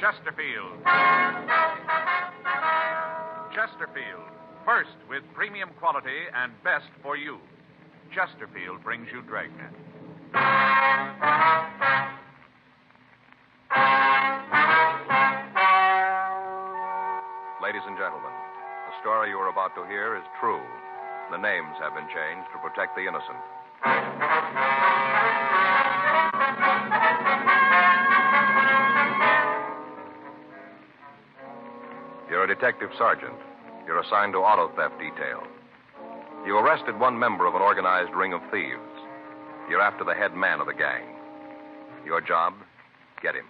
Chesterfield. Chesterfield. First with premium quality and best for you. Chesterfield brings you Dragnet. Ladies and gentlemen, the story you are about to hear is true. The names have been changed to protect the innocent. You're a detective sergeant. You're assigned to auto theft detail. You arrested one member of an organized ring of thieves. You're after the head man of the gang. Your job, get him.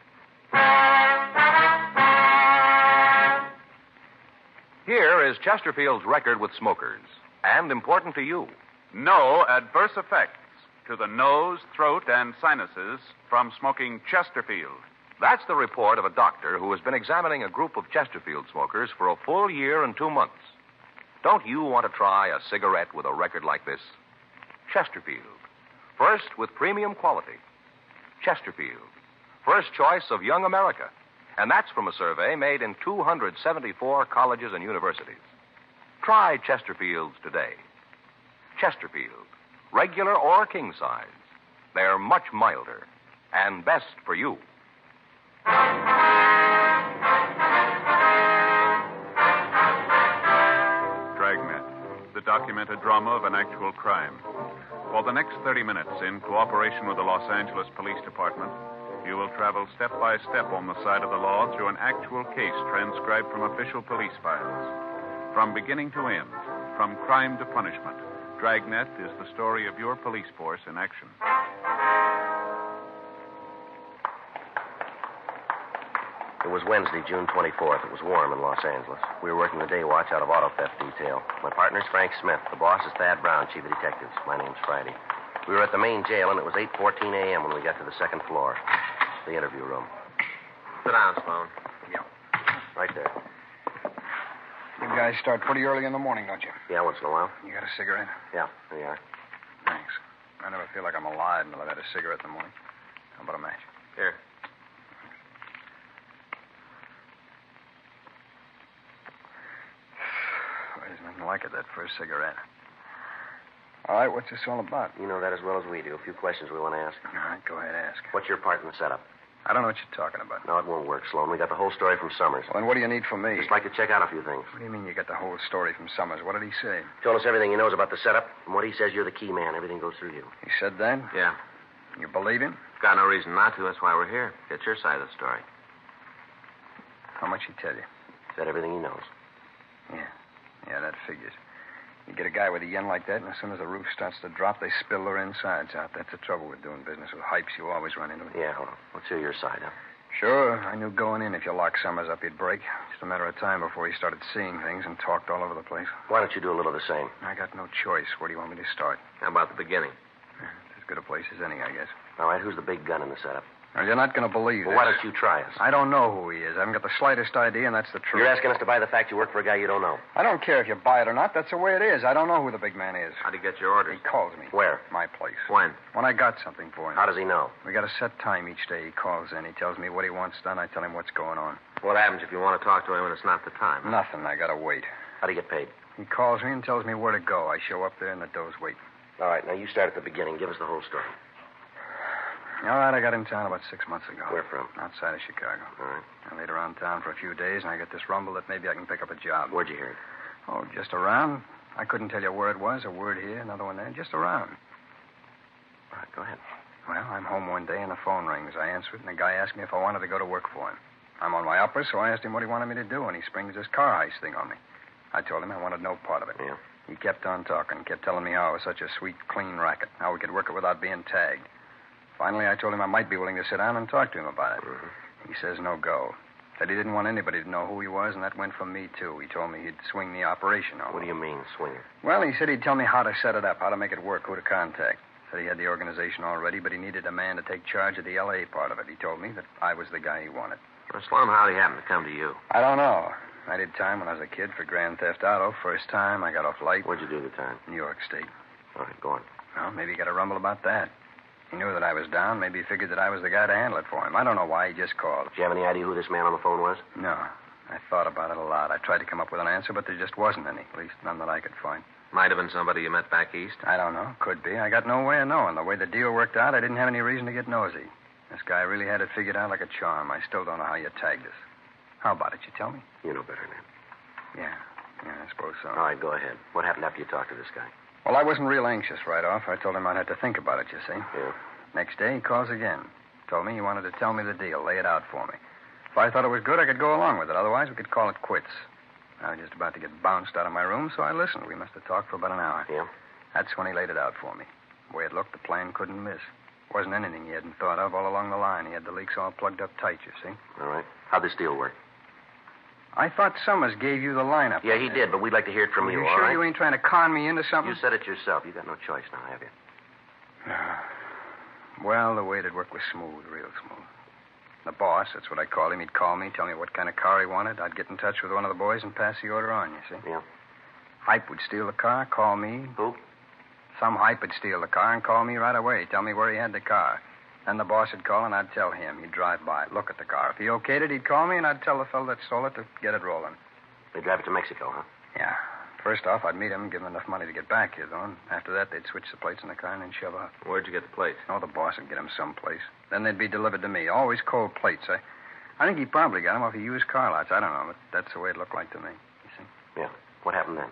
Here is Chesterfield's record with smokers, and important to you. No adverse effects to the nose, throat, and sinuses from smoking Chesterfield. That's the report of a doctor who has been examining a group of Chesterfield smokers for a full year and 2 months. Don't you want to try a cigarette with a record like this? Chesterfield. First with premium quality. Chesterfield. First choice of young America. And that's from a survey made in 274 colleges and universities. Try Chesterfields today. Chesterfield. Regular or king size. They're much milder and best for you. Dragnet, the documented drama of an actual crime. For the next 30 minutes, in cooperation with the Los Angeles Police Department, you will travel step by step on the side of the law through an actual case transcribed from official police files. From beginning to end, from crime to punishment, Dragnet is the story of your police force in action. It was Wednesday, June 24th. It was warm in Los Angeles. We were working the day watch out of auto theft detail. My partner's Frank Smith. The boss is Thad Brown, chief of detectives. My name's Friday. We were at the main jail, and it was 8:14 a.m. when we got to the second floor, the interview room. Sit down, Sloan. Yeah. Right there. You guys start pretty early in the morning, don't you? Yeah, once in a while. You got a cigarette? Yeah, there you are. Thanks. I never feel like I'm alive until I've had a cigarette in the morning. How about a match? Here. There's nothing like it, that first cigarette. All right, what's this all about? You know that as well as we do. A few questions we want to ask. All right, go ahead, ask. What's your part in the setup? I don't know what you're talking about. No, it won't work, Sloan. We got the whole story from Summers. Well, then what do you need from me? Just like to check out a few things. What do you mean you got the whole story from Summers? What did he say? Told us everything he knows about the setup. From what he says, you're the key man. Everything goes through you. He said that? Yeah. You believe him? Got no reason not to. That's why we're here. Get your side of the story. How much he tell you? Said everything he knows. Yeah, that figures. You get a guy with a yen like that, and as soon as the roof starts to drop, they spill their insides out. That's the trouble with doing business with hypes. You always run into it. Yeah, well, let's hear your side, huh? Sure. I knew going in if you locked Summers up, he'd break. Just a matter of time before he started seeing things and talked all over the place. Why don't you do a little of the same? I got no choice. Where do you want me to start? How about the beginning? It's as good a place as any, I guess. All right, who's the big gun in the setup? Well, you're not going to believe Well, this. why don't you try us? I don't know who he is. I haven't got the slightest idea, and that's the truth. You're asking us to buy the fact you work for a guy you don't know. I don't care if you buy it or not. That's the way it is. I don't know who the big man is. How'd he get your orders? He calls me. Where? My place. When? When I got something for him. How does he know? We got a set time each day. He calls in. He tells me what he wants done. I tell him what's going on. What happens if you want to talk to him and it's not the time? Nothing. I got to wait. How do you get paid? He calls me and tells me where to go. I show up there, and the dough's waiting. All right, now you start at the beginning. Give us the whole story. All right, I got in town about 6 months ago. Where from? Outside of Chicago. All right. I laid around town for a few days, and I got this rumble that maybe I can pick up a job. Where'd you hear it? Oh, just around. I couldn't tell you where it was. A word here, another one there. Just around. All right, go ahead. Well, I'm home one day, and the phone rings. I answer it, and the guy asked me if I wanted to go to work for him. I'm on my uppers, so I asked him what he wanted me to do, and he springs this car heist thing on me. I told him I wanted no part of it. Yeah. He kept on talking, kept telling me how it was such a sweet, clean racket, how we could work it without being tagged. Finally, I told him I might be willing to sit down and talk to him about it. Mm-hmm. He says no go. Said he didn't want anybody to know who he was, and that went from me, too. He told me he'd swing the operation on. What do you mean, swing it? Well, he said he'd tell me how to set it up, how to make it work, who to contact. Said he had the organization already, but he needed a man to take charge of the L.A. part of it. He told me that I was the guy he wanted. Well, Sloan, how'd he happen to come to you? I don't know. I did time when I was a kid for Grand Theft Auto. First time, I got off light. Where'd you do the time? New York State. All right, go on. Well, maybe you got a rumble about that. He knew that I was down. Maybe he figured that I was the guy to handle it for him. I don't know why. He just called. Did you have any idea who this man on the phone was? No. I thought about it a lot. I tried to come up with an answer, but there just wasn't any. At least none that I could find. Might have been somebody you met back east. I don't know. Could be. I got no way of knowing. The way the deal worked out, I didn't have any reason to get nosy. This guy really had it figured out like a charm. I still don't know how you tagged us. How about it? You tell me? You know better, Ned. Yeah, I suppose so. All right, go ahead. What happened after you talked to this guy? Well, I wasn't real anxious right off. I told him I'd have to think about it, you see. Yeah. Next day, he calls again. Told me he wanted to tell me the deal, lay it out for me. If I thought it was good, I could go along with it. Otherwise, we could call it quits. I was just about to get bounced out of my room, so I listened. We must have talked for about an hour. Yeah? That's when he laid it out for me. The way it looked, the plan couldn't miss. Wasn't anything he hadn't thought of all along the line. He had the leaks all plugged up tight, you see. All right. How'd this deal work? I thought Summers gave you the lineup. Yeah, he did, but we'd like to hear it from you, You all sure right? you ain't trying to con me into something? You said it yourself. You got no choice now, have you? Well, the way it worked was smooth, real smooth. The boss, that's what I called him. He'd call me, tell me what kind of car he wanted. I'd get in touch with one of the boys and pass the order on, you see. Yeah. Hype would steal the car, call me. Who? Some hype would steal the car and call me right away, tell me where he had the car. Then the boss would call and I'd tell him. He'd drive by, look at the car. If he okayed it, he'd call me and I'd tell the fellow that stole it to get it rolling. They drive it to Mexico, huh? Yeah. First off, I'd meet him and give him enough money to get back here, though. And after that, they'd switch the plates in the car and then shove out. Where'd you get the plates? Oh, the boss would get them someplace. Then they'd be delivered to me. Always cold plates. I think he probably got them off of used car lots. I don't know, but that's the way it looked like to me. You see? Yeah. What happened then?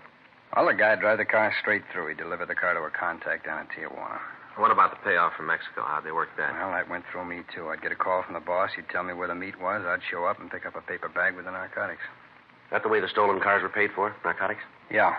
Well, the guy'd drive the car straight through. He'd deliver the car to a contact down in Tijuana. What about the payoff from Mexico? How'd they work that? Well, that went through me, too. I'd get a call from the boss. He'd tell me where the meat was. I'd show up and pick up a paper bag with the narcotics. That the way the stolen cars were paid for? Narcotics? Yeah.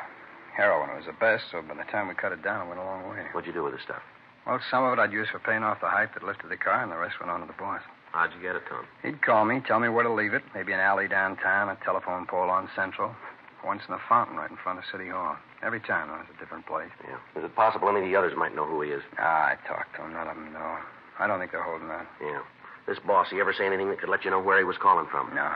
Heroin was the best, so by the time we cut it down, it went a long way. What'd you do with the stuff? Well, some of it I'd use for paying off the hype that lifted the car, and the rest went on to the boss. How'd you get it to him? He'd call me, tell me where to leave it. Maybe an alley downtown, a telephone pole on Central. Once in a fountain right in front of City Hall. Every time, though, it was a different place. Yeah. Is it possible any of the others might know who he is? I talked to him. None of them know. I don't think they're holding out. Yeah. This boss, he ever say anything that could let you know where he was calling from? No.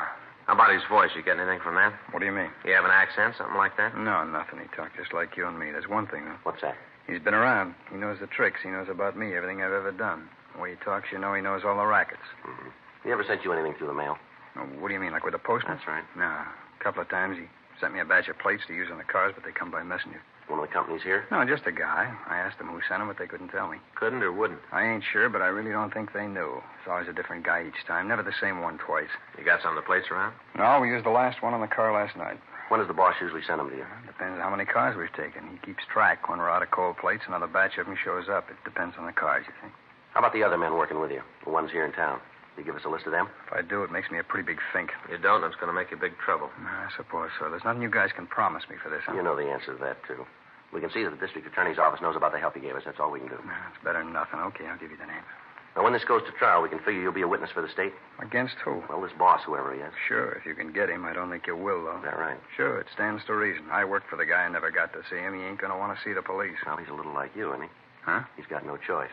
How about his voice? You get anything from that? What do you mean? You have an accent, something like that? No, nothing. He talked just like you and me. There's one thing, though. What's that? He's been around. He knows the tricks. He knows about me, everything I've ever done. The way he talks, you know he knows all the rackets. Mm-hmm. He ever sent you anything through the mail? Oh, what do you mean, like with the postman? That's right. No. A couple of times he sent me a batch of plates to use on the cars, but they come by messenger. One of the companies here? No, just a guy. I asked them who sent them, but they couldn't tell me. Couldn't or wouldn't? I ain't sure, but I really don't think they knew. It's always a different guy each time. Never the same one twice. You got some of the plates around? No, we used the last one on the car last night. When does the boss usually send them to you? Depends on how many cars we've taken. He keeps track. When we're out of cold plates, another batch of them shows up. It depends on the cars, you see. How about the other men working with you? The ones here in town? You give us a list of them? If I do, it makes me a pretty big fink. You don't, it's going to make you big trouble. I suppose so. There's nothing you guys can promise me for this, huh? You know the answer to that, too. We can see that the district attorney's office knows about the help you gave us. That's all we can do. It's better than nothing. Okay, I'll give you the names. Now, when this goes to trial, we can figure you'll be a witness for the state? Against who? Well, this boss, whoever he is. Sure, if you can get him. I don't think you will, though. Is that right? Sure, it stands to reason. I worked for the guy and never got to see him. He ain't going to want to see the police. Well, he's a little like you, isn't he? Huh? He's got no choice.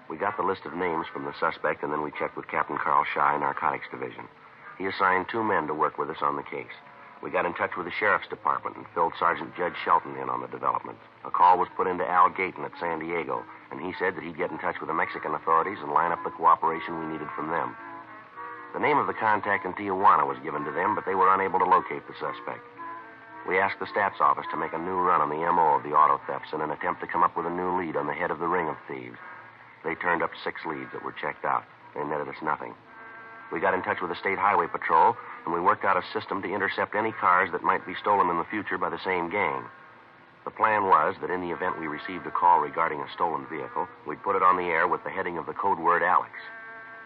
We got the list of names from the suspect, and then we checked with Captain Carl Shy, Narcotics Division. He assigned 2 men to work with us on the case. We got in touch with the sheriff's department and filled Sergeant Judge Shelton in on the developments. A call was put into Al Gayton at San Diego, and he said that he'd get in touch with the Mexican authorities and line up the cooperation we needed from them. The name of the contact in Tijuana was given to them, but they were unable to locate the suspect. We asked the stats office to make a new run on the M.O. of the auto thefts in an attempt to come up with a new lead on the head of the ring of thieves. They turned up 6 leads that were checked out. They netted us nothing. We got in touch with the State Highway Patrol, and we worked out a system to intercept any cars that might be stolen in the future by the same gang. The plan was that in the event we received a call regarding a stolen vehicle, we'd put it on the air with the heading of the code word Alex.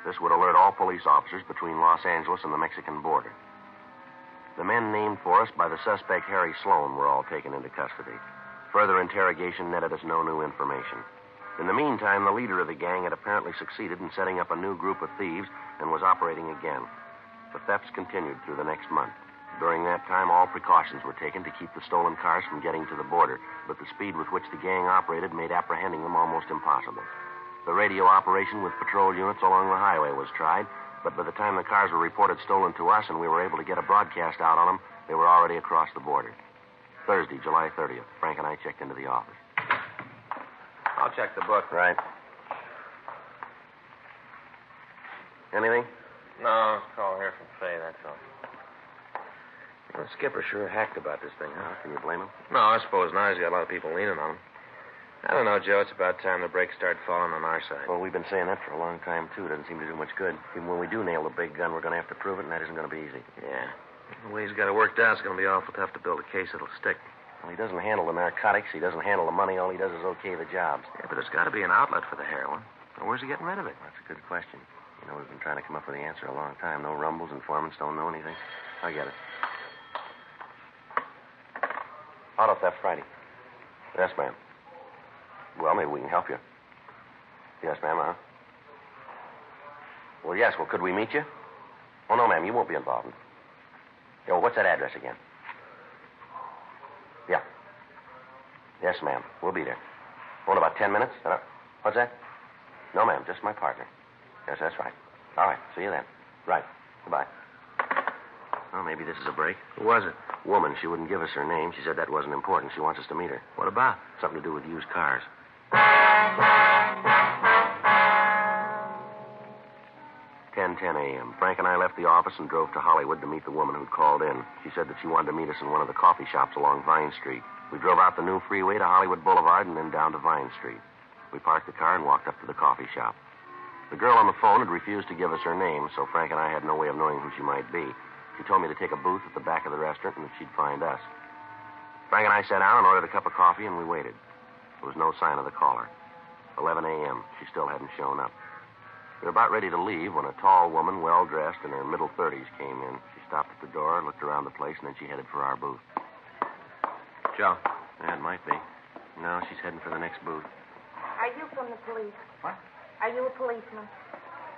This would alert all police officers between Los Angeles and the Mexican border. The men named for us by the suspect Harry Sloan were all taken into custody. Further interrogation netted us no new information. In the meantime, the leader of the gang had apparently succeeded in setting up a new group of thieves and was operating again. The thefts continued through the next month. During that time, all precautions were taken to keep the stolen cars from getting to the border, but the speed with which the gang operated made apprehending them almost impossible. The radio operation with patrol units along the highway was tried, but by the time the cars were reported stolen to us and we were able to get a broadcast out on them, they were already across the border. Thursday, July 30th. Frank and I checked into the office. I'll check the book. Right. Anything? No, it's a call here from Fay, that's all. Well, Skipper sure hacked about this thing, huh? Can you blame him? No, I suppose now he's got a lot of people leaning on him. I don't know, Joe. It's about time the brakes start falling on our side. Well, we've been saying that for a long time, too. It doesn't seem to do much good. Even when we do nail the big gun, we're going to have to prove it, and that isn't going to be easy. Yeah. The way he's got it worked out, it's going to be awful tough to build a case that'll stick. Well, he doesn't handle the narcotics. He doesn't handle the money. All he does is okay the jobs. Yeah, but there's got to be an outlet for the heroin. And where's he getting rid of it? That's a good question. You know, we've been trying to come up with the answer a long time. No rumbles, informants don't know anything. I get it. Auto theft Friday. Yes, ma'am. Well, maybe we can help you. Yes, ma'am, huh? Well, yes. Well, could we meet you? Oh, no, ma'am. You won't be involved. Yeah, well, what's that address again? Yeah. Yes, ma'am. We'll be there. Oh, in about 10 minutes? What's that? No, ma'am. Just my partner. Yes, that's right. All right. See you then. Right. Goodbye. Well, maybe this is a break. Who was it? Woman. She wouldn't give us her name. She said that wasn't important. She wants us to meet her. What about? Something to do with used cars. 10:10 a.m. Frank and I left the office and drove to Hollywood to meet the woman who'd called in. She said that she wanted to meet us in one of the coffee shops along Vine Street. We drove out the new freeway to Hollywood Boulevard and then down to Vine Street. We parked the car and walked up to the coffee shop. The girl on the phone had refused to give us her name, so Frank and I had no way of knowing who she might be. She told me to take a booth at the back of the restaurant and that she'd find us. Frank and I sat down and ordered a cup of coffee, and we waited. There was no sign of the caller. 11 a.m. She still hadn't shown up. We were about ready to leave when a tall woman, well-dressed, in her middle 30s, came in. She stopped at the door, looked around the place, and then she headed for our booth. Joe. Yeah, it might be. No, she's heading for the next booth. Are you from the police? What? Are you a policeman?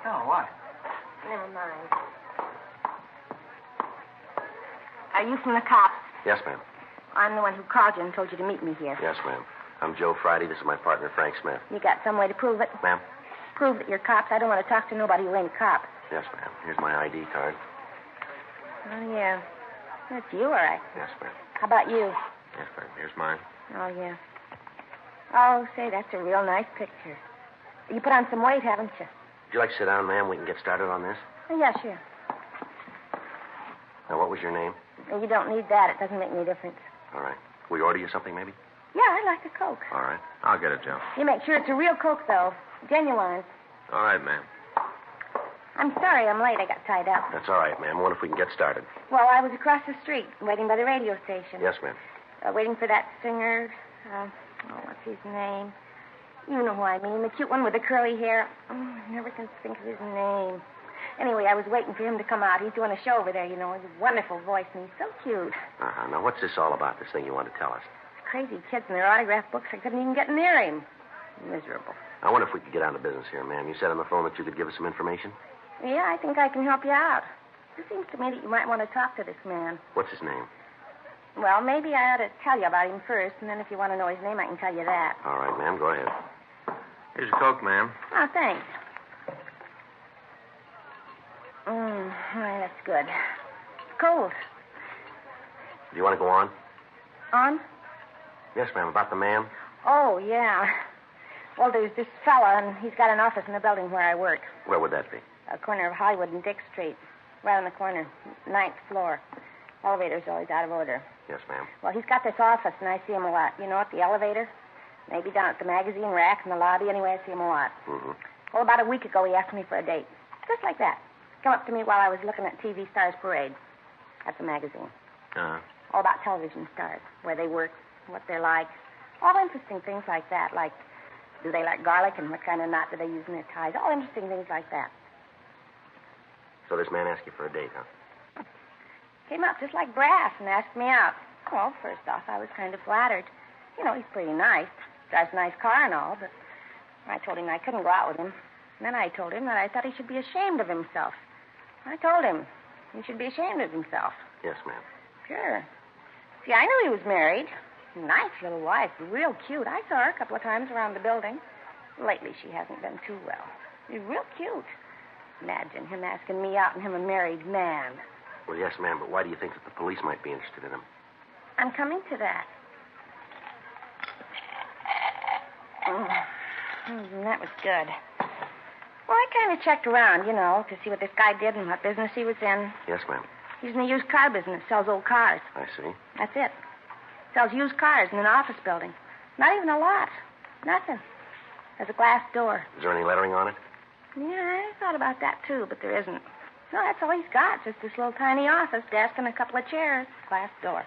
No, why? Never mind. Are you from the cops? Yes, ma'am. I'm the one who called you and told you to meet me here. Yes, ma'am. I'm Joe Friday. This is my partner, Frank Smith. You got some way to prove it? Ma'am? Prove that you're cops. I don't want to talk to nobody who ain't cops. Yes, ma'am. Here's my ID card. Oh, yeah. That's you, all right. Yes, ma'am. How about you? Yes, ma'am. Here's mine. Oh, yeah. Oh, say, that's a real nice picture. You put on some weight, haven't you? Would you like to sit down, ma'am? We can get started on this. Oh, yeah, sure. Now, what was your name? You don't need that. It doesn't make any difference. All right. Will we order you something, maybe? Yeah, I'd like a Coke. All right. I'll get it, Joe. You make sure it's a real Coke, though. Genuine. All right, ma'am. I'm sorry I'm late. I got tied up. That's all right, ma'am. I wonder if we can get started. Well, I was across the street, waiting by the radio station. Yes, ma'am. Waiting for that singer. What's his name? You know who I mean. The cute one with the curly hair. Oh, I never can think of his name. Anyway, I was waiting for him to come out. He's doing a show over there, you know. He has a wonderful voice, and he's so cute. Uh-huh. Now, what's this all about, this thing you want to tell us? Crazy kids and their autograph books. I couldn't even get near him. Miserable. I wonder if we could get down to business here, ma'am. You said on the phone that you could give us some information? Yeah, I think I can help you out. It seems to me that you might want to talk to this man. What's his name? Well, maybe I ought to tell you about him first, and then if you want to know his name, I can tell you that. All right, ma'am. Go ahead. Here's your Coke, ma'am. Oh, thanks. That's good. It's cold. Do you want to go on? On? Yes, ma'am. About the man? Oh, yeah. Well, there's this fella, and he's got an office in the building where I work. Where would that be? A corner of Hollywood and Dick Street. Right on the corner. 9th floor. Elevator's always out of order. Yes, ma'am. Well, he's got this office, and I see him a lot. You know, at the elevator? Maybe down at the magazine rack in the lobby. Anyway, I see him a lot. Mm-hmm. Well, about a week ago, he asked me for a date. Just like that. Come up to me while I was looking at TV Stars Parade. That's a magazine. Uh-huh. All about television stars. Where they work, what they're like. All interesting things like that. Like, do they like garlic and what kind of knot do they use in their ties? All interesting things like that. So this man asked you for a date, huh? Came up just like brass and asked me out. Well, first off, I was kind of flattered. You know, he's pretty nice. Drives a nice car and all, but I told him I couldn't go out with him. And then I told him that I thought he should be ashamed of himself. I told him he should be ashamed of himself. Yes, ma'am. Sure. See, I knew he was married. Nice little wife, real cute. I saw her a couple of times around the building. Lately, she hasn't been too well. She's real cute. Imagine him asking me out and him a married man. Well, yes, ma'am, but why do you think that the police might be interested in him? I'm coming to that. That was good. Well, I kind of checked around, to see what this guy did and what business he was in. Yes, ma'am. He's in the used car business, sells old cars. I see. That's it. Sells used cars in an office building. Not even a lot. Nothing. There's a glass door. Is there any lettering on it? Yeah, I thought about that, too, but there isn't. No, that's all he's got. Just this little tiny office, desk, and a couple of chairs. Glass door.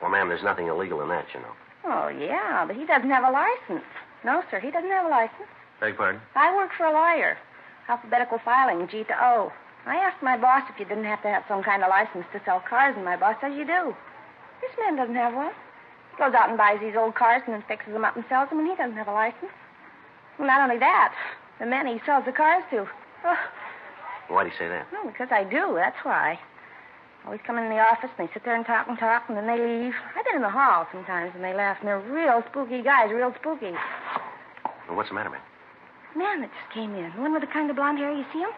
Well, ma'am, there's nothing illegal in that, Oh, yeah, but he doesn't have a license. No, sir, he doesn't have a license. Beg pardon? I work for a lawyer. Alphabetical filing, G to O. I asked my boss if you didn't have to have some kind of license to sell cars, and my boss says you do. This man doesn't have one. He goes out and buys these old cars and then fixes them up and sells them, and he doesn't have a license. Well, not only that, the men he sells the cars to. Oh, Why'd he say that? well, because I do, that's why. Always come in the office, and they sit there and talk, and then they leave. I've been in the hall sometimes, and they laugh, and they're real spooky guys, real spooky. Well, what's the matter, ma'am? Man that just came in, the one with the kind of blonde hair, you see him?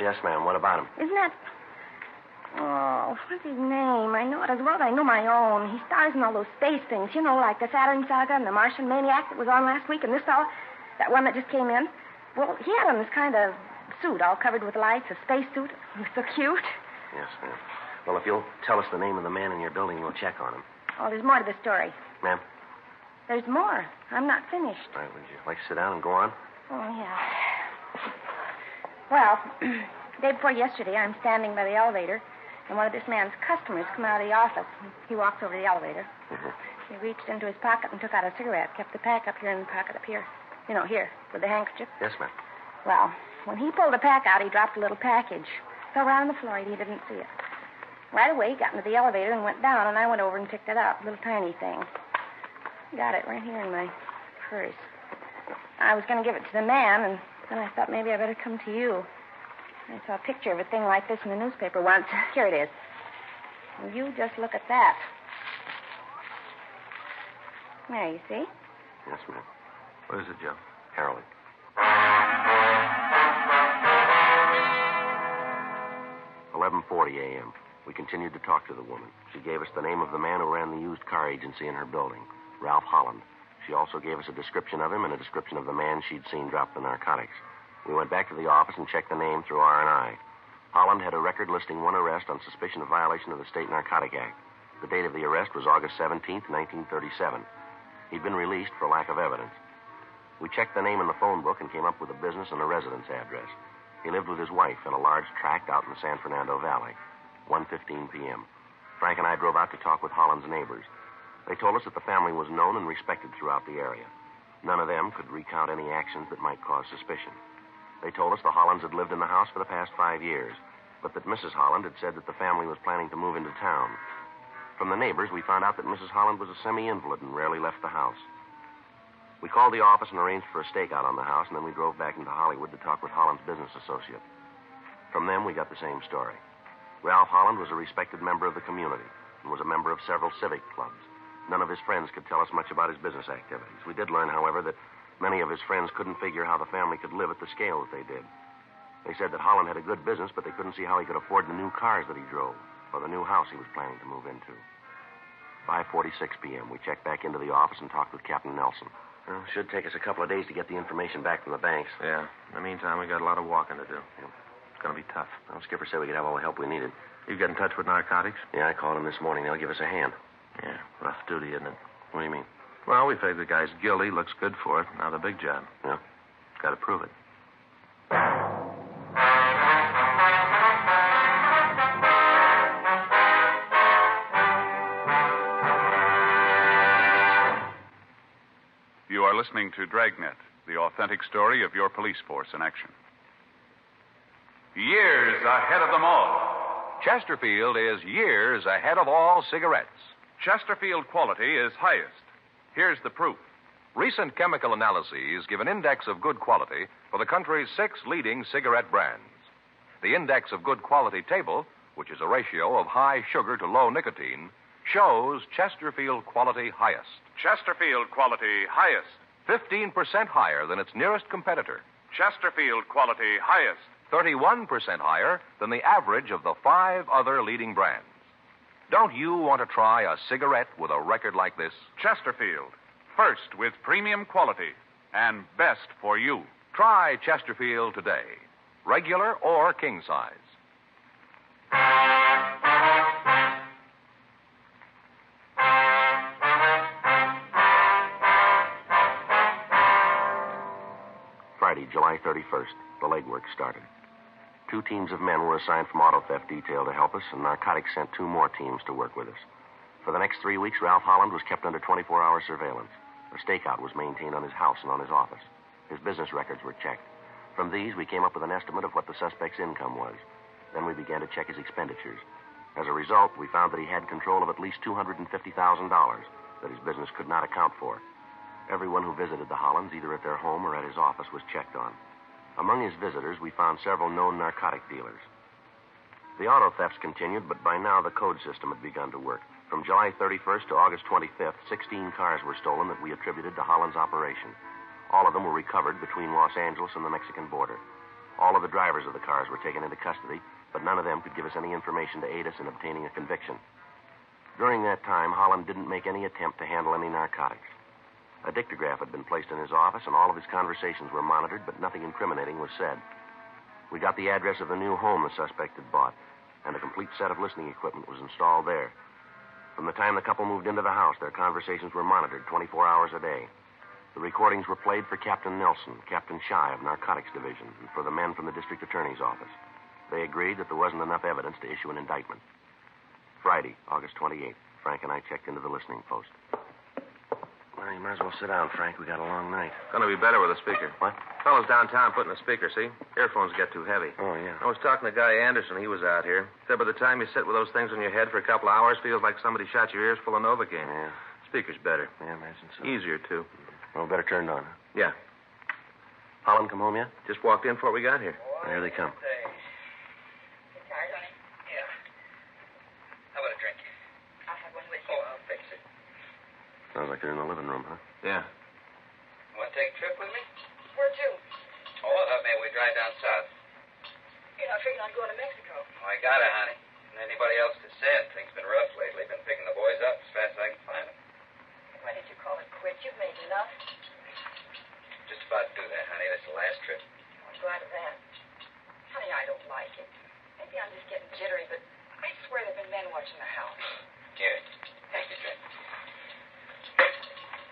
Yes, ma'am. What about him? Isn't that... Oh, what's his name? I know it as well as I know my own. He stars in all those space things, like the Saturn Saga and the Martian Maniac that was on last week, and this fellow, that one that just came in. Well, he had on this kind of suit all covered with lights, a space suit. He was so cute. Yes, ma'am. Well, if you'll tell us the name of the man in your building, we'll check on him. Oh, there's more to the story. Ma'am? There's more. I'm not finished. All right, would you like to sit down and go on? Oh, yeah. Well, day before yesterday, I'm standing by the elevator, and one of this man's customers come out of the office. He walked over to the elevator. Mm-hmm. He reached into his pocket and took out a cigarette, kept the pack up here in the pocket up here. Here, with the handkerchief. Yes, ma'am. Well, when he pulled the pack out, he dropped a little package. Fell right on the floor, and he didn't see it. Right away, he got into the elevator and went down, and I went over and picked it up, a little tiny thing. Got it right here in my purse. I was going to give it to the man, and then I thought maybe I better come to you. I saw a picture of a thing like this in the newspaper once. Here it is. Well, you just look at that. There, you see? Yes, ma'am. What is it, Joe? Harold. 11:40 a.m. We continued to talk to the woman. She gave us the name of the man who ran the used car agency in her building, Ralph Holland. She also gave us a description of him and a description of the man she'd seen drop the narcotics. We went back to the office and checked the name through R&I. Holland had a record listing one arrest on suspicion of violation of the State Narcotic Act. The date of the arrest was August 17th, 1937. He'd been released for lack of evidence. We checked the name in the phone book and came up with a business and a residence address. He lived with his wife in a large tract out in the San Fernando Valley. 1:15 p.m. Frank and I drove out to talk with Holland's neighbors. They told us that the family was known and respected throughout the area. None of them could recount any actions that might cause suspicion. They told us the Hollands had lived in the house for the past 5 years, but that Mrs. Holland had said that the family was planning to move into town. From the neighbors, we found out that Mrs. Holland was a semi-invalid and rarely left the house. We called the office and arranged for a stakeout on the house, and then we drove back into Hollywood to talk with Holland's business associate. From them, we got the same story. Ralph Holland was a respected member of the community and was a member of several civic clubs. None of his friends could tell us much about his business activities. We did learn, however, that many of his friends couldn't figure how the family could live at the scale that they did. They said that Holland had a good business, but they couldn't see how he could afford the new cars that he drove or the new house he was planning to move into. 5:46 p.m. We checked back into the office and talked with Captain Nelson. Well, it should take us a couple of days to get the information back from the banks. Yeah. In the meantime, we got a lot of walking to do. Yeah. It's going to be tough. Well, Skipper said we could have all the help we needed. You get in touch with narcotics? Yeah, I called him this morning. They'll give us a hand. Yeah. Rough duty, isn't it? What do you mean? Well, we figured the guy's guilty. Looks good for it. Now the big job. Yeah? Got to prove it. You are listening to Dragnet, the authentic story of your police force in action. Years ahead of them all. Chesterfield is years ahead of all cigarettes. Chesterfield quality is highest. Here's the proof. Recent chemical analyses give an index of good quality for the country's 6 leading cigarette brands. The index of good quality table, which is a ratio of high sugar to low nicotine, shows Chesterfield quality highest. Chesterfield quality highest. 15% higher than its nearest competitor. Chesterfield quality highest. 31% higher than the average of the 5 other leading brands. Don't you want to try a cigarette with a record like this? Chesterfield. First with premium quality and best for you. Try Chesterfield today. Regular or king size. Friday, July 31st, the legwork started. 2 teams of men were assigned from auto theft detail to help us, and narcotics sent 2 more teams to work with us. For the next 3 weeks, Ralph Holland was kept under 24-hour surveillance. A stakeout was maintained on his house and on his office. His business records were checked. From these, we came up with an estimate of what the suspect's income was. Then we began to check his expenditures. As a result, we found that he had control of at least $250,000 that his business could not account for. Everyone who visited the Hollands, either at their home or at his office, was checked on. Among his visitors, we found several known narcotic dealers. The auto thefts continued, but by now the code system had begun to work. From July 31st to August 25th, 16 cars were stolen that we attributed to Holland's operation. All of them were recovered between Los Angeles and the Mexican border. All of the drivers of the cars were taken into custody, but none of them could give us any information to aid us in obtaining a conviction. During that time, Holland didn't make any attempt to handle any narcotics. A dictograph had been placed in his office, and all of his conversations were monitored, but nothing incriminating was said. We got the address of the new home the suspect had bought, and a complete set of listening equipment was installed there. From the time the couple moved into the house, their conversations were monitored 24 hours a day. The recordings were played for Captain Nelson, Captain Shy of Narcotics Division, and for the men from the district attorney's office. They agreed that there wasn't enough evidence to issue an indictment. Friday, August 28th, Frank and I checked into the listening post. Well, you might as well sit down, Frank. We got a long night. Gonna be better with a speaker. What? Fellows downtown putting a speaker, see? Earphones get too heavy. Oh, yeah. I was talking to Guy Anderson. He was out here. Said by the time you sit with those things on your head for a couple of hours, feels like somebody shot your ears full of Novocaine. Yeah. Speaker's better. Yeah, I imagine so. Easier, too. Well, better turned on. Yeah. Holland come home yet? Just walked in before we got here. Well, here they come. How about a drink? I'll have one with you. Oh, I'll fix it. Sounds like they're in the living room, huh? Yeah. Want to take a trip with me? Where to? Oh, I thought maybe we'd drive down south. You're not figuring on going to Mexico? Oh, I gotta, honey. And anybody else to send. Things been rough lately. Been picking the boys up as fast as I can find them. Why did you call it quits? You've made enough. Just about to do that, honey. This is the last trip. I'm glad of that. Honey, I don't like it. Maybe I'm just getting jittery, but I swear there have been men watching the house. Here, take your drink.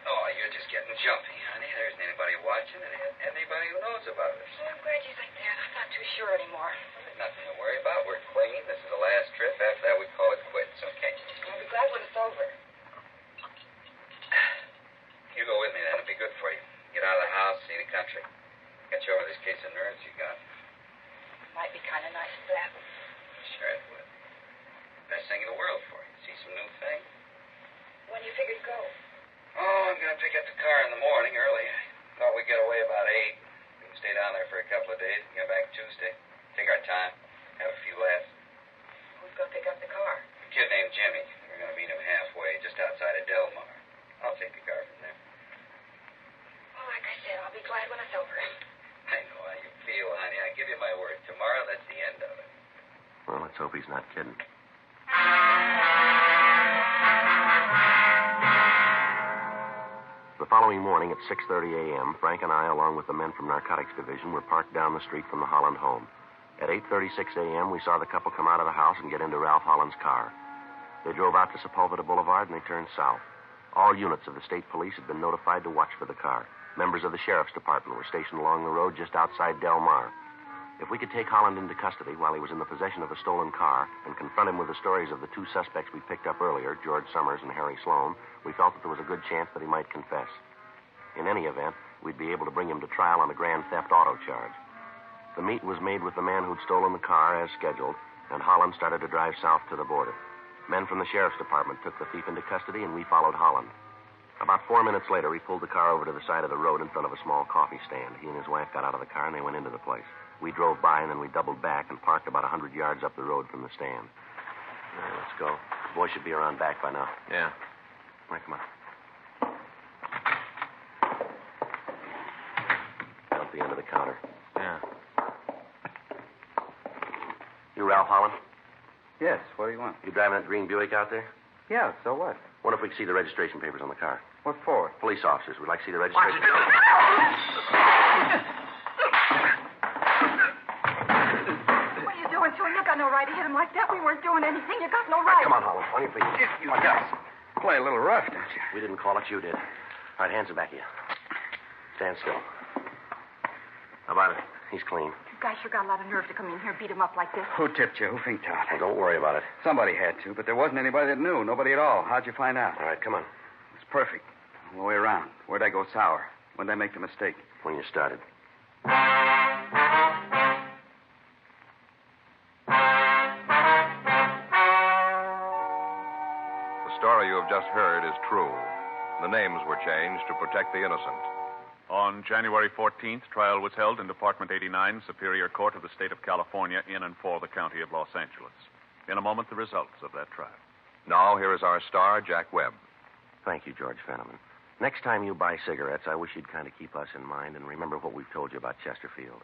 Oh, you're just getting jumpy, honey. There isn't anybody watching and anybody who knows about us. Well, I'm glad you think that. I'm not too sure anymore. There's nothing to worry about. We're clean. This is the last trip. After that, we call it quits, okay? I'll be glad when it's over. You go with me, then. It'll be good for you. Get out of the house, see the country. Get you over this case of nerves you got. Might be kind of nice of that. Sure it would. Best thing in the world for you. See some new things. When do you figure to go? Oh, I'm going to pick up the car in the morning early. Thought we'd get away about 8. We can stay down there for a couple of days and get back Tuesday. Take our time. Have a few laughs. Who's going to pick up the car? A kid named Jimmy. We're going to meet him halfway, just outside of Del Mar. I'll take the car from there. Well, like I said, I'll be glad when it's over. I know how you feel, honey. I give you my word. Tomorrow, that's the end of it. Well, let's hope he's not kidding. The following morning at 6:30 a.m., Frank and I, along with the men from Narcotics Division, were parked down the street from the Holland home. At 8:36 a.m., we saw the couple come out of the house and get into Ralph Holland's car. They drove out to Sepulveda Boulevard, and they turned south. All units of the state police had been notified to watch for the car. Members of the sheriff's department were stationed along the road just outside Del Mar. If we could take Holland into custody while he was in the possession of a stolen car and confront him with the stories of the 2 suspects we picked up earlier, George Summers and Harry Sloan, we felt that there was a good chance that he might confess. In any event, we'd be able to bring him to trial on a grand theft auto charge. The meet was made with the man who'd stolen the car as scheduled, and Holland started to drive south to the border. Men from the sheriff's department took the thief into custody, and we followed Holland. About 4 minutes later, he pulled the car over to the side of the road in front of a small coffee stand. He and his wife got out of the car, and they went into the place. We drove by, and then we doubled back and parked about 100 yards up the road from the stand. All right, let's go. The boy should be around back by now. Yeah. All right, come on. Down at the end of the counter. Yeah. You Ralph Holland? Yes, what do you want? You driving that green Buick out there? Yeah, so what? Wonder if we can see the registration papers on the car. What for? Police officers. We'd like to see the registration. What are you doing to him? You got no right to hit him like that. We weren't doing anything. You got no right. Come on, Holland. On your feet. You guys play a little rough, don't you? We didn't call it. You did. All right, hands are back of you. Stand still. How about it? He's clean. You guys sure got a lot of nerve to come in here and beat him up like this. Who tipped you? Who finked out? Well, don't worry about it. Somebody had to, but there wasn't anybody that knew. Nobody at all. How'd you find out? All right, come on. It's perfect. All the way around. Where'd I go sour? When'd I make the mistake? When you started. The story you have just heard is true. The names were changed to protect the innocent. On January 14th, trial was held in Department 89, Superior Court of the State of California, in and for the County of Los Angeles. In a moment, the results of that trial. Now, here is our star, Jack Webb. Thank you, George Fenneman. Next time you buy cigarettes, I wish you'd kind of keep us in mind and remember what we've told you about Chesterfield.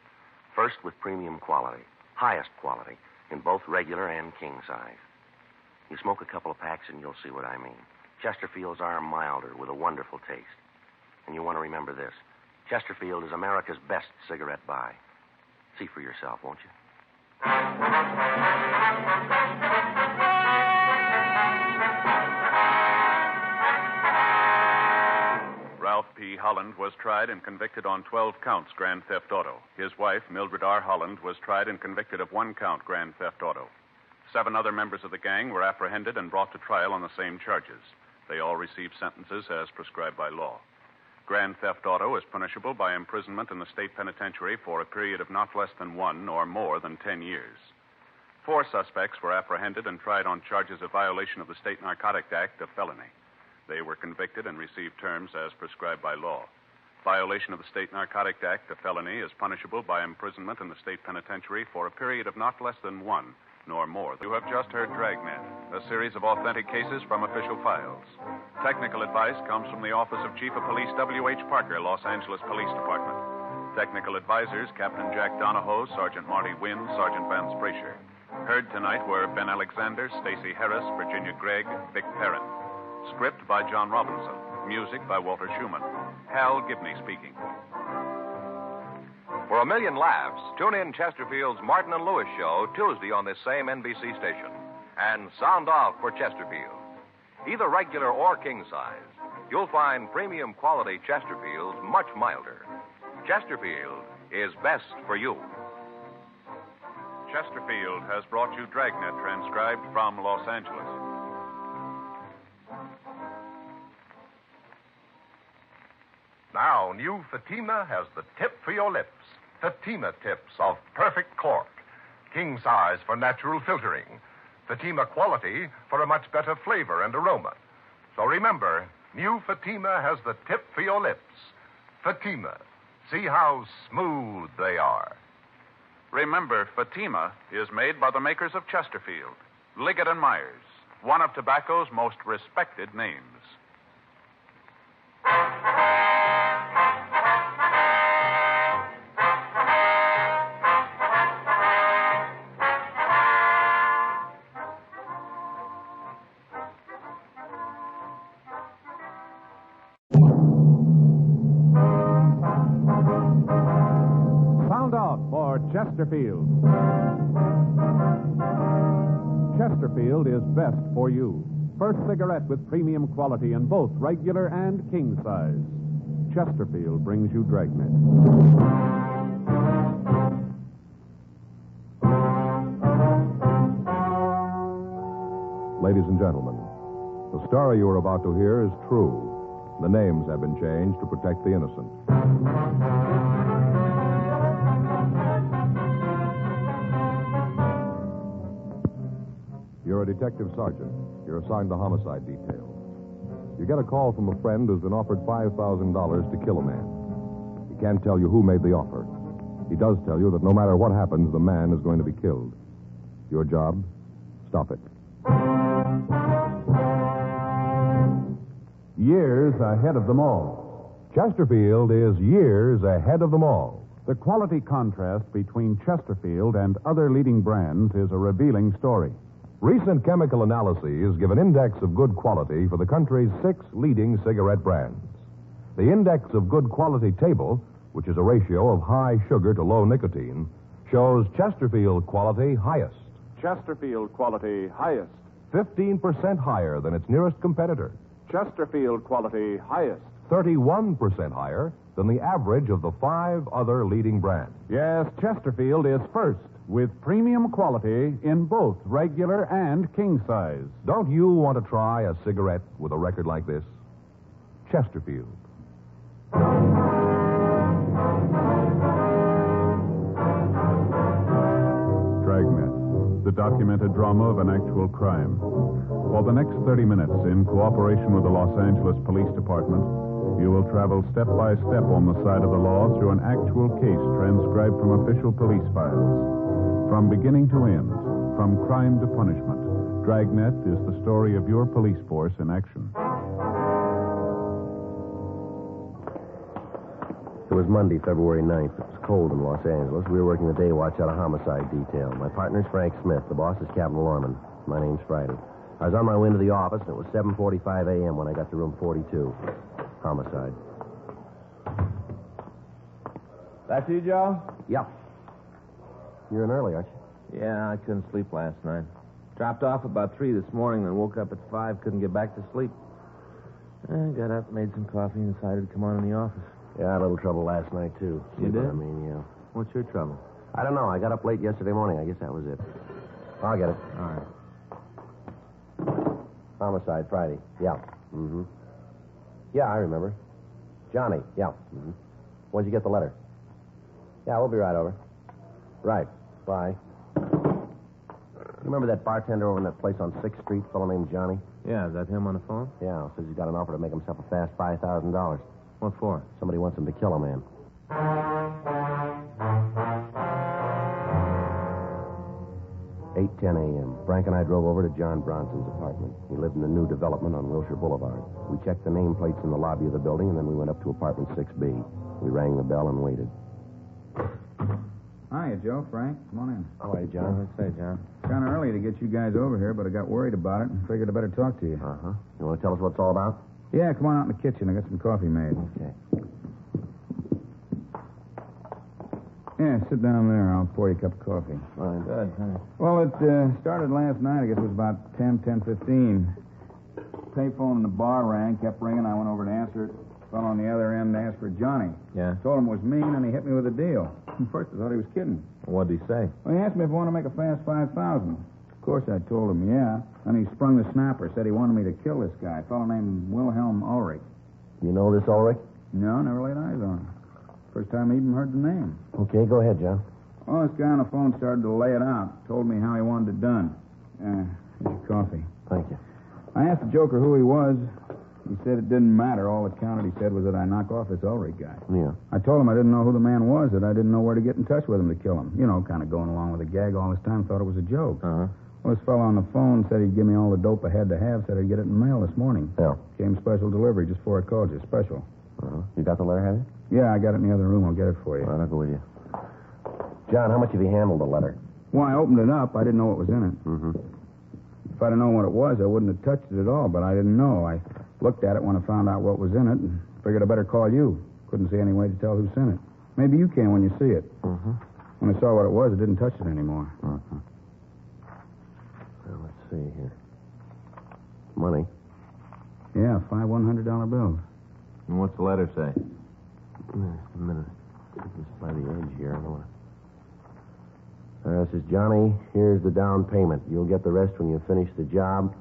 First, with premium quality, highest quality, in both regular and king size. You smoke a couple of packs and you'll see what I mean. Chesterfields are milder with a wonderful taste. And you want to remember this. Chesterfield is America's best cigarette buy. See for yourself, won't you? Ralph P. Holland was tried and convicted on 12 counts grand theft auto. His wife, Mildred R. Holland, was tried and convicted of 1 count grand theft auto. 7 other members of the gang were apprehended and brought to trial on the same charges. They all received sentences as prescribed by law. Grand theft auto is punishable by imprisonment in the state penitentiary for a period of not less than 1 or more than 10 years. 4 suspects were apprehended and tried on charges of violation of the State Narcotic Act, a felony. They were convicted and received terms as prescribed by law. Violation of the State Narcotic Act, a felony, is punishable by imprisonment in the state penitentiary for a period of not less than 1 nor more. You have just heard Dragnet, a series of authentic cases from official files. Technical advice comes from the Office of Chief of Police W.H. Parker, Los Angeles Police Department. Technical advisors, Captain Jack Donahoe, Sergeant Marty Wynn, Sergeant Vance Frazier. Heard tonight were Ben Alexander, Stacey Harris, Virginia Gregg, Vic Perrin. Script by John Robinson. Music by Walter Schumann. Hal Gibney speaking. For a million laughs, tune in Chesterfield's Martin and Lewis show Tuesday on this same NBC station. And sound off for Chesterfield. Either regular or king size, you'll find premium quality Chesterfields much milder. Chesterfield is best for you. Chesterfield has brought you Dragnet, transcribed from Los Angeles. Now, new Fatima has the tip for your lips. Fatima tips of perfect cork. King size for natural filtering. Fatima quality for a much better flavor and aroma. So remember, new Fatima has the tip for your lips. Fatima. See how smooth they are. Remember, Fatima is made by the makers of Chesterfield, Liggett and Myers, one of tobacco's most respected names. Chesterfield. Chesterfield is best for you. First cigarette with premium quality in both regular and king size. Chesterfield brings you Dragnet. Ladies and gentlemen, the story you are about to hear is true. The names have been changed to protect the innocent. You're a detective sergeant. You're assigned the homicide detail. You get a call from a friend who's been offered $5,000 to kill a man. He can't tell you who made the offer. He does tell you that no matter what happens, the man is going to be killed. Your job? Stop it. Years ahead of them all. Chesterfield is years ahead of them all. The quality contrast between Chesterfield and other leading brands is a revealing story. Recent chemical analyses give an index of good quality for the country's 6 leading cigarette brands. The Index of Good Quality table, which is a ratio of high sugar to low nicotine, shows Chesterfield quality highest. Chesterfield quality highest. 15% higher than its nearest competitor. Chesterfield quality highest. 31% higher than the average of the 5 other leading brands. Yes, Chesterfield is first with premium quality in both regular and king size. Don't you want to try a cigarette with a record like this? Chesterfield. Dragnet, the documented drama of an actual crime. For the next 30 minutes, in cooperation with the Los Angeles Police Department, you will travel step by step on the side of the law through an actual case transcribed from official police files. From beginning to end, from crime to punishment, Dragnet is the story of your police force in action. It was Monday, February 9th. It was cold in Los Angeles. We were working the day watch out of homicide detail. My partner's Frank Smith. The boss is Captain Lorman. My name's Friday. I was on my way into the office, and it was 7:45 a.m. when I got to room 42. Homicide. That's you, Joe? Yep. You're in early, aren't you? Yeah, I couldn't sleep last night. Dropped off about 3 this morning, then woke up at 5, couldn't get back to sleep. I got up, made some coffee, and decided to come on in the office. Yeah, I had a little trouble last night, too. You See did? what I mean, yeah. What's your trouble? I don't know. I got up late yesterday morning. I guess that was it. I'll get it. All right. Homicide, Friday. Yeah. Mm-hmm. Yeah, I remember. Johnny. Yeah. Mm-hmm. When'd you get the letter? Yeah, we'll be right over. Right. Bye. You remember that bartender over in that place on 6th Street, fellow named Johnny? Yeah, is that him on the phone? Yeah, says he's got an offer to make himself a fast $5,000. What for? Somebody wants him to kill a man. 8:10 a.m. Frank and I drove over to John Bronson's apartment. He lived in a new development on Wilshire Boulevard. We checked the nameplates in the lobby of the building, and then we went up to apartment 6B. We rang the bell and waited. Hiya, Joe, Frank. Come on in. All right, John. What's that, John? Kind of early to get you guys over here, but I got worried about it and figured I better talk to you. Uh-huh. You want to tell us what it's all about? Yeah, come on out in the kitchen. I got some coffee made. Okay. Yeah, sit down there. I'll pour you a cup of coffee. Fine. Good, huh? Well, it started last night. I guess it was about 10:15. Payphone in the bar rang, kept ringing. I went over to answer it. Fellow on the other end asked for Johnny. Yeah? Told him it was me, and then he hit me with a deal. First, I thought he was kidding. What'd he say? Well, he asked me if I wanted to make a fast $5,000. Of course, I told him, yeah. Then he sprung the snapper, said he wanted me to kill this guy, a fellow named Wilhelm Ulrich. You know this Ulrich? No, never laid eyes on him. First time I even heard the name. Okay, go ahead, John. Well, this guy on the phone started to lay it out. Told me how he wanted it done. Here's your coffee. Thank you. I asked the joker who he was. He said it didn't matter. All that counted, he said, was that I knock off this Ulrich guy. Yeah. I told him I didn't know who the man was, that I didn't know where to get in touch with him to kill him. You know, kind of going along with the gag all this time, thought it was a joke. Uh-huh. Well, this fellow on the phone said he'd give me all the dope I had to have, said I'd get it in the mail this morning. Yeah. Came special delivery just before I called you. Special. Uh-huh. You got the letter, have you? Yeah, I got it in the other room. I'll get it for you. All right, I'll go with you. John, how much have you handled the letter? Well, I opened it up. I didn't know what was in it. Mm-hmm. If I'd have known what it was, I wouldn't have touched it at all, but I didn't know. I looked at it when I found out what was in it and figured I better call you. Couldn't see any way to tell who sent it. Maybe you can when you see it. Mm-hmm. When I saw what it was, I didn't touch it anymore. Mm-hmm. Well, let's see here. Money. Yeah, 5 $100 bills. And what's the letter say? Just a minute. Just by the edge here. I don't want to... It says, Johnny, here's the down payment. You'll get the rest when you finish the job.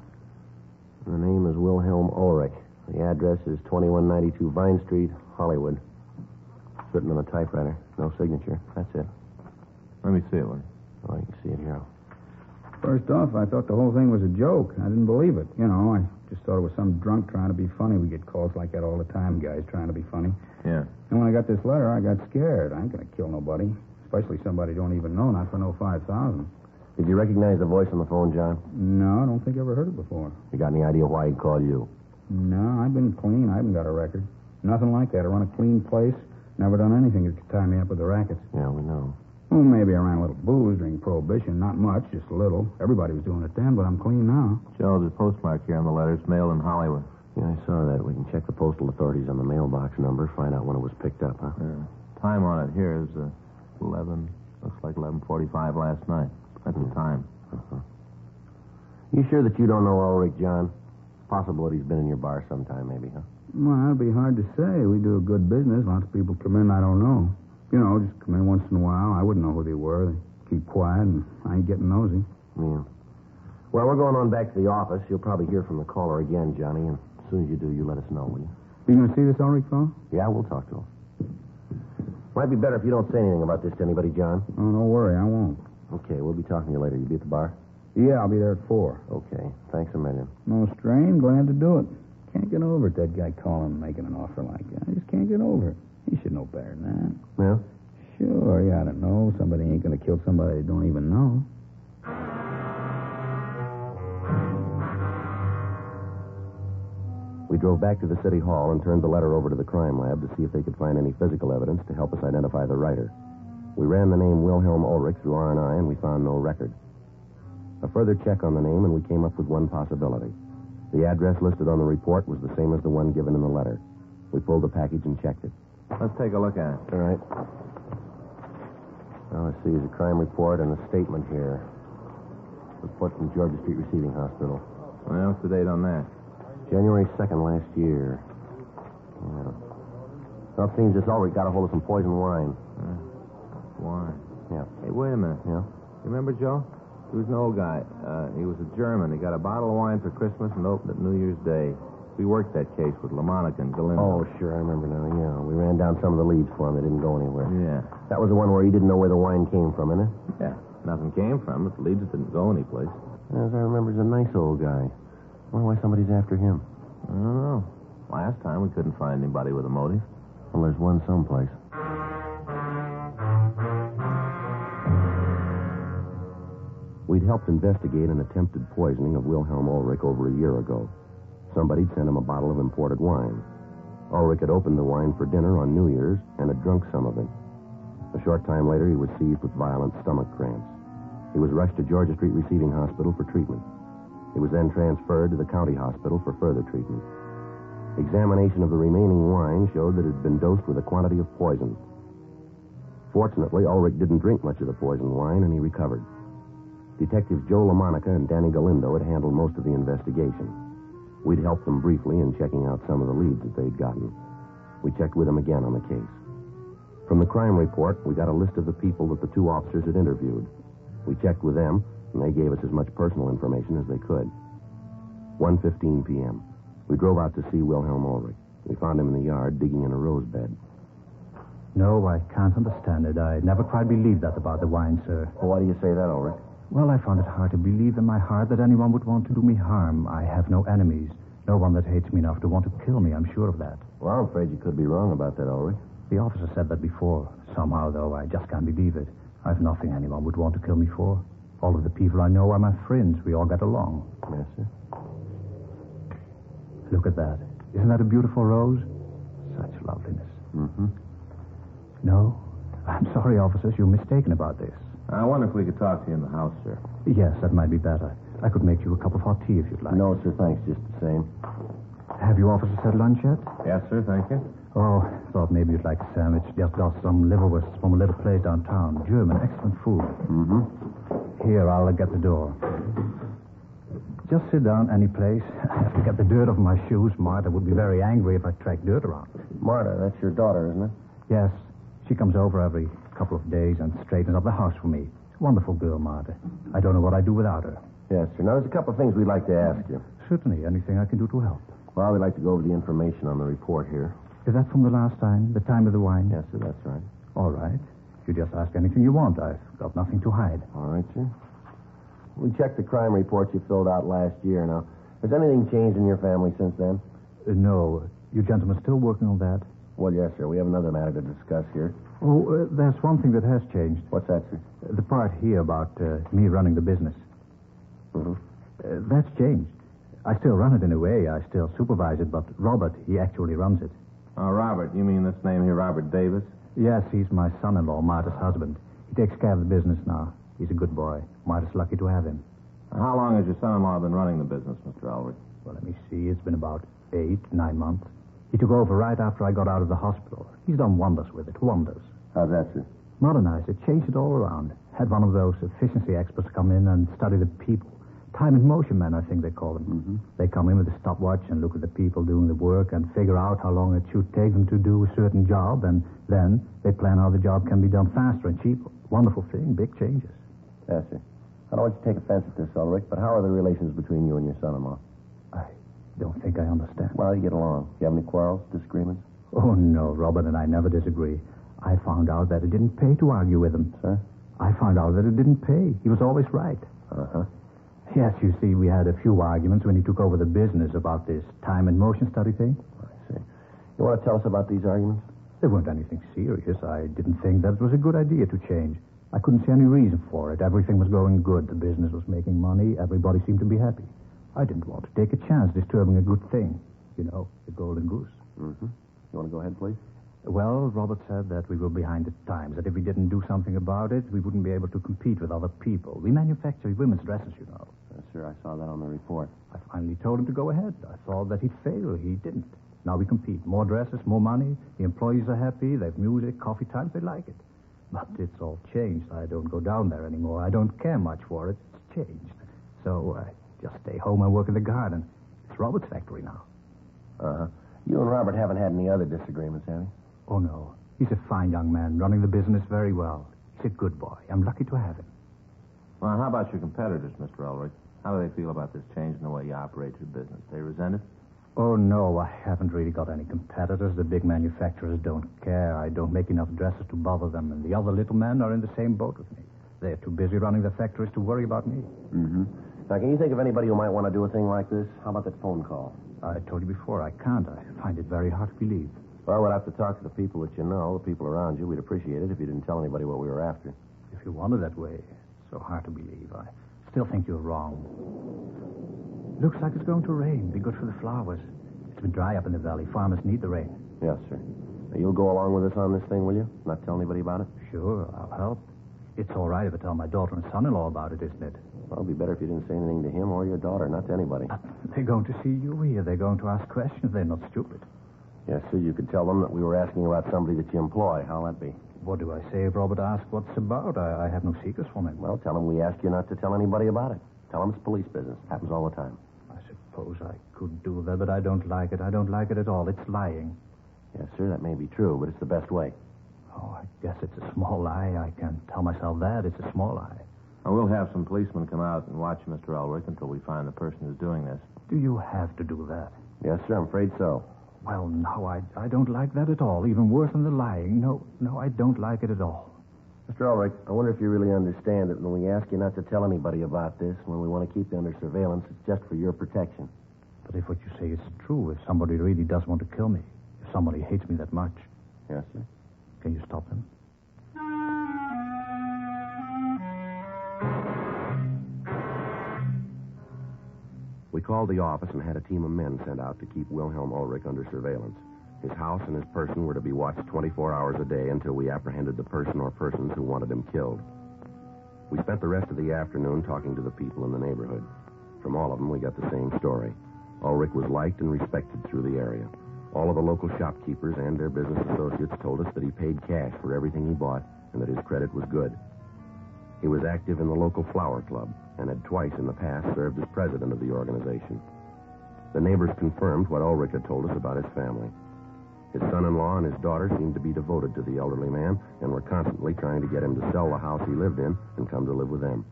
The name is Wilhelm Ulrich. The address is 2192 Vine Street, Hollywood. It's written on a typewriter. No signature. That's it. Let me see it, will you? Oh, you can see it here. First off, I thought the whole thing was a joke. I didn't believe it. You know, I just thought it was some drunk trying to be funny. We get calls like that all the time, guys trying to be funny. Yeah. And when I got this letter, I got scared. I ain't going to kill nobody, especially somebody I don't even know, not for no 5,000. Did you recognize the voice on the phone, John? No, I don't think I ever heard it before. You got any idea why he'd call you? No, I've been clean. I haven't got a record. Nothing like that. I run a clean place. Never done anything that could tie me up with the rackets. Yeah, we know. Well, maybe I ran a little booze during Prohibition. Not much, just a little. Everybody was doing it then, but I'm clean now. Joe, there's a postmark here on the letter. It's mailed in Hollywood. Yeah, I saw that. We can check the postal authorities on the mailbox number, find out when it was picked up, huh? Time on it here is 11. Looks like 11:45 last night. That's the time. Uh-huh. You sure that you don't know Ulrich, John? It's possible that he's been in your bar sometime, maybe, huh? Well, that'd be hard to say. We do a good business. Lots of people come in I don't know. You know, just come in once in a while. I wouldn't know who they were. They keep quiet, and I ain't getting nosy. Yeah. Well, we're going on back to the office. You'll probably hear from the caller again, Johnny, and as soon as you do, you let us know, will you? You going to see this Ulrich fellow? Yeah, we'll talk to him. Might be better if you don't say anything about this to anybody, John. Oh, don't worry. I won't. Okay, we'll be talking to you later. You be at the bar? Yeah, I'll be there at 4. Okay. Thanks a million. No strain. Glad to do it. Can't get over it, that guy calling and making an offer like that. I just can't get over it. He should know better than that. Yeah? Sure, you ought to know. Somebody ain't going to kill somebody they don't even know. We drove back to the city hall and turned the letter over to the crime lab to see if they could find any physical evidence to help us identify the writer. We ran the name Wilhelm Ulrich through R&I, and we found no record. A further check on the name, and we came up with one possibility. The address listed on the report was the same as the one given in the letter. We pulled the package and checked it. Let's take a look at it. All right. Now, let's see. There's a crime report and a statement here. Report from Georgia Street Receiving Hospital. Well, what's the date on that? January 2nd last year. Yeah. Well, it seems this Ulrich got a hold of some poisoned wine. Wine? Yeah. Hey, wait a minute. Yeah? You remember, Joe? He was an old guy. He was a German. He got a bottle of wine for Christmas and opened it New Year's Day. We worked that case with LaMonica and Galindo. Oh, sure, I remember now, yeah. We ran down some of the leads for him. They didn't go anywhere. Yeah. That was the one where he didn't know where the wine came from, isn't it? Yeah. Nothing came from it. The leads didn't go anyplace. As I remember, he's a nice old guy. I wonder why somebody's after him. I don't know. Last time we couldn't find anybody with a motive. Well, there's one someplace. We'd helped investigate an attempted poisoning of Wilhelm Ulrich over a year ago. Somebody'd sent him a bottle of imported wine. Ulrich had opened the wine for dinner on New Year's and had drunk some of it. A short time later, he was seized with violent stomach cramps. He was rushed to Georgia Street Receiving Hospital for treatment. He was then transferred to the county hospital for further treatment. Examination of the remaining wine showed that it had been dosed with a quantity of poison. Fortunately, Ulrich didn't drink much of the poisoned wine, and he recovered. Detectives Joe LaMonica and Danny Galindo had handled most of the investigation. We'd helped them briefly in checking out some of the leads that they'd gotten. We checked with them again on the case. From the crime report, we got a list of the people that the two officers had interviewed. We checked with them, and they gave us as much personal information as they could. 1:15 p.m. We drove out to see Wilhelm Ulrich. We found him in the yard digging in a rose bed. No, I can't understand it. I never quite believed that about the wine, sir. Well, why do you say that, Ulrich? Well, I found it hard to believe in my heart that anyone would want to do me harm. I have no enemies. No one that hates me enough to want to kill me. I'm sure of that. Well, I'm afraid you could be wrong about that, Ulrich. The officer said that before. Somehow, though, I just can't believe it. I've nothing anyone would want to kill me for. All of the people I know are my friends. We all get along. Yes, sir. Look at that. Isn't that a beautiful rose? Such loveliness. Mm-hmm. No? I'm sorry, officers. You're mistaken about this. I wonder if we could talk to you in the house, sir. Yes, that might be better. I could make you a cup of hot tea if you'd like. No, sir, thanks. Just the same. Have you officers had lunch yet? Yes, sir, thank you. Oh, thought maybe you'd like a sandwich. Just got some liverwurst from a little place downtown. German, excellent food. Mm-hmm. Here, I'll get the door. Just sit down any place. I have to get the dirt off my shoes. Martha would be very angry if I tracked dirt around. Martha, that's your daughter, isn't it? Yes. She comes over every couple of days and straightens up the house for me. Wonderful girl, Martha. I don't know what I'd do without her. Yes, sir. Now, there's a couple of things we'd like to ask you. Certainly. Anything I can do to help. Well, we'd like to go over the information on the report here. Is that from the last time? The time of the wine? Yes, sir, that's right. All right. You just ask anything you want. I've got nothing to hide. All right, sir. We checked the crime report you filled out last year. Now, has anything changed in your family since then? No. You gentlemen still working on that? Well, yes, sir. We have another matter to discuss here. Oh, there's one thing that has changed. What's that, sir? The part here about me running the business. Mm-hmm. That's changed. I still run it in a way. I still supervise it, but Robert, he actually runs it. Oh, Robert. You mean this name here, Robert Davis? Yes, he's my son-in-law, Martha's husband. He takes care of the business now. He's a good boy. Marta's lucky to have him. How long has your son-in-law been running the business, Mr. Ulrich? Well, let me see. It's been about 8, 9 months. He took over right after I got out of the hospital. He's done wonders with it. Wonders. How's that, sir? Modernized it. Changed it all around. Had one of those efficiency experts come in and study the people. Time and motion men, I think they call them. Mm-hmm. They come in with a stopwatch and look at the people doing the work and figure out how long it should take them to do a certain job, and then they plan how the job can be done faster and cheaper. Wonderful thing, big changes. Yes, sir. I don't want you to take offense at this, Ulrich, but how are the relations between you and your son-in-law? I don't think I understand. Well, you get along. Do you have any quarrels, disagreements? Oh, no, Robert and I never disagree. I found out that it didn't pay to argue with him. Sir? I found out that it didn't pay. He was always right. Uh-huh. Yes, you see, we had a few arguments when he took over the business about this time and motion study thing. I see. You want to tell us about these arguments? They weren't anything serious. I didn't think that it was a good idea to change. I couldn't see any reason for it. Everything was going good. The business was making money. Everybody seemed to be happy. I didn't want to take a chance disturbing a good thing. You know, the golden goose. Mm-hmm. You want to go ahead, please? Well, Robert said that we were behind the times, that if we didn't do something about it, we wouldn't be able to compete with other people. We manufacture women's dresses, you know. Sure, I saw that on the report. I finally told him to go ahead. I thought that he'd fail. He didn't. Now we compete. More dresses, more money. The employees are happy. They have music, coffee times. They like it. But it's all changed. I don't go down there anymore. I don't care much for it. It's changed. So I just stay home and work in the garden. It's Robert's factory now. Uh-huh. You and Robert haven't had any other disagreements, have you? Oh, no. He's a fine young man, running the business very well. He's a good boy. I'm lucky to have him. Well, how about your competitors, Mr. Ulrich? How do they feel about this change in the way you operate your business? They resent it? Oh, no, I haven't really got any competitors. The big manufacturers don't care. I don't make enough dresses to bother them, and the other little men are in the same boat with me. They're too busy running the factories to worry about me. Mm-hmm. Now, can you think of anybody who might want to do a thing like this? How about that phone call? I told you before, I can't. I find it very hard to believe. Well, we'll have to talk to the people that you know, the people around you. We'd appreciate it if you didn't tell anybody what we were after. If you want it that way, it's so hard to believe. I still think you're wrong. Looks like it's going to rain. Be good for the flowers. It's been dry up in the valley. Farmers need the rain. Yes, sir. Now, you'll go along with us on this thing, will you? Not tell anybody about it? Sure, I'll help. It's all right if I tell my daughter and son-in-law about it, isn't it? Well, it'd be better if you didn't say anything to him or your daughter, not to anybody. They're going to see you here. They're going to ask questions. They're not stupid. Yes, sir. You could tell them that we were asking about somebody that you employ. How'll that be? What do I say if Robert asks what's it about? I have no secrets from him. Well, tell him we ask you not to tell anybody about it. Tell him it's police business. Happens all the time. I suppose I could do that, but I don't like it. I don't like it at all. It's lying. Yes, sir. That may be true, but it's the best way. Oh, I guess it's a small lie. I can tell myself that. It's a small lie. Now, we'll have some policemen come out and watch Mr. Ulrich until we find the person who's doing this. Do you have to do that? Yes, sir. I'm afraid so. Well, no, I don't like that at all. Even worse than the lying. No, I don't like it at all. Mr. Ulrich, I wonder if you really understand that when we ask you not to tell anybody about this, when we want to keep you under surveillance, it's just for your protection. But if what you say is true, if somebody really does want to kill me, if somebody hates me that much... Yes, sir. Can you stop them? We called the office and had a team of men sent out to keep Wilhelm Ulrich under surveillance. His house and his person were to be watched 24 hours a day until we apprehended the person or persons who wanted him killed. We spent the rest of the afternoon talking to the people in the neighborhood. From all of them, we got the same story. Ulrich was liked and respected through the area. All of the local shopkeepers and their business associates told us that he paid cash for everything he bought and that his credit was good. He was active in the local flower club and had twice in the past served as president of the organization. The neighbors confirmed what Ulrich had told us about his family. His son-in-law and his daughter seemed to be devoted to the elderly man and were constantly trying to get him to sell the house he lived in and come to live with them.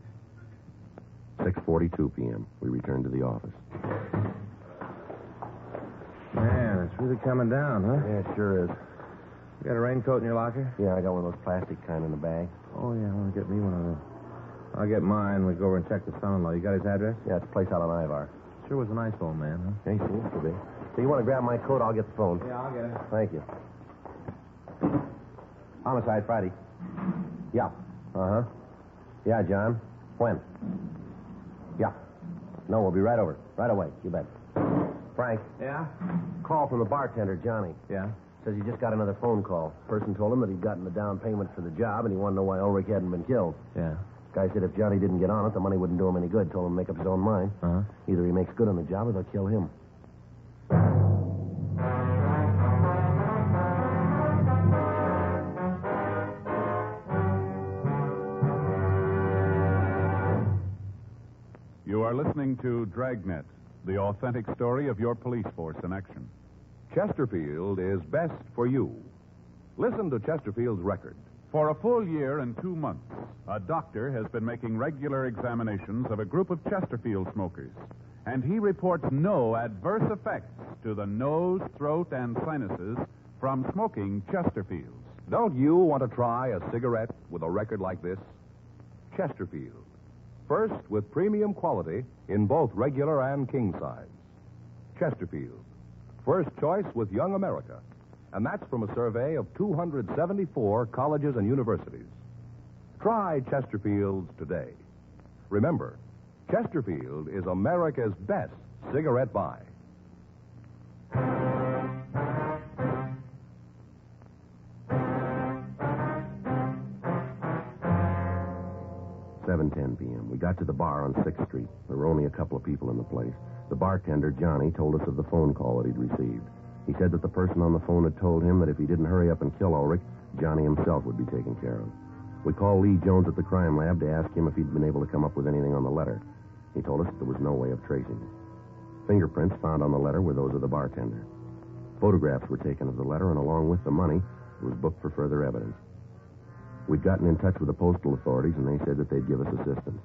6:42 p.m. We returned to the office. Man, it's really coming down, huh? Yeah, it sure is. You got a raincoat in your locker? Yeah, I got one of those plastic kind in the bag. Oh, yeah, I want to get me one of those. I'll get mine. We'll go over and check the son-in-law. You got his address? Yeah, it's a place out on Ivar. Sure was a nice old man, huh? Yeah, he seems to be. So you want to grab my coat? I'll get the phone. Yeah, I'll get it. Thank you. Homicide, Friday. Yeah. Uh-huh. Yeah, John. When? Yeah. No, we'll be right over. Right away. You bet. Frank. Yeah? Call from the bartender, Johnny. Yeah? Says he just got another phone call. Person told him that he'd gotten the down payment for the job, and he wanted to know why Ulrich hadn't been killed. Yeah. Guy said if Johnny didn't get on it, the money wouldn't do him any good. Told him to make up his own mind. Uh-huh. Either he makes good on the job or they'll kill him. You are listening to Dragnet, the authentic story of your police force in action. Chesterfield is best for you. Listen to Chesterfield's record. For a full year and 2 months, a doctor has been making regular examinations of a group of Chesterfield smokers, and he reports no adverse effects to the nose, throat, and sinuses from smoking Chesterfields. Don't you want to try a cigarette with a record like this? Chesterfield. First with premium quality in both regular and king size. Chesterfield. First choice with Young America. And that's from a survey of 274 colleges and universities. Try Chesterfields today. Remember, Chesterfield is America's best cigarette buy. 7:10 p.m. We got to the bar on 6th Street. There were only a couple of people in the place. The bartender, Johnny, told us of the phone call that he'd received. He said that the person on the phone had told him that if he didn't hurry up and kill Ulrich, Johnny himself would be taken care of. We called Lee Jones at the crime lab to ask him if he'd been able to come up with anything on the letter. He told us that there was no way of tracing it. Fingerprints found on the letter were those of the bartender. Photographs were taken of the letter, and along with the money, it was booked for further evidence. We'd gotten in touch with the postal authorities, and they said that they'd give us assistance.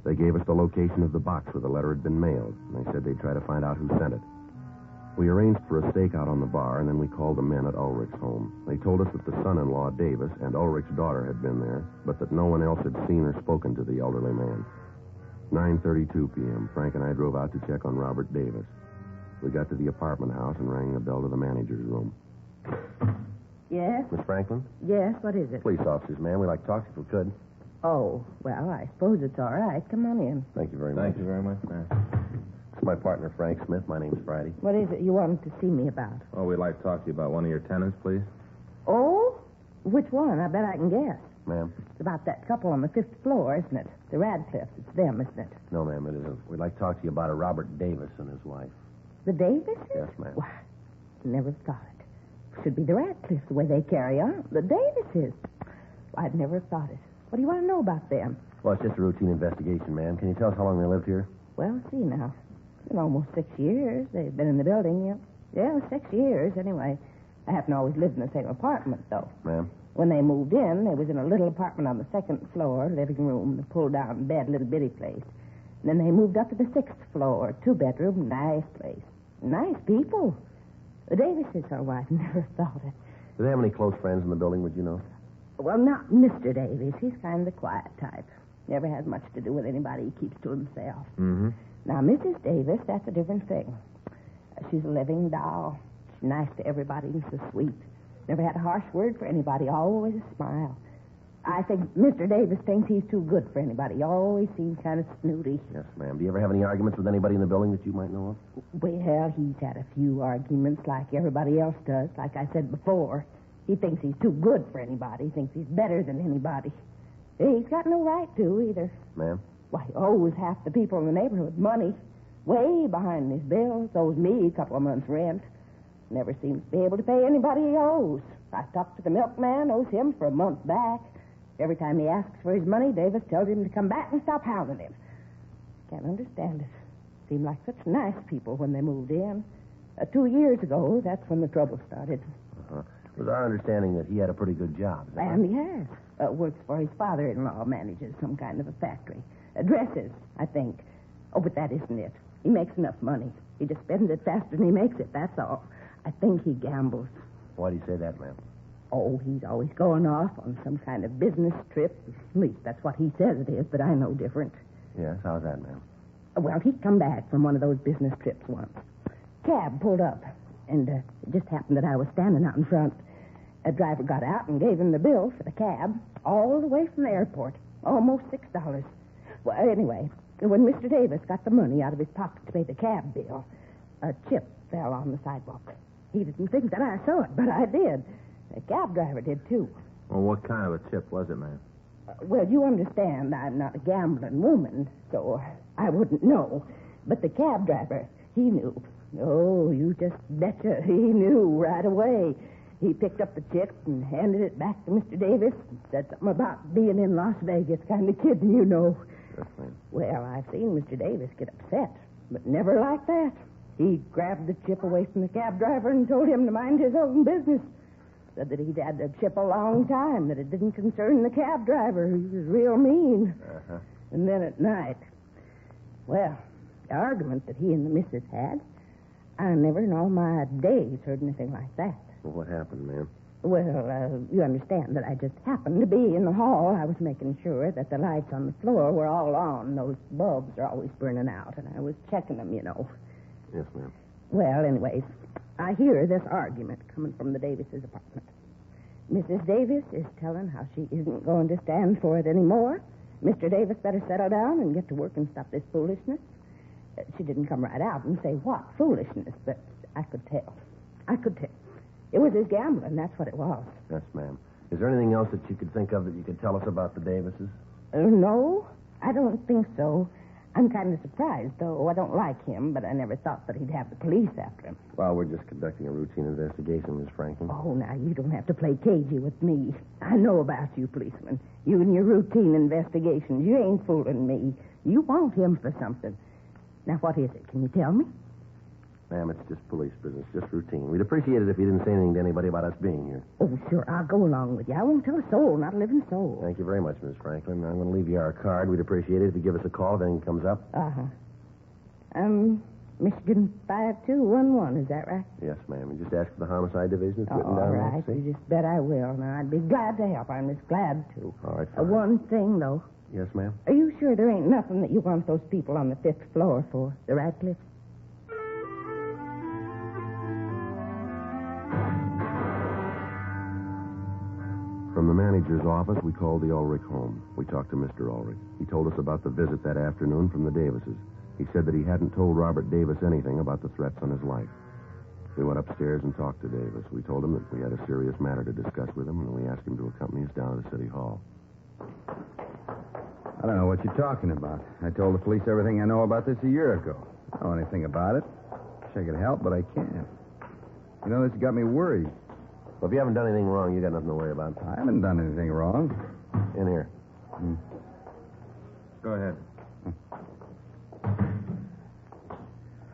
They gave us the location of the box where the letter had been mailed, and they said they'd try to find out who sent it. We arranged for a stakeout on the bar, and then we called the men at Ulrich's home. They told us that the son-in-law, Davis, and Ulrich's daughter had been there, but that no one else had seen or spoken to the elderly man. 9:32 p.m., Frank and I drove out to check on Robert Davis. We got to the apartment house and rang the bell to the manager's room. Yes? Miss Franklin? Yes, what is it? Police officers, ma'am. We'd like to talk to you if we could. Oh, well, I suppose it's all right. Come on in. Thank you very much. Thank you very much, ma'am. It's my partner, Frank Smith. My name's Friday. What is it you wanted to see me about? Oh, we'd like to talk to you about one of your tenants, please. Oh? Which one? I bet I can guess. Ma'am? It's about that couple on the 5th floor, isn't it? The Radcliffes. It's them, isn't it? No, ma'am, it isn't. We'd like to talk to you about a Robert Davis and his wife. The Davises? Yes, ma'am. Why, never thought it. Should be the Radcliffes, the way they carry on. The Davises. Well, I'd never thought it. What do you want to know about them? Well, it's just a routine investigation, ma'am. Can you tell us how long they lived here? Well, see now. It's been almost 6 years. They've been in the building, yeah. Yeah, 6 years, anyway. I haven't always lived in the same apartment, though. Ma'am? When they moved in, they was in a little apartment on the 2nd floor, living room, the pull-down bed, little bitty place. And then they moved up to the 6th floor, 2-bedroom, nice place. Nice people. The Davises, oh, I've never thought it. Do they have any close friends in the building, would you know? Well, not Mr. Davies. He's kind of the quiet type. Never has much to do with anybody. He keeps to himself. Mm-hmm. Now, Mrs. Davis, that's a different thing. She's a living doll. She's nice to everybody and so sweet. Never had a harsh word for anybody. Always a smile. I think Mr. Davis thinks he's too good for anybody. He always seems kind of snooty. Yes, ma'am. Do you ever have any arguments with anybody in the building that you might know of? Well, he's had a few arguments like everybody else does. Like I said before, he thinks he's too good for anybody. He thinks he's better than anybody. He's got no right to either. Ma'am? Why, he owes half the people in the neighborhood money. Way behind his bills. Owes me a couple of months' rent. Never seems to be able to pay anybody he owes. I talked to the milkman, owes him for a month back. Every time he asks for his money, Davis tells him to come back and stop hounding him. Can't understand it. Seemed like such nice people when they moved in. 2 years ago, that's when the trouble started. Uh-huh. It was our understanding that he had a pretty good job. And he has. Works for his father-in-law, manages some kind of a factory. Dresses, I think. Oh, but that isn't it. He makes enough money. He just spends it faster than he makes it, that's all. I think he gambles. Why do you say that, ma'am? Oh, he's always going off on some kind of business trip. At least that's what he says it is, but I know different. Yes, how's that, ma'am? Well, he'd come back from one of those business trips once. Cab pulled up, and it just happened that I was standing out in front. A driver got out and gave him the bill for the cab, all the way from the airport. Almost $6. Well, anyway, when Mr. Davis got the money out of his pocket to pay the cab bill, a chip fell on the sidewalk. He didn't think that I saw it, but I did. The cab driver did, too. Well, what kind of a tip was it, ma'am? Well, you understand I'm not a gambling woman, so I wouldn't know. But the cab driver, he knew. Oh, you just betcha he knew right away. He picked up the chip and handed it back to Mr. Davis and said something about being in Las Vegas, kind of kidding, you know. Yes, ma'am. Well, I've seen Mr. Davis get upset, but never like that. He grabbed the chip away from the cab driver and told him to mind his own business. Said that he'd had the chip a long time, that it didn't concern the cab driver. He was real mean. Uh-huh. And then at night, well, the argument that he and the missus had, I never in all my days heard anything like that. Well, what happened, ma'am? Well, you understand that I just happened to be in the hall. I was making sure that the lights on the floor were all on. Those bulbs are always burning out, and I was checking them, you know. Yes, ma'am. Well, anyways, I hear this argument coming from the Davises' apartment. Mrs. Davis is telling how she isn't going to stand for it anymore. Mr. Davis better settle down and get to work and stop this foolishness. She didn't come right out and say what foolishness, but I could tell. It was his gambling, that's what it was. Yes, ma'am. Is there anything else that you could think of that you could tell us about the Davises? No, I don't think so. I'm kind of surprised, though. I don't like him, but I never thought that he'd have the police after him. Well, we're just conducting a routine investigation, Miss Franklin. Oh, now, you don't have to play cagey with me. I know about you, policeman. You and your routine investigations. You ain't fooling me. You want him for something. Now, what is it? Can you tell me? Ma'am, it's just police business, just routine. We'd appreciate it if you didn't say anything to anybody about us being here. Oh, sure, I'll go along with you. I won't tell a soul, not a living soul. Thank you very much, Miss Franklin. I'm going to leave you our card. We'd appreciate it if you give us a call if anything comes up. Uh-huh. Michigan 5211, is that right? Yes, ma'am. You just ask for the homicide division. It's written All down right, there. you just bet I will. Now, I'd be glad to help. I'm just glad to. All right, fine. One thing, though. Yes, ma'am? Are you sure there ain't nothing that you want those people on the 5th floor for, the Radcliffes? From the manager's office, we called the Ulrich home. We talked to Mr. Ulrich. He told us about the visit that afternoon from the Davises. He said that he hadn't told Robert Davis anything about the threats on his life. We went upstairs and talked to Davis. We told him that we had a serious matter to discuss with him, and we asked him to accompany us down to the city hall. I don't know what you're talking about. I told the police everything I know about this a year ago. I don't know anything about it. Wish I could help, but I can't. You know, this got me worried. Well, if you haven't done anything wrong, you got nothing to worry about. I haven't done anything wrong. In here. Go ahead.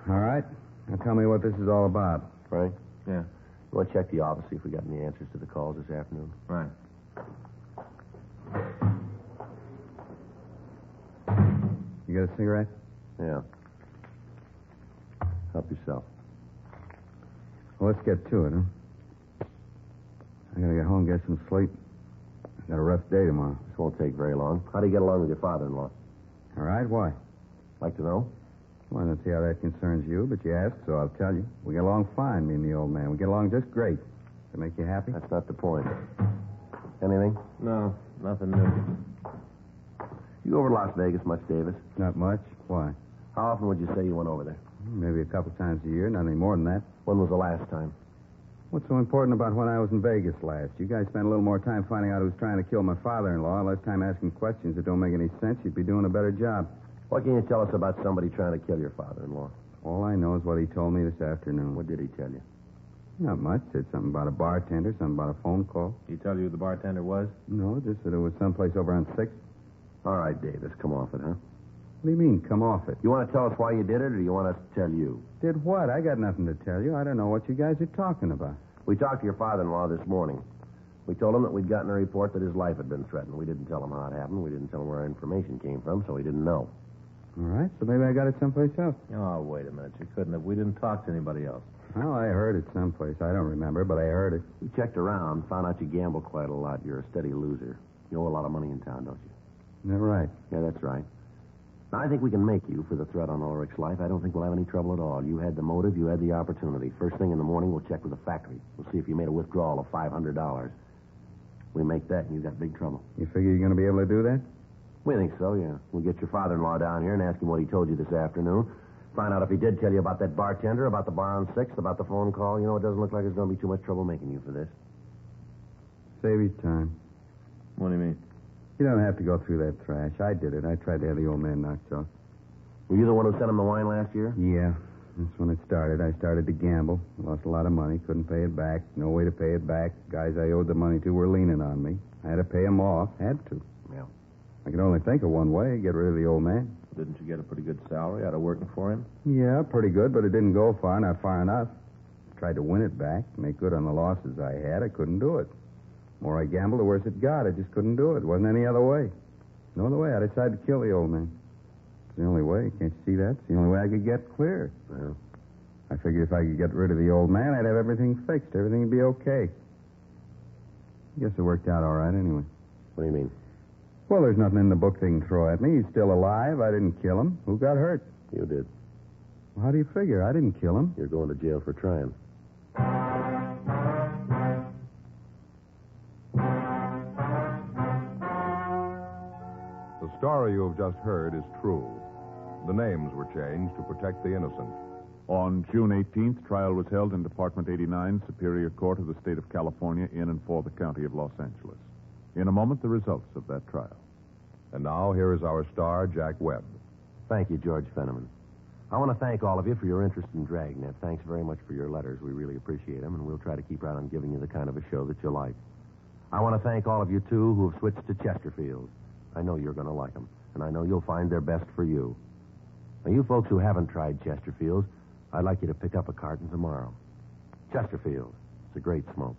All right. Now tell me what this is all about. Frank? Yeah. You want to check the office, see if we got any answers to the calls this afternoon? Right. You got a cigarette? Yeah. Help yourself. Well, let's get to it, huh? I gotta get home and get some sleep. I got a rough day tomorrow. This won't take very long. How do you get along with your father-in-law? All right, why? Like to know? Well, I don't see how that concerns you, but you asked, so I'll tell you. We get along fine, me and the old man. We get along just great. Does that make you happy? That's not the point. Anything? No, nothing new. You go over to Las Vegas much, Davis? Not much. Why? How often would you say you went over there? Maybe a couple times a year, not any more than that. When was the last time? What's so important about when I was in Vegas last? You guys spent a little more time finding out who's trying to kill my father-in-law, less time asking questions that don't make any sense. You'd be doing a better job. What can you tell us about somebody trying to kill your father-in-law? All I know is what he told me this afternoon. What did he tell you? Not much. Said something about a bartender, something about a phone call. He tell you who the bartender was? No, just that it was someplace over on 6th. All right, Davis, come off it, huh? What do you mean, come off it? You want to tell us why you did it, or do you want us to tell you? Did what? I got nothing to tell you. I don't know what you guys are talking about. We talked to your father-in-law this morning. We told him that we'd gotten a report that his life had been threatened. We didn't tell him how it happened. We didn't tell him where our information came from, so he didn't know. All right, so maybe I got it someplace else. Oh, wait a minute. You couldn't have. We didn't talk to anybody else. Well, I heard it someplace. I don't remember, but I heard it. We checked around, found out you gamble quite a lot. You're a steady loser. You owe a lot of money in town, don't you? Is that right? Yeah, that's right. Now, I think we can make you for the threat on Ulrich's life. I don't think we'll have any trouble at all. You had the motive. You had the opportunity. First thing in the morning, we'll check with the factory. We'll see if you made a withdrawal of $500. We make that, and you got big trouble. You figure you're going to be able to do that? We think so, yeah. We'll get your father-in-law down here and ask him what he told you this afternoon. Find out if he did tell you about that bartender, about the bar on 6th, about the phone call. You know, it doesn't look like there's going to be too much trouble making you for this. Save his time. What do you mean? You don't have to go through that trash. I did it. I tried to have the old man knocked off. Were you the one who sent him the wine last year? Yeah. That's when it started. I started to gamble. Lost a lot of money. Couldn't pay it back. No way to pay it back. Guys I owed the money to were leaning on me. I had to pay them off. Had to. Yeah. I could only think of one way. Get rid of the old man. Didn't you get a pretty good salary out of working for him? Yeah, pretty good, but it didn't go far. Not far enough. Tried to win it back. Make good on the losses I had. I couldn't do it. The more I gambled, the worse it got. I just couldn't do it. Wasn't any other way. No other way. I decided to kill the old man. It's the only way. Can't you see that? It's the only way I could get clear. Well, I figured if I could get rid of the old man, I'd have everything fixed. Everything would be okay. I guess it worked out all right anyway. what do you mean? Well, there's nothing in the book they can throw at me. He's still alive. I didn't kill him. Who got hurt? You did. Well, how do you figure? I didn't kill him. You're going to jail for trying. The story you have just heard is true. The names were changed to protect the innocent. On June 18th, trial was held in Department 89, Superior Court of the State of California, in and for the County of Los Angeles. In a moment, the results of that trial. And now, here is our star, Jack Webb. Thank you, George Fenneman. I want to thank all of you for your interest in Dragnet. Thanks very much for your letters. We really appreciate them, and we'll try to keep right on giving you the kind of a show that you like. I want to thank all of you, too, who have switched to Chesterfield. I know you're going to like them, and I know you'll find they're best for you. Now, you folks who haven't tried Chesterfield, I'd like you to pick up a carton tomorrow. Chesterfield. It's a great smoke.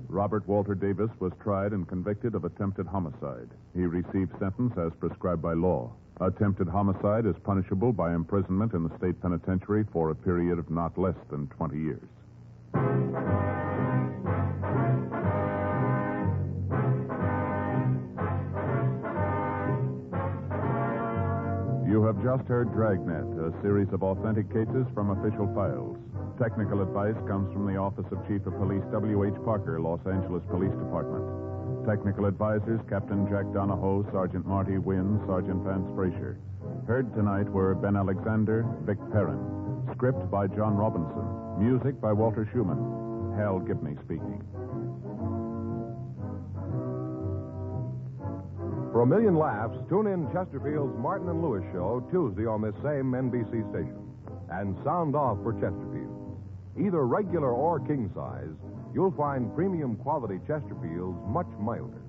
Robert Walter Davis was tried and convicted of attempted homicide. He received sentence as prescribed by law. Attempted homicide is punishable by imprisonment in the state penitentiary for a period of not less than 20 years. You have just heard Dragnet, a series of authentic cases from official files. Technical advice comes from the Office of Chief of Police W.H. Parker, Los Angeles Police Department. Technical advisors, Captain Jack Donahoe, Sergeant Marty Wynn, Sergeant Vance Frazier. Heard tonight were Ben Alexander, Vic Perrin. Script by John Robinson. Music by Walter Schumann. Hal Gibney speaking. For a million laughs, tune in Chesterfield's Martin and Lewis show Tuesday on this same NBC station. And sound off for Chesterfield. Either regular or king size, you'll find premium quality Chesterfields much milder.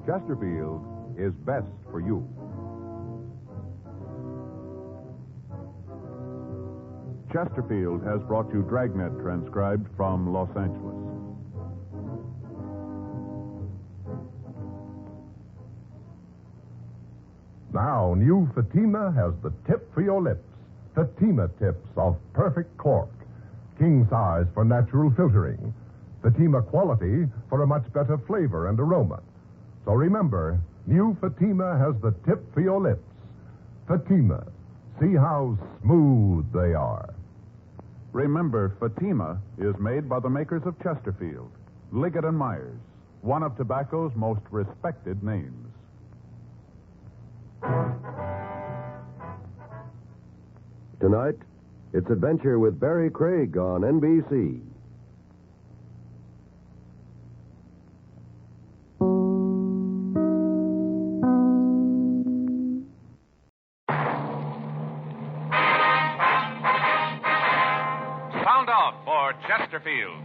Chesterfield is best for you. Chesterfield has brought you Dragnet, transcribed from Los Angeles. Now, new Fatima has the tip for your lips. Fatima tips of perfect cork. King size for natural filtering. Fatima quality for a much better flavor and aroma. So remember, new Fatima has the tip for your lips. Fatima. See how smooth they are. Remember, Fatima is made by the makers of Chesterfield, Liggett & Myers, one of tobacco's most respected names. Tonight, it's Adventure with Barry Craig on NBC. Sound off for Chesterfield.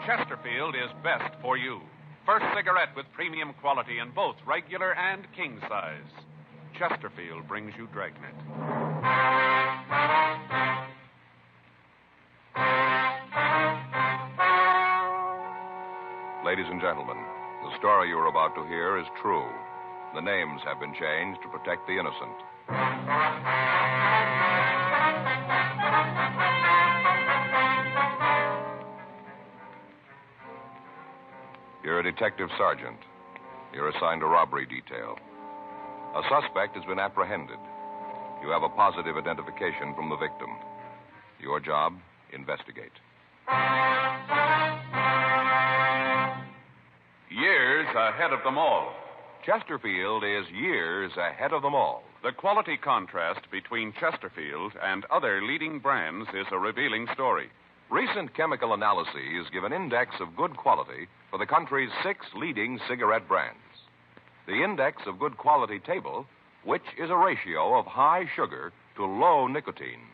Chesterfield is best for you. First cigarette with premium quality in both regular and king size. Chesterfield brings you Dragnet. Ladies and gentlemen, the story you are about to hear is true. The names have been changed to protect the innocent. You're a detective sergeant. You're assigned a robbery detail. A suspect has been apprehended. You have a positive identification from the victim. Your job, investigate. Years ahead of them all. Chesterfield is years ahead of them all. The quality contrast between Chesterfield and other leading brands is a revealing story. Recent chemical analyses give an index of good quality for the country's 6 leading cigarette brands. The index of good quality table, which is a ratio of high sugar to low nicotine,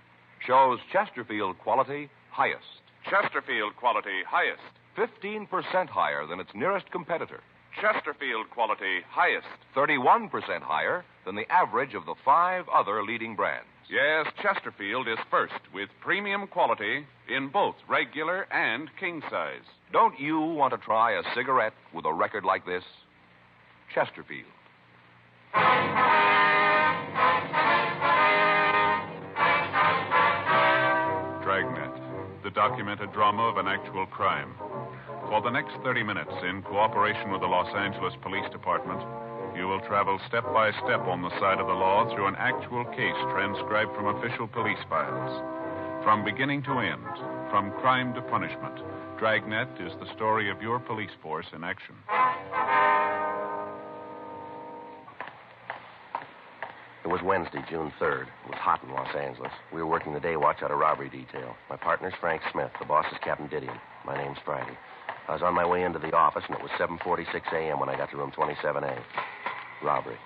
shows Chesterfield quality highest. Chesterfield quality highest. 15% higher than its nearest competitor. Chesterfield quality highest. 31% higher than the average of the 5 other leading brands. Yes, Chesterfield is first with premium quality in both regular and king size. Don't you want to try a cigarette with a record like this? Chesterfield. Dragnet, the documented drama of an actual crime. For the next 30 minutes, in cooperation with the Los Angeles Police Department, you will travel step by step on the side of the law through an actual case transcribed from official police files. From beginning to end, from crime to punishment, Dragnet is the story of your police force in action. It was Wednesday, June 3rd. It was hot in Los Angeles. We were working the day watch out of robbery detail. My partner's Frank Smith. The boss is Captain Didion. My name's Friday. I was on my way into the office, and it was 7:46 a.m. when I got to room 27A. Robbery.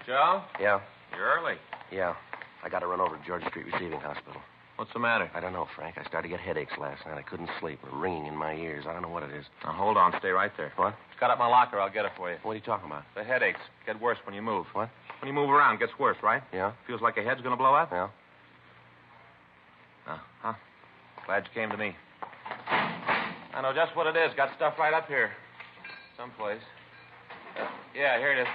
Joe? Yeah? You're early. Yeah. I got to run over to Georgia Street Receiving Hospital. What's the matter? I don't know, Frank. I started to get headaches last night. I couldn't sleep. A ringing in my ears. I don't know what it is. Now, hold on. Stay right there. What? It's got up my locker. I'll get it for you. What are you talking about? The headaches get worse when you move. What? When you move around, it gets worse, right? Yeah? Feels like your head's going to blow up? Yeah. Uh-huh. Glad you came to me. I know just what it is. Got stuff right up here. Someplace. Yeah, here it is.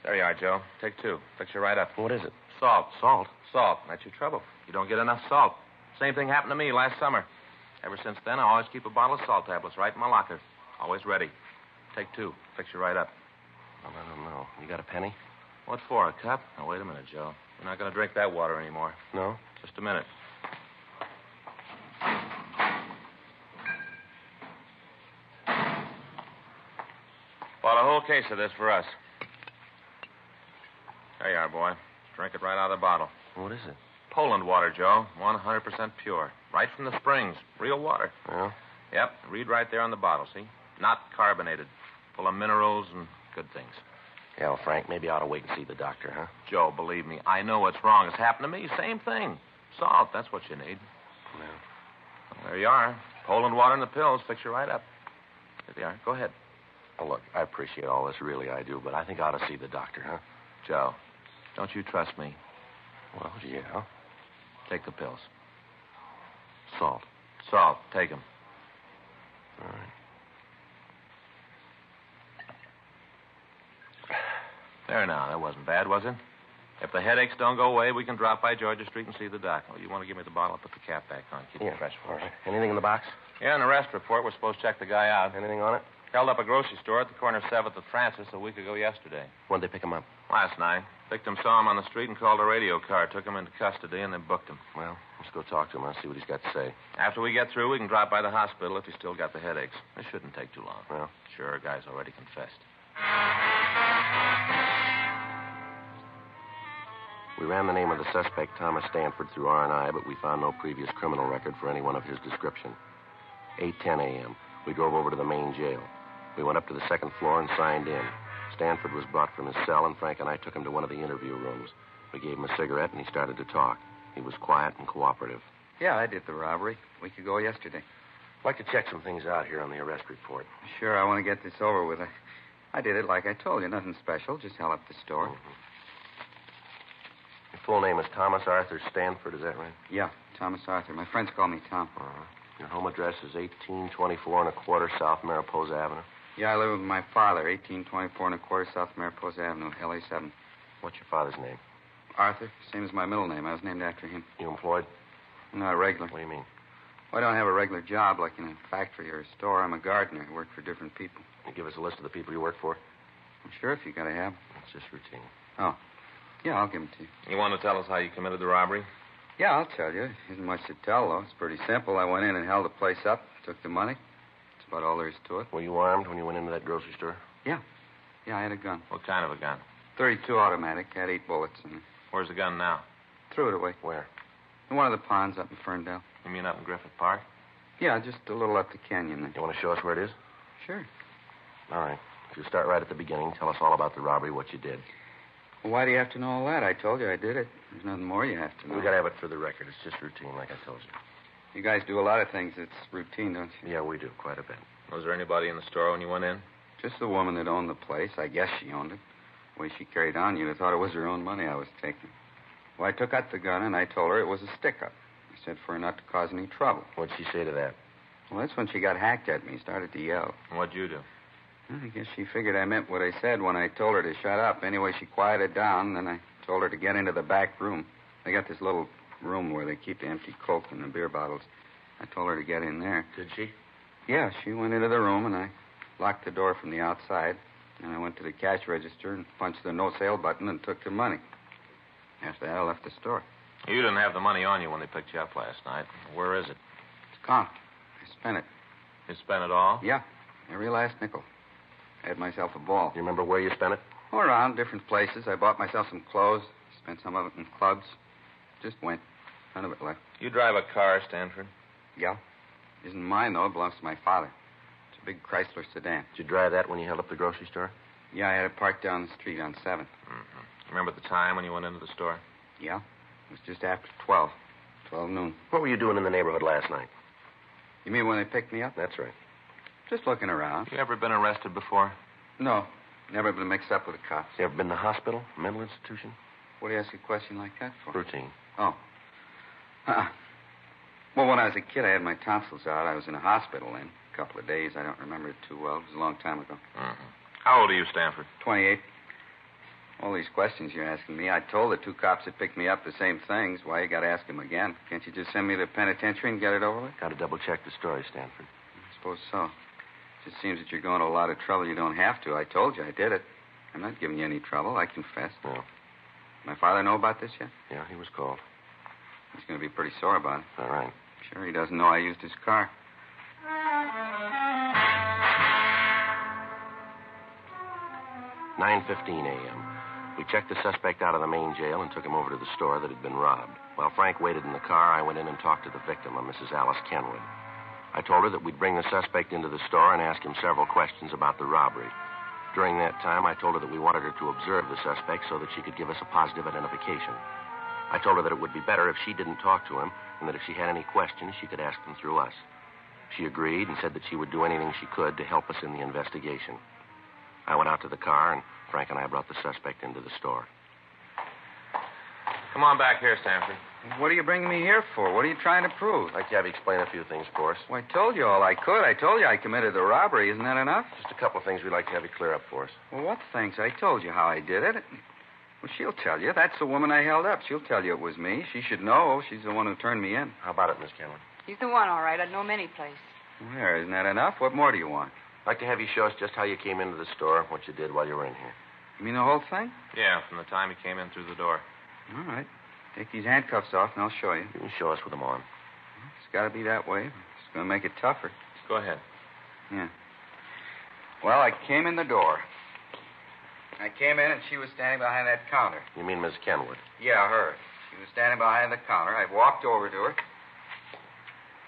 There you are, Joe. Take 2. Fix you right up. What is it? Salt. Salt? Salt. That's your trouble. You don't get enough salt. Same thing happened to me last summer. Ever since then, I always keep a bottle of salt tablets right in my locker. Always ready. Take 2. Fix you right up. Well, I don't know. You got a penny? What for, a cup? Now, wait a minute, Joe. We're not going to drink that water anymore. No? Just a minute. Bought a whole case of this for us. There you are, boy. Drink it right out of the bottle. What is it? Poland water, Joe. 100% pure. Right from the springs. Real water. Yeah? Yep. Read right there on the bottle, see? Not carbonated. Full of minerals and good things. Yeah, well, Frank, maybe I ought to wait and see the doctor, huh? Joe, believe me, I know what's wrong. It's happened to me. Same thing. Salt, that's what you need. Yeah. Well, there you are. Poland water and the pills fix you right up. There they are. Go ahead. Oh, look, I appreciate all this, really, I do, but I think I ought to see the doctor, huh? Joe, don't you trust me? Well, yeah. Take the pills. Salt. Salt. Take them. All right. There now. That wasn't bad, was it? If the headaches don't go away, we can drop by Georgia Street and see the doc. Oh, you want to give me the bottle? I'll put the cap back on. Keep it fresh for us. All right. Anything in the box? Yeah, in the arrest report, we're supposed to check the guy out. Anything on it? Held up a grocery store at the corner of 7th and Francis a week ago yesterday. When'd they pick him up? Last night. Victim saw him on the street and called a radio car, took him into custody, and then booked him. Well, let's go talk to him. I'll see what he's got to say. After we get through, we can drop by the hospital if he's still got the headaches. It shouldn't take too long. Well? Sure, guy's already confessed. We ran the name of the suspect, Thomas Stanford, through R&I, but we found no previous criminal record for anyone of his description. 8:10 a.m. We drove over to the main jail. We went up to the second floor and signed in. Stanford was brought from his cell, and Frank and I took him to one of the interview rooms. We gave him a cigarette, and he started to talk. He was quiet and cooperative. Yeah, I did the robbery a week ago yesterday. I'd like to check some things out here on the arrest report. Sure, I want to get this over with. I did it like I told you. Nothing special. Just held up the store. Mm-hmm. Your full name is Thomas Arthur Stanford, is that right? Yeah, Thomas Arthur. My friends call me Tom. Uh-huh. Your home address is 1824 1/4 South Mariposa Avenue? Yeah, I live with my father, 1824 1/4 South Mariposa Avenue, LA7. What's your father's name? Arthur, same as my middle name. I was named after him. You employed? Not regular. What do you mean? Well, I don't have a regular job like in a factory or a store. I'm a gardener. I work for different people. Can you give us a list of the people you work for? I'm sure if you got to have. It's just routine. Oh. Yeah, I'll give them to you. You want to tell us how you committed the robbery? Yeah, I'll tell you. Isn't much to tell, though. It's pretty simple. I went in and held the place up, took the money. That's about all there is to it. Were you armed when you went into that grocery store? Yeah. Yeah, I had a gun. What kind of a gun? .32 automatic. Had 8 bullets in it. Where's the gun now? Threw it away. Where? In one of the ponds up in Ferndale. You mean up in Griffith Park? Yeah, just a little up the canyon there. You want to show us where it is? Sure. All right. If you start right at the beginning, tell us all about the robbery, what you did. Well, why do you have to know all that? I told you I did it. There's nothing more you have to know. We got to have it for the record. It's just routine, like I told you. You guys do a lot of things that's routine, don't you? Yeah, we do, quite a bit. Was there anybody in the store when you went in? Just the woman that owned the place. I guess she owned it. The way she carried on, you'd have thought it was her own money I was taking. Well, I took out the gun, and I told her it was a stick-up. I said for her not to cause any trouble. What'd she say to that? Well, that's when she got hacked at me, started to yell. And what'd you do? Well, I guess she figured I meant what I said when I told her to shut up. Anyway, she quieted down, and then I told her to get into the back room. They got this little room where they keep the empty Coke and the beer bottles. I told her to get in there. Did she? Yeah, she went into the room, and I locked the door from the outside. And I went to the cash register and punched the no-sale button and took the money. After that, I left the store. You didn't have the money on you when they picked you up last night. Where is it? It's gone. I spent it. You spent it all? Yeah, every last nickel. I had myself a ball. You remember where you spent it? All around, different places. I bought myself some clothes, spent some of it in clubs. Just went. None of it left. You drive a car, Stanford? Yeah. Isn't mine, though. It belongs to my father. It's a big Chrysler sedan. Did you drive that when you held up the grocery store? Yeah, I had it parked down the street on 7th. Mm-hmm. Remember the time when you went into the store? Yeah. It was just after 12. 12 noon. What were you doing in the neighborhood last night? You mean when they picked me up? That's right. Just looking around. You ever been arrested before? No. Never been mixed up with the cops. You ever been to the hospital, mental institution? What do you ask a question like that for? Routine. Oh. Well, when I was a kid, I had my tonsils out. I was in a hospital then. A couple of days. I don't remember it too well. It was a long time ago. Mm-hmm. How old are you, Stanford? 28. All these questions you're asking me. I told the 2 cops that picked me up the same things. Why you got to ask them again? Can't you just send me to the penitentiary and get it over with? Got to double-check the story, Stanford. I suppose so. Just seems that you're going to a lot of trouble you don't have to. I told you I did it. I'm not giving you any trouble. I confess. No. My father know about this yet? Yeah, he was called. He's going to be pretty sore about it. All right. Sure, he doesn't know I used his car. 9:15 a.m. We checked the suspect out of the main jail and took him over to the store that had been robbed. While Frank waited in the car, I went in and talked to the victim, a Mrs. Alice Kenwood. I told her that we'd bring the suspect into the store and ask him several questions about the robbery. During that time, I told her that we wanted her to observe the suspect so that she could give us a positive identification. I told her that it would be better if she didn't talk to him and that if she had any questions, she could ask them through us. She agreed and said that she would do anything she could to help us in the investigation. I went out to the car, and Frank and I brought the suspect into the store. Come on back here, Stanford. What are you bringing me here for? What are you trying to prove? I'd like to have you explain a few things for us. Well, I told you all I could. I told you I committed the robbery. Isn't that enough? Just a couple of things we'd like to have you clear up for us. Well, what things? I told you how I did it. Well, she'll tell you. That's the woman I held up. She'll tell you it was me. She should know. She's the one who turned me in. How about it, Miss Kenwood? He's the one, all right. I'd know him any place. There, isn't that enough? What more do you want? I'd like to have you show us just how you came into the store, what you did while you were in here. You mean the whole thing? Yeah, from the time he came in through the door. All right. Take these handcuffs off, and I'll show you. You can show us with them on. It's got to be that way. It's going to make it tougher. Go ahead. Yeah. Well, I came in the door. I came in, and she was standing behind that counter. You mean Miss Kenwood? Yeah, her. She was standing behind the counter. I walked over to her.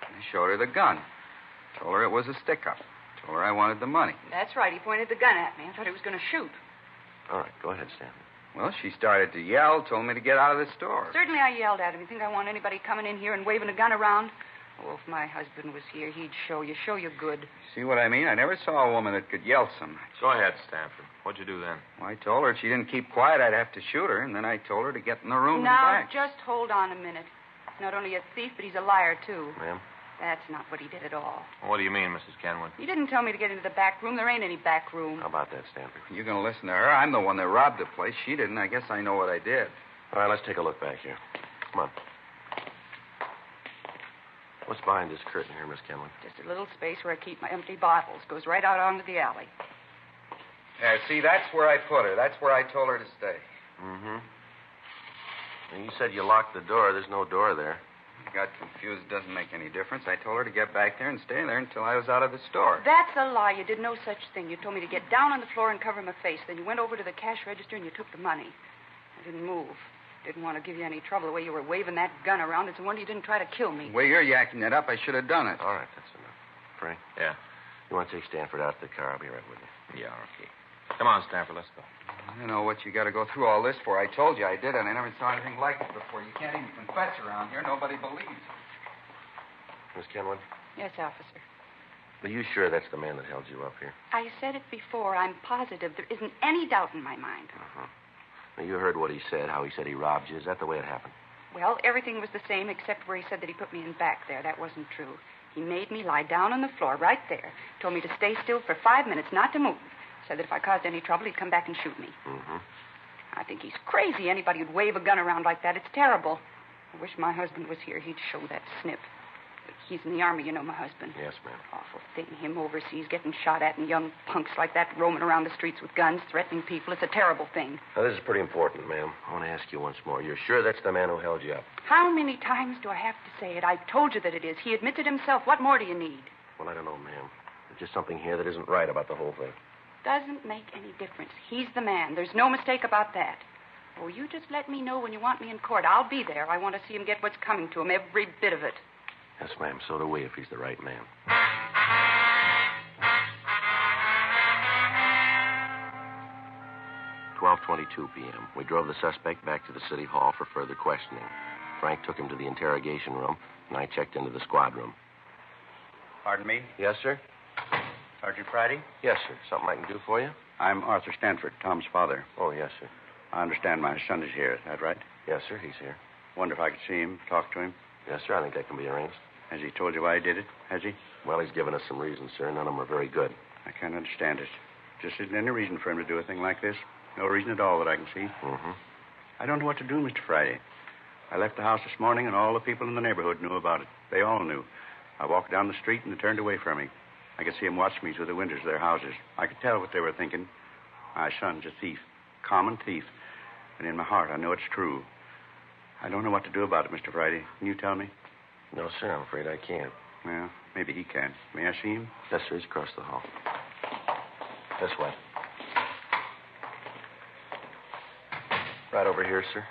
I showed her the gun. Told her it was a stick-up. Told her I wanted the money. That's right. He pointed the gun at me. I thought he was going to shoot. All right, go ahead, Stanford. Well, she started to yell, told me to get out of the store. Certainly I yelled at him. You think I want anybody coming in here and waving a gun around? Oh, if my husband was here, he'd show you good. See what I mean? I never saw a woman that could yell so much. Go ahead, Stanford. What'd you do then? Well, I told her if she didn't keep quiet, I'd have to shoot her, and then I told her to get in the room now, and back. just hold on a minute. He's not only a thief, but he's a liar, too. Ma'am? That's not what he did at all. What do you mean, Mrs. Kenwood? He didn't tell me to get into the back room. There ain't any back room. How about that, Stanford? You're going to listen to her. I'm the one that robbed the place. She didn't. I guess I know what I did. All right, let's take a look back here. Come on. What's behind this curtain here, Miss Kenwood? Just a little space where I keep my empty bottles. Goes right out onto the alley. Yeah, see, that's where I put her. That's where I told her to stay. Mm-hmm. And you said you locked the door. There's no door there. I got confused. It doesn't make any difference. I told her to get back there and stay there until I was out of the store. That's a lie. You did no such thing. You told me to get down on the floor and cover my face. Then you went over to the cash register and you took the money. I didn't move. Didn't want to give you any trouble the way you were waving that gun around. It's a wonder you didn't try to kill me. The way you're yakking that up, I should have done it. All right, that's enough. Frank? Yeah. You want to take Stanford out to the car? I'll be right with you. Yeah, okay. Come on, Stanford, let's go. I don't know what you got to go through all this for. I told you I did it. I never saw anything like it before. You can't even confess around here. Nobody believes you. Miss Kenwood? Yes, officer. Are you sure that's the man that held you up here? I said it before. I'm positive. There isn't any doubt in my mind. Uh-huh. Now, you heard what he said, how he said he robbed you. Is that the way it happened? Well, everything was the same except where he said that he put me in back there. That wasn't true. He made me lie down on the floor right there. Told me to stay still for 5 minutes, not to move. Said that if I caused any trouble, he'd come back and shoot me. Mm-hmm. I think he's crazy. Anybody who'd wave a gun around like that, it's terrible. I wish my husband was here. He'd show that snip. He's in the Army, you know, my husband. Yes, ma'am. Awful thing. Him overseas getting shot at and young punks like that roaming around the streets with guns, threatening people. It's a terrible thing. Now, this is pretty important, ma'am. I want to ask you once more. You're sure that's the man who held you up? How many times do I have to say it? I've told you that it is. He admitted himself. What more do you need? Well, I don't know, ma'am. There's just something here that isn't right about the whole thing. Doesn't make any difference. He's the man. There's no mistake about that. Oh, you just let me know when you want me in court. I'll be there. I want to see him get what's coming to him, every bit of it. Yes, ma'am. So do we, if he's the right man. 12:22 p.m. We drove the suspect back to the city hall for further questioning. Frank took him to the interrogation room, and I checked into the squad room. Pardon me? Yes, sir? Sergeant Friday? Yes, sir. Something I can do for you? I'm Arthur Stanford, Tom's father. Oh, yes, sir. I understand my son is here. Is that right? Yes, sir. He's here. Wonder if I could see him, talk to him. Yes, sir. I think that can be arranged. Has he told you why he did it? Has he? Well, he's given us some reasons, sir. None of them are very good. I can't understand it. Just isn't any reason for him to do a thing like this. No reason at all that I can see. Mm-hmm. I don't know what to do, Mr. Friday. I left the house this morning, and all the people in the neighborhood knew about it. They all knew. I walked down the street, and they turned away from me. I could see them watch me through the windows of their houses. I could tell what they were thinking. My son's a thief. Common thief. And in my heart, I know it's true. I don't know what to do about it, Mr. Friday. Can you tell me? No, sir. I'm afraid I can't. Well, maybe he can. May I see him? Yes, sir. He's across the hall. This way. Right over here, sir.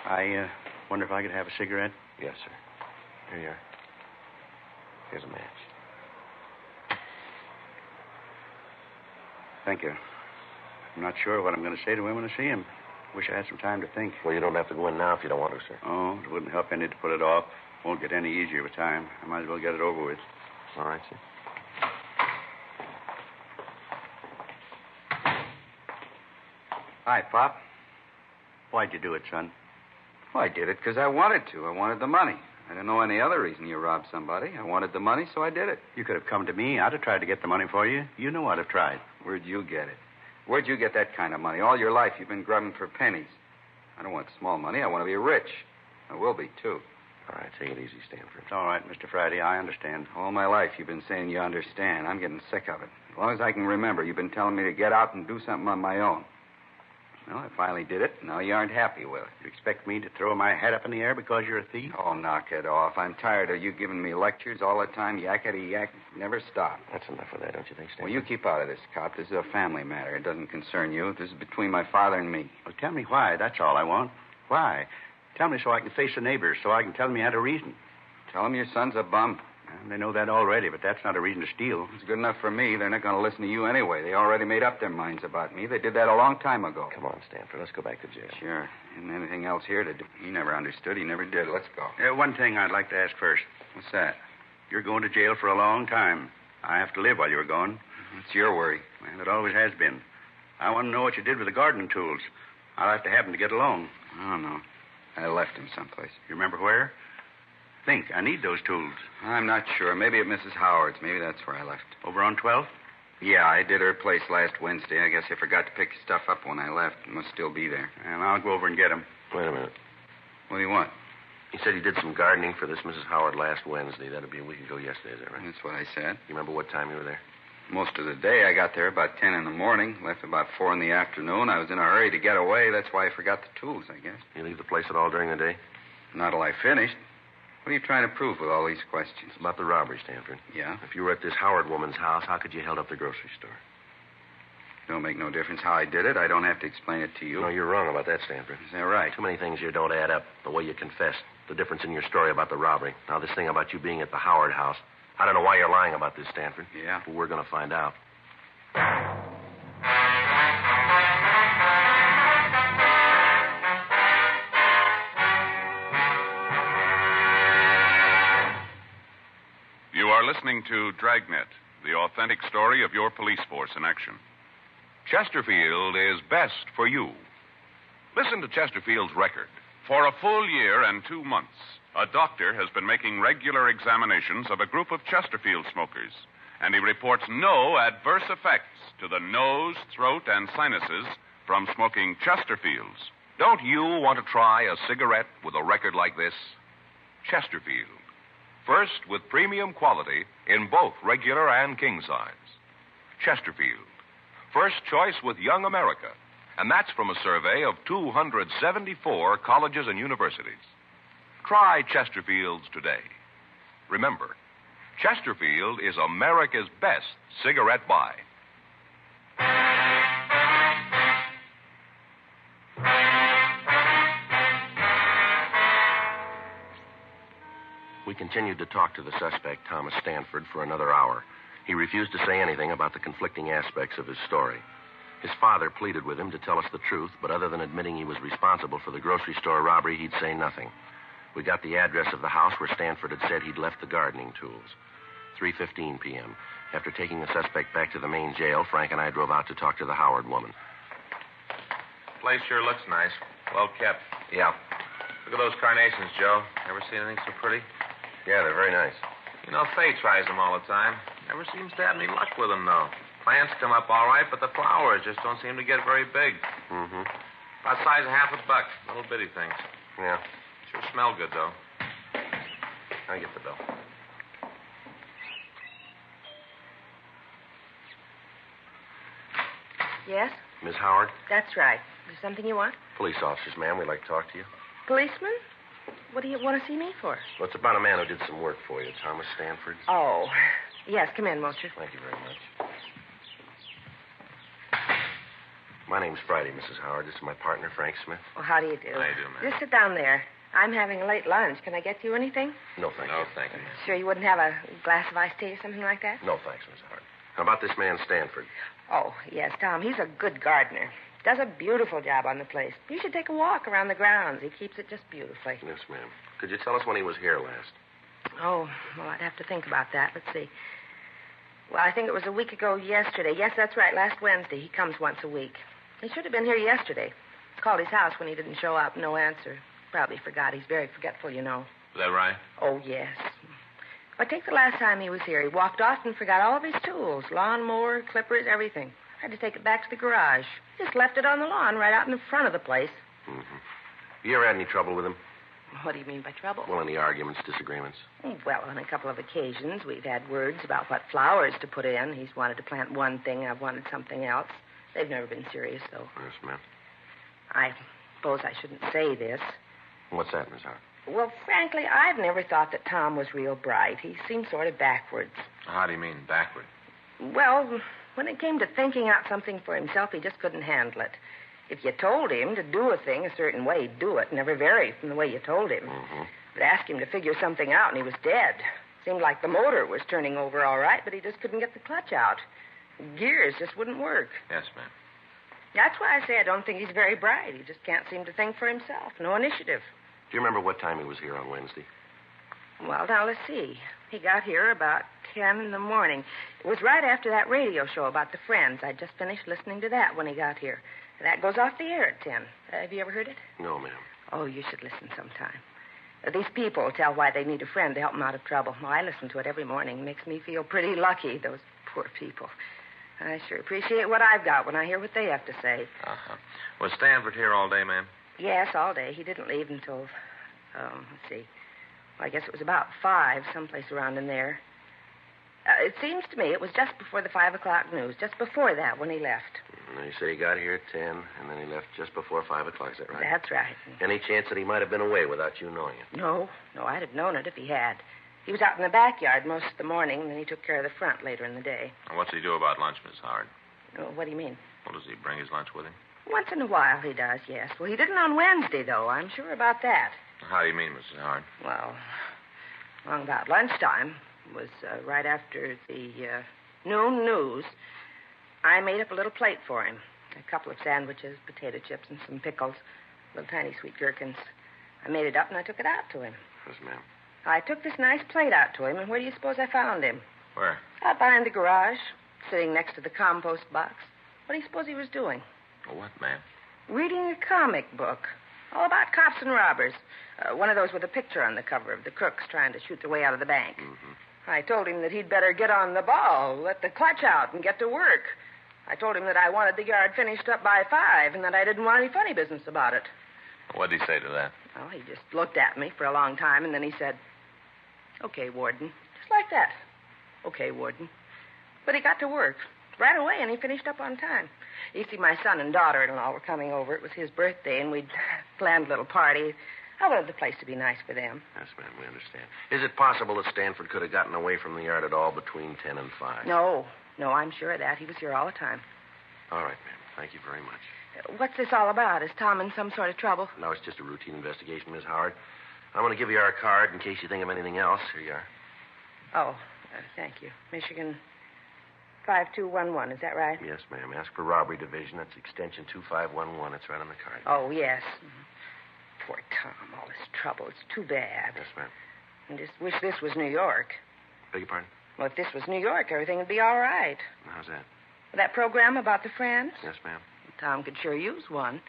I wonder if I could have a cigarette? Yes, sir. Here you are. Here's a match. Thank you. I'm not sure what I'm going to say to him when I see him. Wish I had some time to think. Well, you don't have to go in now if you don't want to, sir. Oh, it wouldn't help any to put it off. Won't get any easier with time. I might as well get it over with. All right, sir. Hi, Pop. Why'd you do it, son? Well, I did it because I wanted to. I wanted the money. I didn't know any other reason you robbed somebody. I wanted the money, so I did it. You could have come to me. I'd have tried to get the money for you. You know I'd have tried. Where'd you get it? Where'd you get that kind of money? All your life you've been grubbing for pennies. I don't want small money. I want to be rich. I will be, too. All right, take it easy, Stanford. It's all right, Mr. Friday. I understand. All my life you've been saying you understand. I'm getting sick of it. As long as I can remember, you've been telling me to get out and do something on my own. Well, I finally did it. Now you aren't happy with it. You expect me to throw my head up in the air because you're a thief? Oh, knock it off. I'm tired of you giving me lectures all the time. Yakety yak. Never stop. That's enough of that, don't you think, Stanford? Well, you keep out of this, cop. This is a family matter. It doesn't concern you. This is between my father and me. Well, tell me why. That's all I want. Why? Tell me so I can face the neighbors, so I can tell them you had a reason. Tell them your son's a bum. Well, they know that already, but that's not a reason to steal. It's good enough for me. They're not going to listen to you anyway. They already made up their minds about me. They did that a long time ago. Come on, Stanford. Let's go back to jail. Sure. Isn't anything else here to do? He never understood. He never did. Let's go. One thing I'd like to ask first. What's that? You're going to jail for a long time. I have to live while you're gone. It's your worry. Well, it always has been. I want to know what you did with the gardening tools. I'll have to have them to get along. I don't know. I left them someplace. You remember where? Think. I need those tools. I'm not sure. Maybe at Mrs. Howard's. Maybe that's where I left. Over on 12th? Yeah, I did her place last Wednesday. I guess I forgot to pick stuff up when I left. It must still be there. And I'll go over and get them. Wait a minute. What do you want? He said he did some gardening for this Mrs. Howard last Wednesday. That'd be a week ago yesterday, is that right? That's what I said. You remember what time you were there? Most of the day, I got there about 10 in the morning, left about 4 in the afternoon. I was in a hurry to get away. That's why I forgot the tools, I guess. You leave the place at all during the day? Not till I finished. What are you trying to prove with all these questions? It's about the robbery, Stanford. Yeah? If you were at this Howard woman's house, how could you held up the grocery store? Don't make no difference how I did it. I don't have to explain it to you. No, you're wrong about that, Stanford. Is that right? Too many things here don't add up. The way you confessed, the difference in your story about the robbery. Now, this thing about you being at the Howard house. I don't know why you're lying about this, Stanford. Yeah? But we're going to find out. You are listening to Dragnet, the authentic story of your police force in action. Chesterfield is best for you. Listen to Chesterfield's record. For a full year and 2 months, a doctor has been making regular examinations of a group of Chesterfield smokers, and he reports no adverse effects to the nose, throat, and sinuses from smoking Chesterfields. Don't you want to try a cigarette with a record like this? Chesterfield. First with premium quality in both regular and king size. Chesterfield. First choice with Young America. And that's from a survey of 274 colleges and universities. Try Chesterfields today. Remember, Chesterfield is America's best cigarette buy. We continued to talk to the suspect, Thomas Stanford, for another hour. He refused to say anything about the conflicting aspects of his story. His father pleaded with him to tell us the truth, but other than admitting he was responsible for the grocery store robbery, he'd say nothing. We got the address of the house where Stanford had said he'd left the gardening tools. 3:15 p.m. After taking the suspect back to the main jail, Frank and I drove out to talk to the Howard woman. Place sure looks nice. Well kept. Yeah. Look at those carnations, Joe. Ever seen anything so pretty? Yeah, they're very nice. You know, Faye tries them all the time. Never seems to have any luck with them, though. Plants come up all right, but the flowers just don't seem to get very big. Mm-hmm. About size of $1 $1. Little bitty things. Yeah. Sure smell good, though. I'll get the bill. Yes? Miss Howard? That's right. Is there something you want? Police officers, ma'am. We'd like to talk to you. Policeman? What do you want to see me for? Well, it's about a man who did some work for you, Thomas Stanford. Oh. Yes, come in, won't you? Thank you very much. My name's Friday, Mrs. Howard. This is my partner, Frank Smith. Well, how do you do? How do you do, ma'am? Just sit down there. I'm having a late lunch. Can I get you anything? No, thank you. No, thank you. Sure you wouldn't have a glass of iced tea or something like that? No, thanks, Miss Howard. How about this man, Stanford? Oh, yes, Tom. He's a good gardener. Does a beautiful job on the place. You should take a walk around the grounds. He keeps it just beautifully. Yes, ma'am. Could you tell us when he was here last? Oh, well, I'd have to think about that. Let's see. Well, I think it was a week ago yesterday. Yes, that's right, last Wednesday. He comes once a week. He should have been here yesterday. Called his house when he didn't show up. No answer. Probably forgot. He's very forgetful, you know. Is that right? Oh, yes. But take the last time he was here. He walked off and forgot all of his tools. Lawnmower, clippers, everything. I had to take it back to the garage. Just left it on the lawn right out in the front of the place. Mm-hmm. You ever had any trouble with him? What do you mean by trouble? Well, any arguments, disagreements? Well, on a couple of occasions, we've had words about what flowers to put in. He's wanted to plant one thing, I've wanted something else. They've never been serious, though. Yes, ma'am. I suppose I shouldn't say this. What's that, Miss Howard? Well, frankly, I've never thought that Tom was real bright. He seemed sort of backwards. How do you mean, backward? Well, when it came to thinking out something for himself, he just couldn't handle it. If you told him to do a thing a certain way, he'd do it. Never vary from the way you told him. Mm-hmm. But ask him to figure something out, and he was dead. Seemed like the motor was turning over all right, but he just couldn't get the clutch out. Gears just wouldn't work. Yes, ma'am. That's why I say I don't think he's very bright. He just can't seem to think for himself. No initiative. Do you remember what time he was here on Wednesday? Well, now, let's see. He got here about 10 in the morning. It was right after that radio show about the Friends. I'd just finished listening to that when he got here. That goes off the air at 10. Have you ever heard it? No, ma'am. Oh, you should listen sometime. These people tell why they need a friend to help them out of trouble. Well, I listen to it every morning. It makes me feel pretty lucky, those poor people. I sure appreciate what I've got when I hear what they have to say. Uh-huh. Was Stanford here all day, ma'am? Yes, all day. He didn't leave until, let's see. Well, I guess it was about 5, someplace around in there. It seems to me it was just before the 5 o'clock news, just before that when he left. You say he got here at 10, and then he left just before 5 o'clock. Is that right? That's right. Any chance that he might have been away without you knowing it? No, I'd have known it if he had. He was out in the backyard most of the morning, and then he took care of the front later in the day. And what's he do about lunch, Miss Howard? What do you mean? Well, does he bring his lunch with him? Once in a while he does, yes. Well, he didn't on Wednesday, though. I'm sure about that. How do you mean, Mrs. Howard? Well, along about lunchtime, it was right after the noon news, I made up a little plate for him. A couple of sandwiches, potato chips, and some pickles, little tiny sweet gherkins. I made it up and I took it out to him. Yes, ma'am. I took this nice plate out to him, and where do you suppose I found him? Where? Out behind the garage, sitting next to the compost box. What do you suppose he was doing? Well, what, ma'am? Reading a comic book. All about cops and robbers. One of those with a picture on the cover of the crooks trying to shoot their way out of the bank. Mm-hmm. I told him that he'd better get on the ball, let the clutch out, and get to work. I told him that I wanted the yard finished up by 5 and that I didn't want any funny business about it. What did he say to that? Well, he just looked at me for a long time, and then he said, "Okay, Warden." Just like that. "Okay, Warden." But he got to work right away, and he finished up on time. You see, my son and daughter-in-law were coming over. It was his birthday, and we'd planned a little party. I wanted the place to be nice for them. Yes, ma'am, we understand. Is it possible that Stanford could have gotten away from the yard at all between 10 and 5? No, I'm sure of that. He was here all the time. All right, ma'am. Thank you very much. What's this all about? Is Tom in some sort of trouble? No, it's just a routine investigation, Miss Howard. I'm going to give you our card in case you think of anything else. Here you are. Oh, thank you. Michigan 5211, is that right? Yes, ma'am. Ask for Robbery Division. That's extension 2511. It's right on the card. Oh, yes. Poor Tom, all this trouble. It's too bad. Yes, ma'am. I just wish this was New York. Beg your pardon? Well, if this was New York, everything would be all right. How's that? That program about the friends? Yes, ma'am. Tom could sure use one.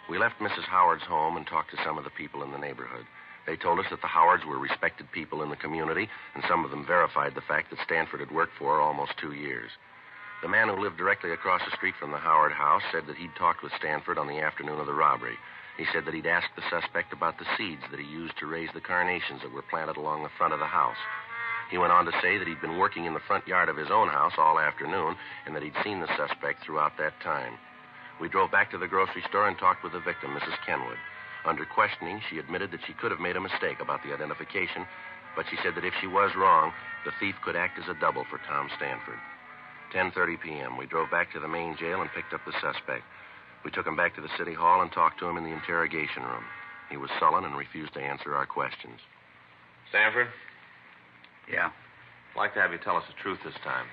We left Mrs. Howard's home and talked to some of the people in the neighborhood. They told us that the Howards were respected people in the community, and some of them verified the fact that Stanford had worked for almost 2 years. The man who lived directly across the street from the Howard house said that he'd talked with Stanford on the afternoon of the robbery. He said that he'd asked the suspect about the seeds that he used to raise the carnations that were planted along the front of the house. He went on to say that he'd been working in the front yard of his own house all afternoon and that he'd seen the suspect throughout that time. We drove back to the grocery store and talked with the victim, Mrs. Kenwood. Under questioning, she admitted that she could have made a mistake about the identification, but she said that if she was wrong, the thief could act as a double for Tom Stanford. 10:30 p.m., we drove back to the main jail and picked up the suspect. We took him back to the city hall and talked to him in the interrogation room. He was sullen and refused to answer our questions. Stanford? Yeah? I'd like to have you tell us the truth this time.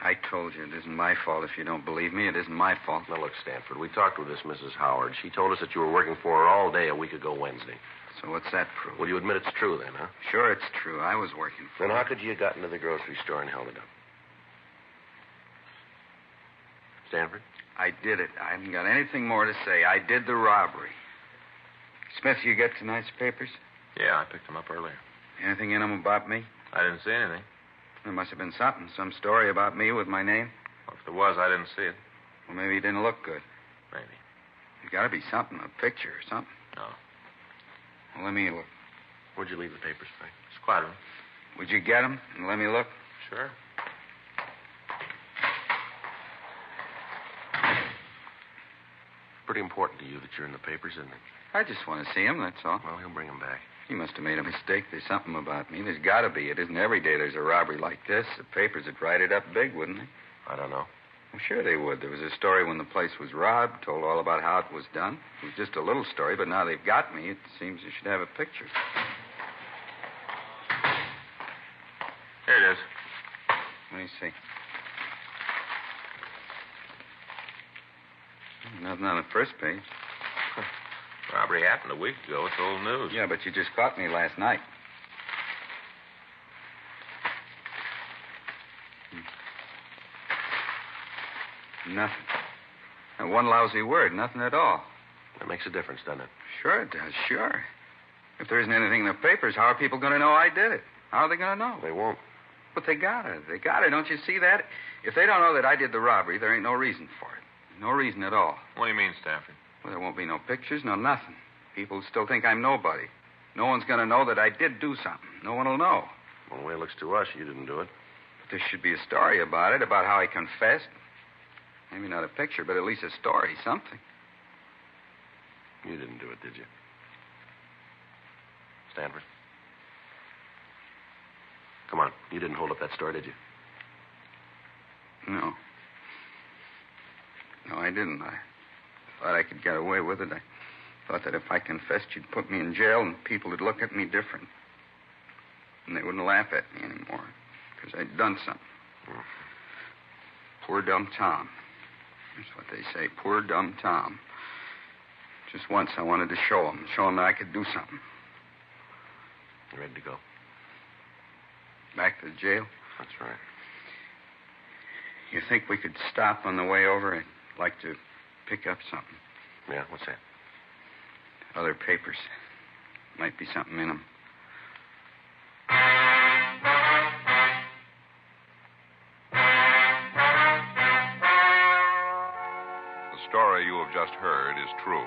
I told you it isn't my fault. If you don't believe me, it isn't my fault. Now, look, Stanford, we talked with this Mrs. Howard. She told us that you were working for her all day a week ago Wednesday. So what's that prove? Well, you admit it's true then, huh? Sure, it's true. I was working for Then how could you have gotten to the grocery store and held it up? Stanford? I did it. I haven't got anything more to say. I did the robbery. Smith, you get tonight's papers? Yeah, I picked them up earlier. Anything in them about me? I didn't see anything. There must have been something. Some story about me with my name. Well, if there was, I didn't see it. Well, maybe it didn't look good. Maybe. There's got to be something, a picture or something. No. Well, let me look. Where'd you leave the papers, Frank? Squad room. Would you get them and let me look? Sure. Pretty important to you that you're in the papers, isn't it? I just want to see him, that's all. Well, he'll bring them back. He must have made a mistake. There's something about me. There's got to be. It isn't every day there's a robbery like this. The papers would write it up big, wouldn't they? I don't know. Well, sure they would. There was a story when the place was robbed, told all about how it was done. It was just a little story, but now they've got me. It seems you should have a picture. Here it is. Let me see. Nothing on the first page. Robbery happened a week ago. It's old news. Yeah, but you just caught me last night. Nothing. Not one lousy word. Nothing at all. That makes a difference, doesn't it? Sure it does. Sure. If there isn't anything in the papers, how are people going to know I did it? How are they going to know? They won't. But they got it. They got it. Don't you see that? If they don't know that I did the robbery, there ain't no reason for it. No reason at all. What do you mean, Stanford? Well, there won't be no pictures, no nothing. People still think I'm nobody. No one's going to know that I did do something. No one will know. Well, the way it looks to us, you didn't do it. But there should be a story about it, about how I confessed. Maybe not a picture, but at least a story, something. You didn't do it, did you? Stanford? Come on. You didn't hold up that store, did you? No. No, I didn't. I thought I could get away with it. I thought that if I confessed, you'd put me in jail and people would look at me different. And they wouldn't laugh at me anymore because I'd done something. Poor dumb Tom. That's what they say. Poor dumb Tom. Just once I wanted to show him that I could do something. You ready to go? Back to the jail? That's right. You think we could stop on the way over? I'd like to pick up something. Yeah, what's that? Other papers. Might be something in them. The story you have just heard is true.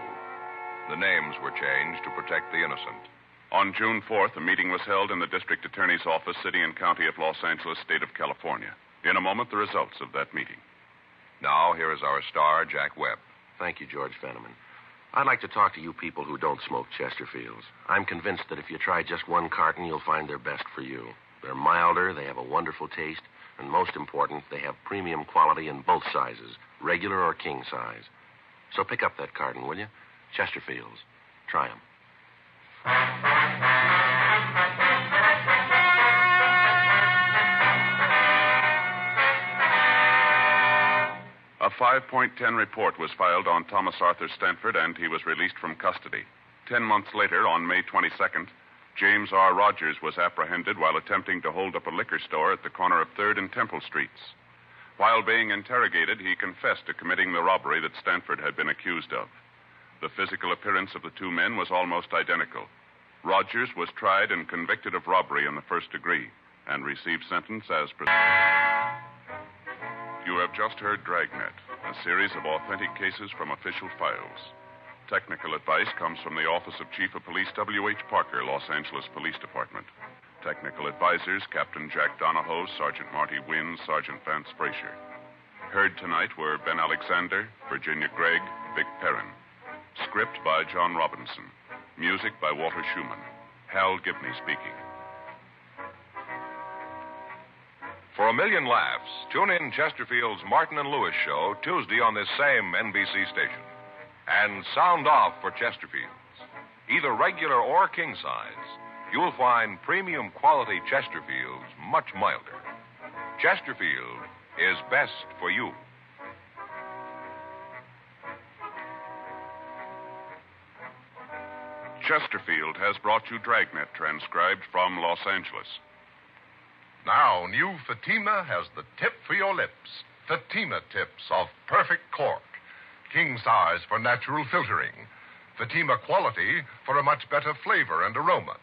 The names were changed to protect the innocent. On June 4th, a meeting was held in the District Attorney's Office, City and County of Los Angeles, State of California. In a moment, the results of that meeting. Now, here is our star, Jack Webb. Thank you, George Fenneman. I'd like to talk to you people who don't smoke Chesterfields. I'm convinced that if you try just one carton, you'll find they're best for you. They're milder, they have a wonderful taste, and most important, they have premium quality in both sizes, regular or king size. So pick up that carton, will you? Chesterfields. Try 'em. A 5.10 report was filed on Thomas Arthur Stanford, and he was released from custody. 10 months later, on May 22nd, James R. Rogers was apprehended while attempting to hold up a liquor store at the corner of 3rd and Temple Streets. While being interrogated, he confessed to committing the robbery that Stanford had been accused of. The physical appearance of the two men was almost identical. Rogers was tried and convicted of robbery in the first degree and received sentence as You have just heard Dragnet, a series of authentic cases from official files. Technical advice comes from the Office of Chief of Police W.H. Parker, Los Angeles Police Department. Technical advisors, Captain Jack Donahoe, Sergeant Marty Wynn, Sergeant Vance Frazier. Heard tonight were Ben Alexander, Virginia Gregg, Vic Perrin. Script by John Robinson. Music by Walter Schumann. Hal Gibney speaking. For a million laughs, tune in Chesterfield's Martin and Lewis show Tuesday on this same NBC station. And sound off for Chesterfields. Either regular or king size, you'll find premium quality Chesterfields much milder. Chesterfield is best for you. Chesterfield has brought you Dragnet, transcribed from Los Angeles. Now, new Fatima has the tip for your lips. Fatima tips of perfect cork. King size for natural filtering. Fatima quality for a much better flavor and aroma.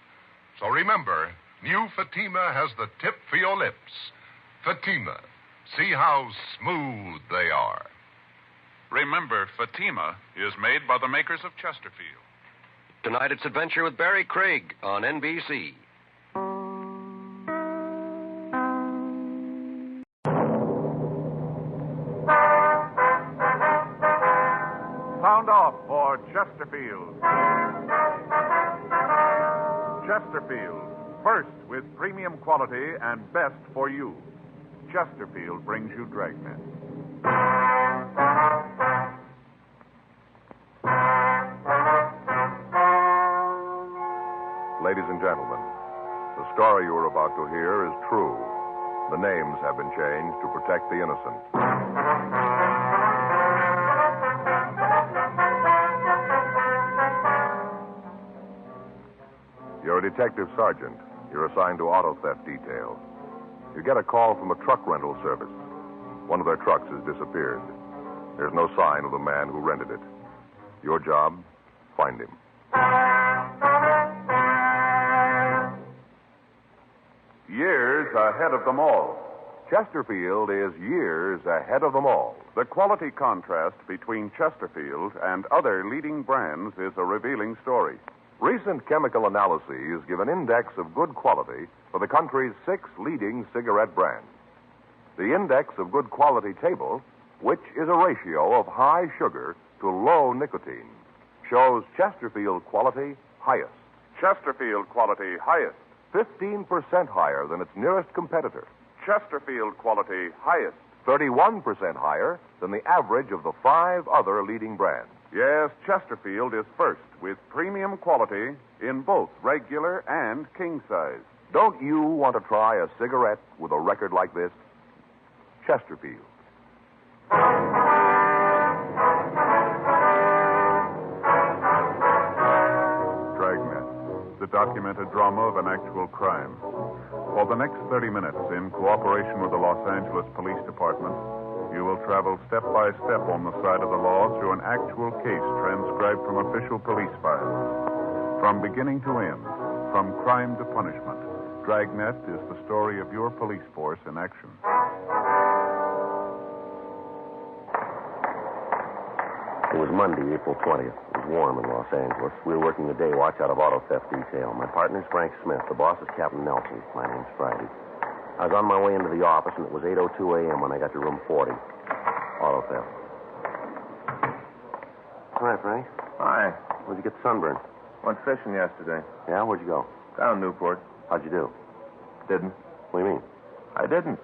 So remember, new Fatima has the tip for your lips. Fatima. See how smooth they are. Remember, Fatima is made by the makers of Chesterfield. Tonight it's Adventure with Barry Craig on NBC. Sound off for Chesterfield. Chesterfield, first with premium quality and best for you. Chesterfield brings you Dragnet. Ladies and gentlemen, the story you are about to hear is true. The names have been changed to protect the innocent. You're a detective sergeant. You're assigned to auto theft detail. You get a call from a truck rental service. One of their trucks has disappeared. There's no sign of the man who rented it. Your job, find him. Years ahead of them all. Chesterfield is years ahead of them all. The quality contrast between Chesterfield and other leading brands is a revealing story. Recent chemical analyses give an index of good quality for the country's 6 leading cigarette brands. The index of good quality table, which is a ratio of high sugar to low nicotine, shows Chesterfield quality highest. Chesterfield quality highest. 15% higher than its nearest competitor. Chesterfield quality highest. 31% higher than the average of the 5 other leading brands. Yes, Chesterfield is first with premium quality in both regular and king size. Don't you want to try a cigarette with a record like this? Chesterfield. Dragnet, the documented drama of an actual crime. For the next 30 minutes, in cooperation with the Los Angeles Police Department, you will travel step by step on the side of the law through an actual case transcribed from official police files. From beginning to end, from crime to punishment, Dragnet is the story of your police force in action. It was Monday, April 20th. It was warm in Los Angeles. We were working the day watch out of auto theft detail. My partner's Frank Smith. The boss is Captain Nelson. My name's Friday. I was on my way into the office, and it was 8:02 a.m. when I got to room 40. Auto theft. Hi, Frank. Hi. Where'd you get the sunburn? Went fishing yesterday. Yeah? Where'd you go? Down Newport. How'd you do? Didn't. What do you mean? I didn't.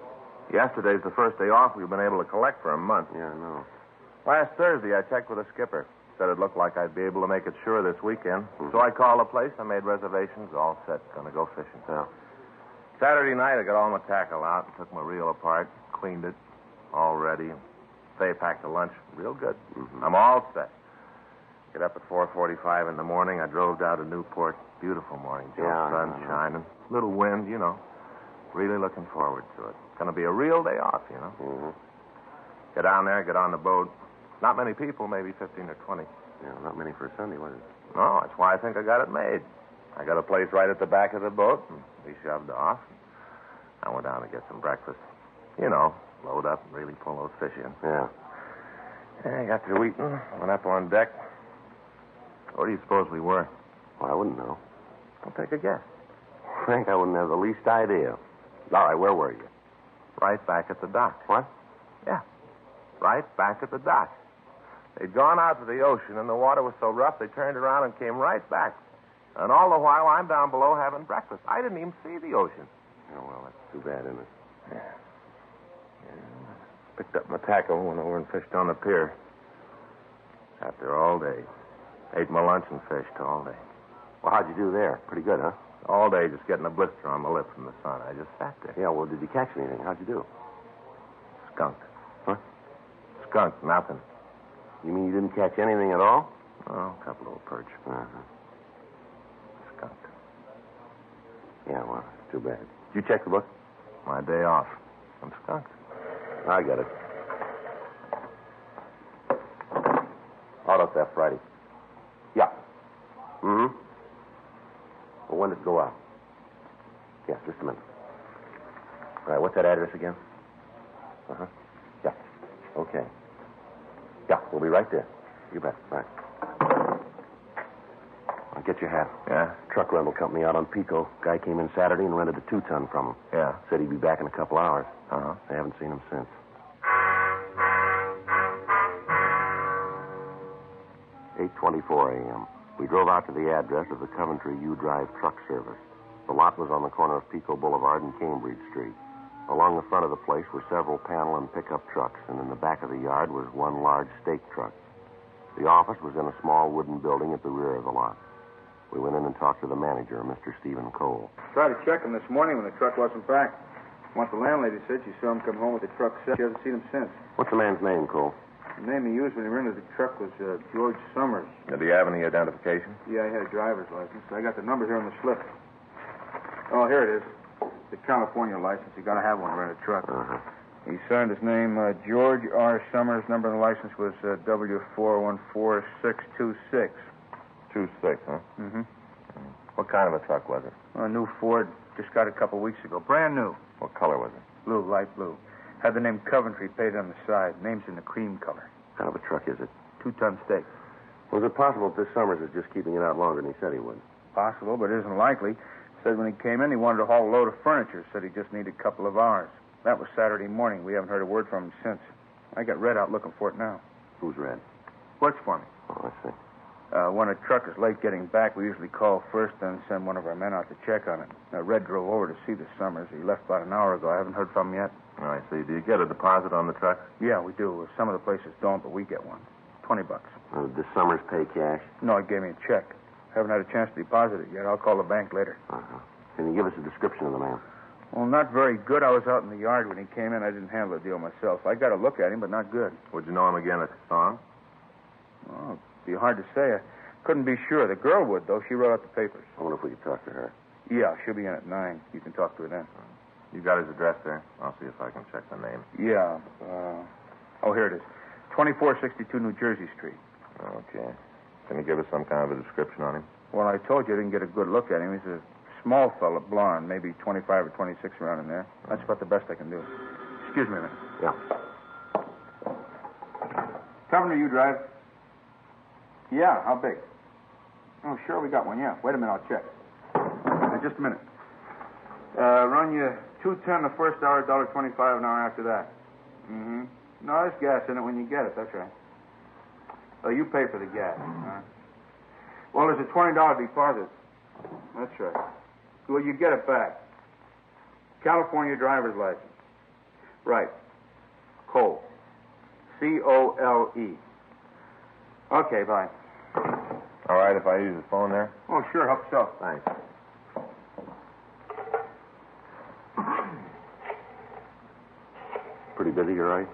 Yesterday's the first day off we've been able to collect for a month. Yeah, I know. Last Thursday, I checked with the skipper. Said it looked like I'd be able to make it sure this weekend. So I called the place. I made reservations. All set. Gonna go fishing. Yeah. Saturday night, I got all my tackle out and took my reel apart, cleaned it, all ready. They packed a lunch. Real good. Mm-hmm. I'm all set. Get up at 4:45 in the morning. I drove down to Newport. Beautiful morning, Joe. Yeah, Sun shining. Little wind, you know. Really looking forward to it. Gonna be a real day off, you know. Mm-hmm. Get down there, get on the boat. Not many people, maybe 15 or 20. Yeah, not many for a Sunday, was it? No, that's why I think I got it made. I got a place right at the back of the boat, and we shoved off. I went down to get some breakfast. You know, load up and really pull those fish in. Yeah. I got through eating, went up on deck. Where do you suppose we were? Well, I wouldn't know. Don't take a guess. Frank, I wouldn't have the least idea. All right, where were you? Right back at the dock. What? Yeah. Right back at the dock. They'd gone out to the ocean, and the water was so rough they turned around and came right back. And all the while, I'm down below having breakfast. I didn't even see the ocean. Oh, well, that's too bad, isn't it? Yeah. Picked up my tackle, went over and fished on the pier. Sat there all day. Ate my lunch and fished all day. Well, how'd you do there? Pretty good, huh? All day just getting a blister on my lip from the sun. I just sat there. Yeah, well, did you catch anything? How'd you do? Skunk. Huh? Skunk, nothing. You mean you didn't catch anything at all? Oh, a couple of perch. Uh-huh. Skunk. Yeah, well, it's too bad. Did you check the book? My day off. I'm skunked. I got it. Auto theft Friday. Yeah. Mm-hmm. Well, when does it go out? Yeah, just a minute. All right, what's that address again? Uh-huh. Yeah. Okay. Yeah, we'll be right there. You bet. Right. I'll get your hat. Yeah? Truck rental company out on Pico. Guy came in Saturday and rented a 2-ton from him. Yeah. Said he'd be back in a couple hours. Uh-huh. I haven't seen him since. (8:24 a.m.) We drove out to the address of the Coventry U-Drive truck service. The lot was on the corner of Pico Boulevard and Cambridge Street. Along the front of the place were several panel and pickup trucks, and in the back of the yard was one large stake truck. The office was in a small wooden building at the rear of the lot. We went in and talked to the manager, Mr. Stephen Cole. Tried to check him this morning when the truck wasn't back. What the landlady said, she saw him come home with the truck set. She hasn't seen him since. What's the man's name, Cole? The name he used when he rented the truck was George Summers. Did he have any identification? Yeah, he had a driver's license. I got the number here on the slip. Oh, here it is. The California license. You got to have one to rent a truck. Uh-huh. He signed his name, George R. Summers. Number on the license was W414626. 26, huh? Mm-hmm. What kind of a truck was it? A new Ford. Just got it a couple weeks ago. Brand new. What color was it? Blue, light blue. Had the name Coventry painted on the side. Name's in the cream color. What kind of a truck is it? 2-ton steak. Was it possible that this Summers is just keeping it out longer than he said he would? Possible, but it isn't likely. Said when he came in, he wanted to haul a load of furniture. Said he just needed a couple of hours. That was Saturday morning. We haven't heard a word from him since. I got Red out looking for it now. Who's Red? Works for me. Oh, I see. When a truck is late getting back, we usually call first, then send one of our men out to check on it. Red drove over to see the Summers. He left about an hour ago. I haven't heard from him yet. Oh, I see. Do you get a deposit on the truck? Yeah, we do. Some of the places don't, but we get one. $20. Does Summers pay cash? No, he gave me a check. Haven't had a chance to deposit it yet. I'll call the bank later. Uh-huh. Can you give us a description of the man? Well, not very good. I was out in the yard when he came in. I didn't handle the deal myself. I got a look at him, but not good. Would you know him again at the song? Oh, it'd be hard to say. I couldn't be sure. The girl would, though. She wrote out the papers. I wonder if we could talk to her. Yeah, she'll be in at 9. You can talk to her then. You got his address there? I'll see if I can check the name. Yeah. Here it is. 2462 New Jersey Street. Okay. Can you give us some kind of a description on him? Well, I told you I didn't get a good look at him. He's a small fella, blonde, maybe 25 or 26 around in there. That's about the best I can do. Excuse me a minute. Yeah. Coventry, you drive? Yeah, how big? Oh, sure, we got one, yeah. Wait a minute, I'll check. Just a minute. Run you 210 the first hour, $1.25 an hour after that. Mm-hmm. No, there's gas in it when you get it, that's right. Oh, you pay for the gas. Well, there's a $20 deposit. That's right. Well, you get it back. California driver's license. Right. Cole. C-O-L-E. Okay, bye. All right, if I use the phone there? Oh, sure, help yourself. Thanks. Pretty busy, you right?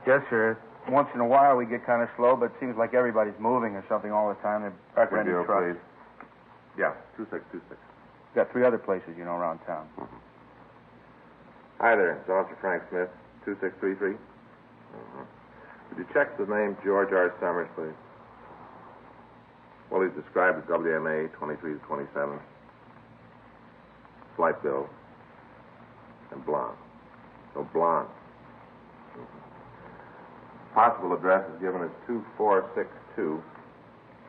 Yes, sir. Once in a while we get kind of slow, but it seems like everybody's moving or something all the time. They're Record renting deal, trucks. please. Yeah, 2626. Got 3 other places, around town. Mm-hmm. Hi there, it's Officer Frank Smith, 2633. Mm-hmm. Would you check the name George R. Summers, please? Well, he's described as WMA 23 to 27. Slight build. And blonde. So blonde. Mm-hmm. Possible address is given as 2462.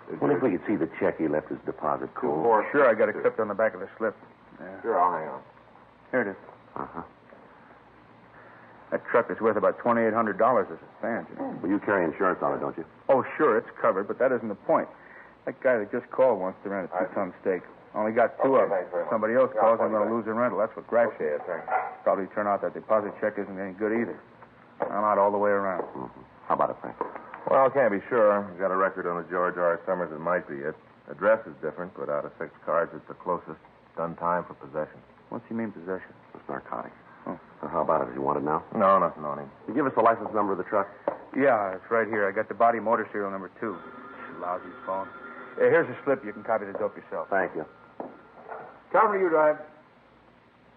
I wonder if we could see the check he left as deposit code. Sure, I got it clipped on the back of the slip. Yeah. Sure, I'll hang on. Here it is. Uh-huh. That truck is worth about $2,800 as it stands. Well, you carry insurance on it, don't you? Oh, sure, it's covered, but that isn't the point. That guy that just called wants to rent a 2-ton steak. Only got 2 of them. Somebody else calls, I'm going to lose the rental. That's what gripes me. Probably turn out that deposit check isn't any good either. I'm out all the way around. Mm-hmm. How about it, Frank? Well, can't be sure. We've got a record on the George R. Summers. It might be it. Address is different, but out of 6 cards, it's the closest. Done time for possession. What's he mean, possession? It's narcotics. Oh. So how about it? Does he want it now? No, nothing on him. You give us the license number of the truck? Yeah, it's right here. I got the body motor serial number 2. Lousy phone. Here's a slip. You can copy the dope yourself. Thank you. Coventry, you drive.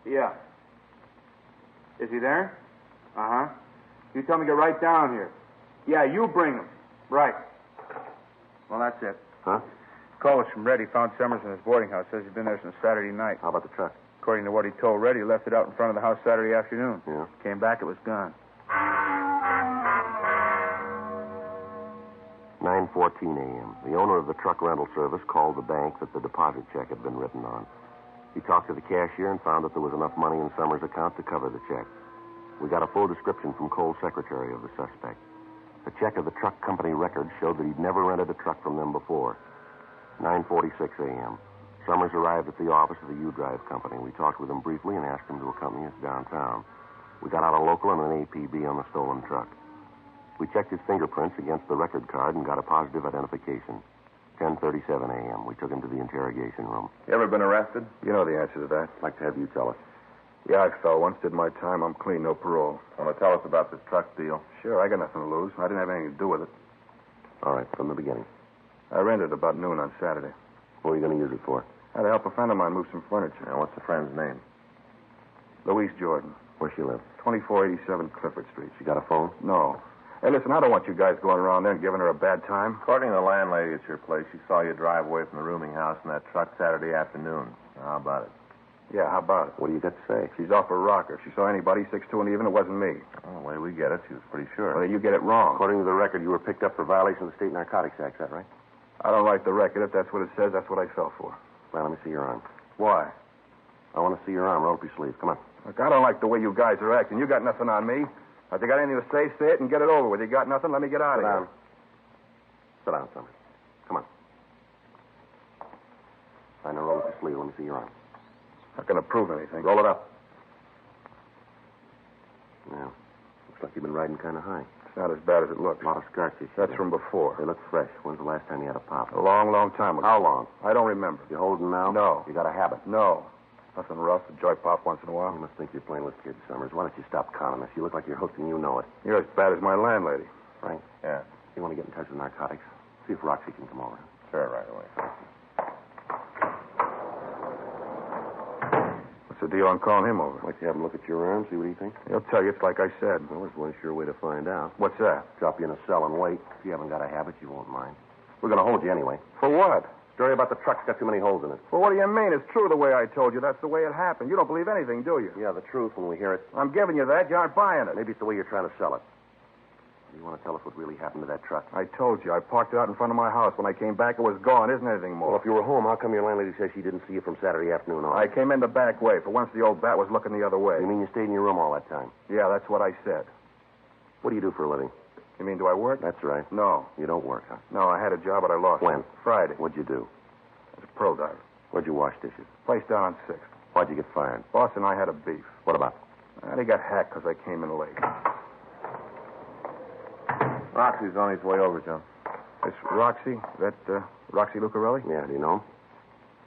Yeah. Is he there? Uh-huh. You tell me to get right down here. Yeah, you bring him. Right. Well, that's it. Huh? Call was from Red. He found Summers in his boarding house. Says he's been there since Saturday night. How about the truck? According to what he told Red, he left it out in front of the house Saturday afternoon. Yeah. Came back, it was gone. 9:14 a.m. The owner of the truck rental service called the bank that the deposit check had been written on. He talked to the cashier and found that there was enough money in Summers' account to cover the check. We got a full description from Cole's secretary of the suspect. A check of the truck company records showed that he'd never rented a truck from them before. 9:46 a.m. Summers arrived at the office of the U-Drive company. We talked with him briefly and asked him to accompany us downtown. We got out a local and an APB on the stolen truck. We checked his fingerprints against the record card and got a positive identification. 10:37 a.m. We took him to the interrogation room. You ever been arrested? You know the answer to that. I'd like to have you tell us. Yeah, I fell once, did my time. I'm clean, no parole. Want to tell us about this truck deal? Sure, I got nothing to lose. I didn't have anything to do with it. All right, from the beginning. I rented it about noon on Saturday. What were you going to use it for? I had to help a friend of mine move some furniture. Now, what's the friend's name? Louise Jordan. Where she live? 2487 Clifford Street. She got a phone? No. Hey, listen, I don't want you guys going around there and giving her a bad time. According to the landlady at your place, she saw you drive away from the rooming house in that truck Saturday afternoon. How about it? Yeah, how about it? What do you got to say? She's off her rocker. If she saw anybody 6'2" and even, it wasn't me. Oh, the way we get it, she was pretty sure. Well, you get it wrong. According to the record, you were picked up for violation of the State Narcotics Act, is that right? I don't write the record. If that's what it says, that's what I fell for. Well, let me see your arm. Why? I want to see your arm. Roll up your sleeve. Come on. Look, I don't like the way you guys are acting. You got nothing on me. If you got anything to say it and get it over with. You got nothing, let me get out of here. Sit down, Summers. Come on. I know, roll up your sleeve. Let me see your arm. Not going to prove anything. Roll it up. Yeah. Looks like you've been riding kind of high. It's not as bad as it looks. A lot of scar tissue. That's from before. They look fresh. When's the last time you had a pop? A long, long time ago. How long? I don't remember. You holding now? No. You got a habit? No. Nothing rough. A joy pop once in a while. You must think you're playing with kids, Summers. Why don't you stop conning us? You look like you're hooked and you know it. You're as bad as my landlady. Frank? Yeah. You want to get in touch with narcotics? See if Roxy can come over. Sure, right away. What's the deal on calling him over? Why don't you have him look at your arm, see what he thinks? He'll tell you. It's like I said. Well, there's one sure way to find out. What's that? Drop you in a cell and wait. If you haven't got a habit, you won't mind. We're going to hold you anyway. For what? Story about the truck's got too many holes in it. Well, what do you mean? It's true the way I told you. That's the way it happened. You don't believe anything, do you? Yeah, the truth when we hear it. I'm giving you that. You aren't buying it. Maybe it's the way you're trying to sell it. You want to tell us what really happened to that truck? I told you. I parked it out in front of my house. When I came back, it was gone. Isn't anything more. Well, if you were home, how come your landlady says she didn't see you from Saturday afternoon on? I came in the back way. For once, the old bat was looking the other way. You mean you stayed in your room all that time? Yeah, that's what I said. What do you do for a living? You mean, do I work? That's right. No. You don't work, huh? No, I had a job, but I lost When? it. Friday. What'd you do? As a pro diver. Where'd you wash dishes? Place down on 6th. Why'd you get fired? Boss and I had a beef. What about? And he got hacked because I came in late. Roxy's on his way over, Joe. It's Roxy? That, Roxy Lucarelli? Yeah, do you know him?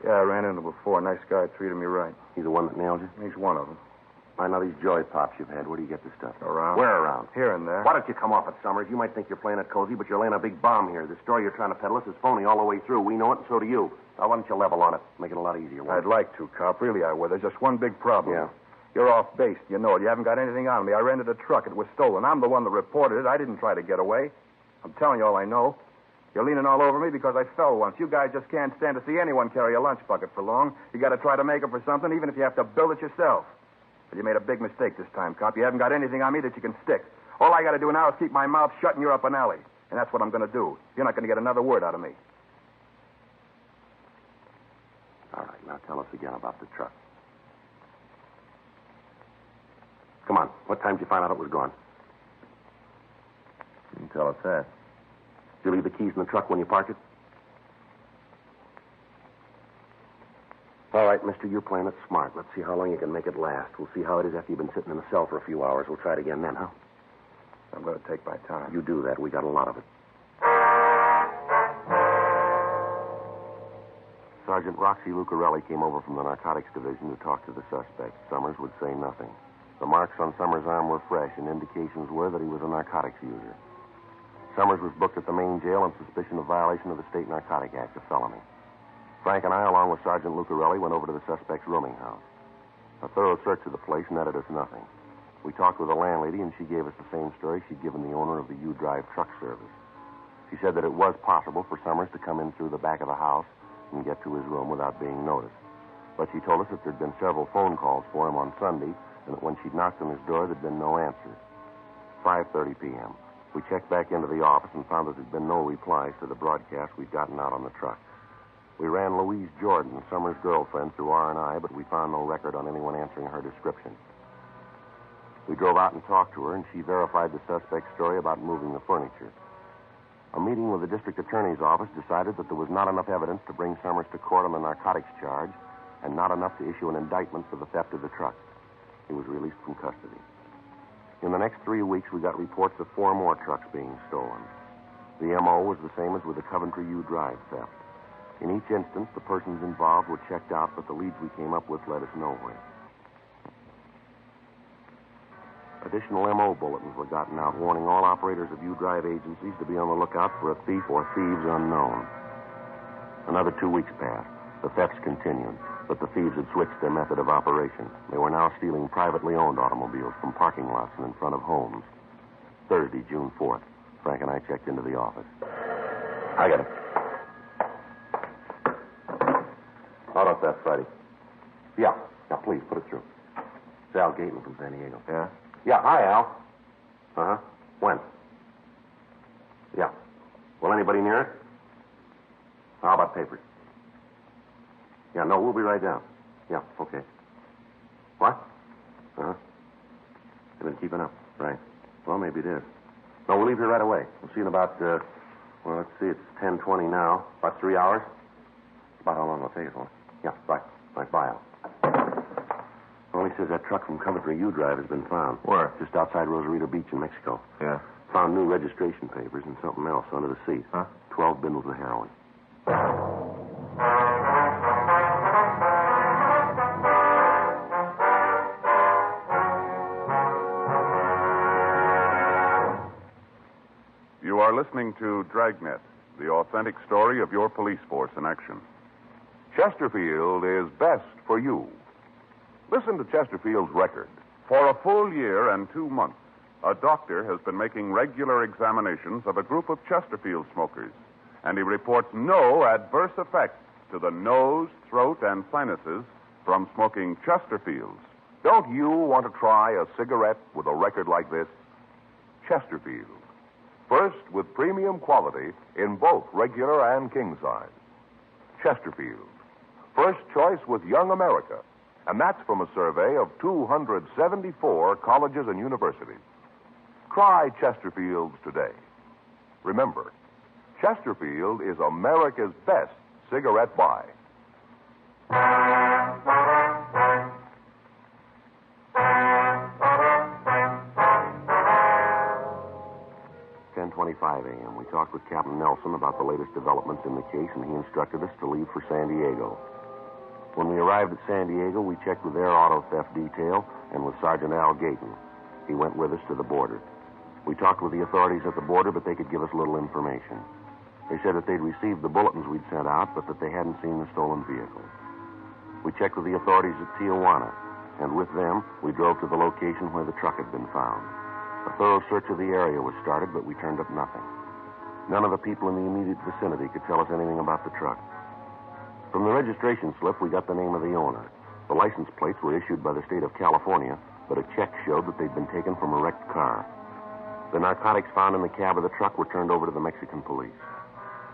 Yeah, I ran into him before. Nice guy, treated me right. He's the one that nailed you? He's one of them. I know these joy pops you've had. Where do you get this stuff? Around. Where around? Here and there. Why don't you come off it, Summers? You might think you're playing it cozy, but you're laying a big bomb here. The story you're trying to peddle us is phony all the way through. We know it, and so do you. Now, why don't you level on it? Make it a lot easier. I'd like to, Cop. Really, I would. There's just one big problem. Yeah. You're off base. You know it. You haven't got anything on me. I rented a truck. It was stolen. I'm the one that reported it. I didn't try to get away. I'm telling you all I know. You're leaning all over me because I fell once. You guys just can't stand to see anyone carry a lunch bucket for long. You got to try to make it for something, even if you have to build it yourself. But you made a big mistake this time, Cop. You haven't got anything on me that you can stick. All I got to do now is keep my mouth shut and you're up an alley. And that's what I'm going to do. You're not going to get another word out of me. All right, now tell us again about the truck. Come on. What time did you find out it was gone? You can tell us that. Did you leave the keys in the truck when you parked it? All right, mister, you're playing it smart. Let's see how long you can make it last. We'll see how it is after you've been sitting in the cell for a few hours. We'll try it again then, huh? I'm going to take my time. You do that. We got a lot of it. Sergeant Roxy Lucarelli came over from the narcotics division to talk to the suspect. Summers would say nothing. The marks on Summers' arm were fresh, and indications were that he was a narcotics user. Summers was booked at the main jail on suspicion of violation of the State Narcotic Act, a felony. Frank and I, along with Sergeant Lucarelli, went over to the suspect's rooming house. A thorough search of the place netted us nothing. We talked with the landlady, and she gave us the same story she'd given the owner of the U-Drive truck service. She said that it was possible for Summers to come in through the back of the house and get to his room without being noticed. But she told us that there'd been several phone calls for him on Sunday, and that when she'd knocked on his door, there'd been no answer. 5:30 p.m. We checked back into the office and found that there'd been no replies to the broadcast we'd gotten out on the truck. We ran Louise Jordan, Summers' girlfriend, through R&I, but we found no record on anyone answering her description. We drove out and talked to her, and she verified the suspect's story about moving the furniture. A meeting with the district attorney's office decided that there was not enough evidence to bring Summers to court on the narcotics charge and not enough to issue an indictment for the theft of the truck. He was released from custody. In the next 3 weeks, we got reports of 4 more trucks being stolen. The M.O. was the same as with the Coventry U-Drive theft. In each instance, the persons involved were checked out, but the leads we came up with led us nowhere. Additional M.O. bulletins were gotten out warning all operators of U-Drive agencies to be on the lookout for a thief or thieves unknown. Another 2 weeks passed. The thefts continued, but the thieves had switched their method of operation. They were now stealing privately owned automobiles from parking lots and in front of homes. Thursday, June 4th, Frank and I checked into the office. I got it. Auto theft, Friday. Yeah. Now, please, put it through. It's Al Gateman from San Diego. Yeah? Yeah, hi, Al. Uh-huh. When? Yeah. Will anybody near it? How about papers? Yeah, no, we'll be right down. Yeah, okay. What? Uh-huh. You've been keeping up. Right. Well, maybe it is. No, we'll leave here right away. We'll see you in about, well, let's see, it's 10:20 now. About 3 hours? About how long it'll take us, won't it? Yeah, right. Right, bye, Al. Well, he says that truck from Coventry U Drive has been found. Where? Just outside Rosarito Beach in Mexico. Yeah. Found new registration papers and something else under the seat. Huh? 12 bundles of heroin. You are listening to Dragnet, the authentic story of your police force in action. Chesterfield is best for you. Listen to Chesterfield's record. For a full year and 2 months, a doctor has been making regular examinations of a group of Chesterfield smokers, and he reports no adverse effects to the nose, throat, and sinuses from smoking Chesterfields. Don't you want to try a cigarette with a record like this? Chesterfield. First with premium quality in both regular and king size. Chesterfield. First choice with Young America. And that's from a survey of 274 colleges and universities. Try Chesterfields today. Remember, Chesterfield is America's best cigarette buy. 10:25 a.m. We talked with Captain Nelson about the latest developments in the case, and he instructed us to leave for San Diego. When we arrived at San Diego, we checked with their auto theft detail and with Sergeant Al Gayton. He went with us to the border. We talked with the authorities at the border, but they could give us little information. They said that they'd received the bulletins we'd sent out, but that they hadn't seen the stolen vehicle. We checked with the authorities at Tijuana, and with them, we drove to the location where the truck had been found. A thorough search of the area was started, but we turned up nothing. None of the people in the immediate vicinity could tell us anything about the truck. From the registration slip, we got the name of the owner. The license plates were issued by the state of California, but a check showed that they'd been taken from a wrecked car. The narcotics found in the cab of the truck were turned over to the Mexican police.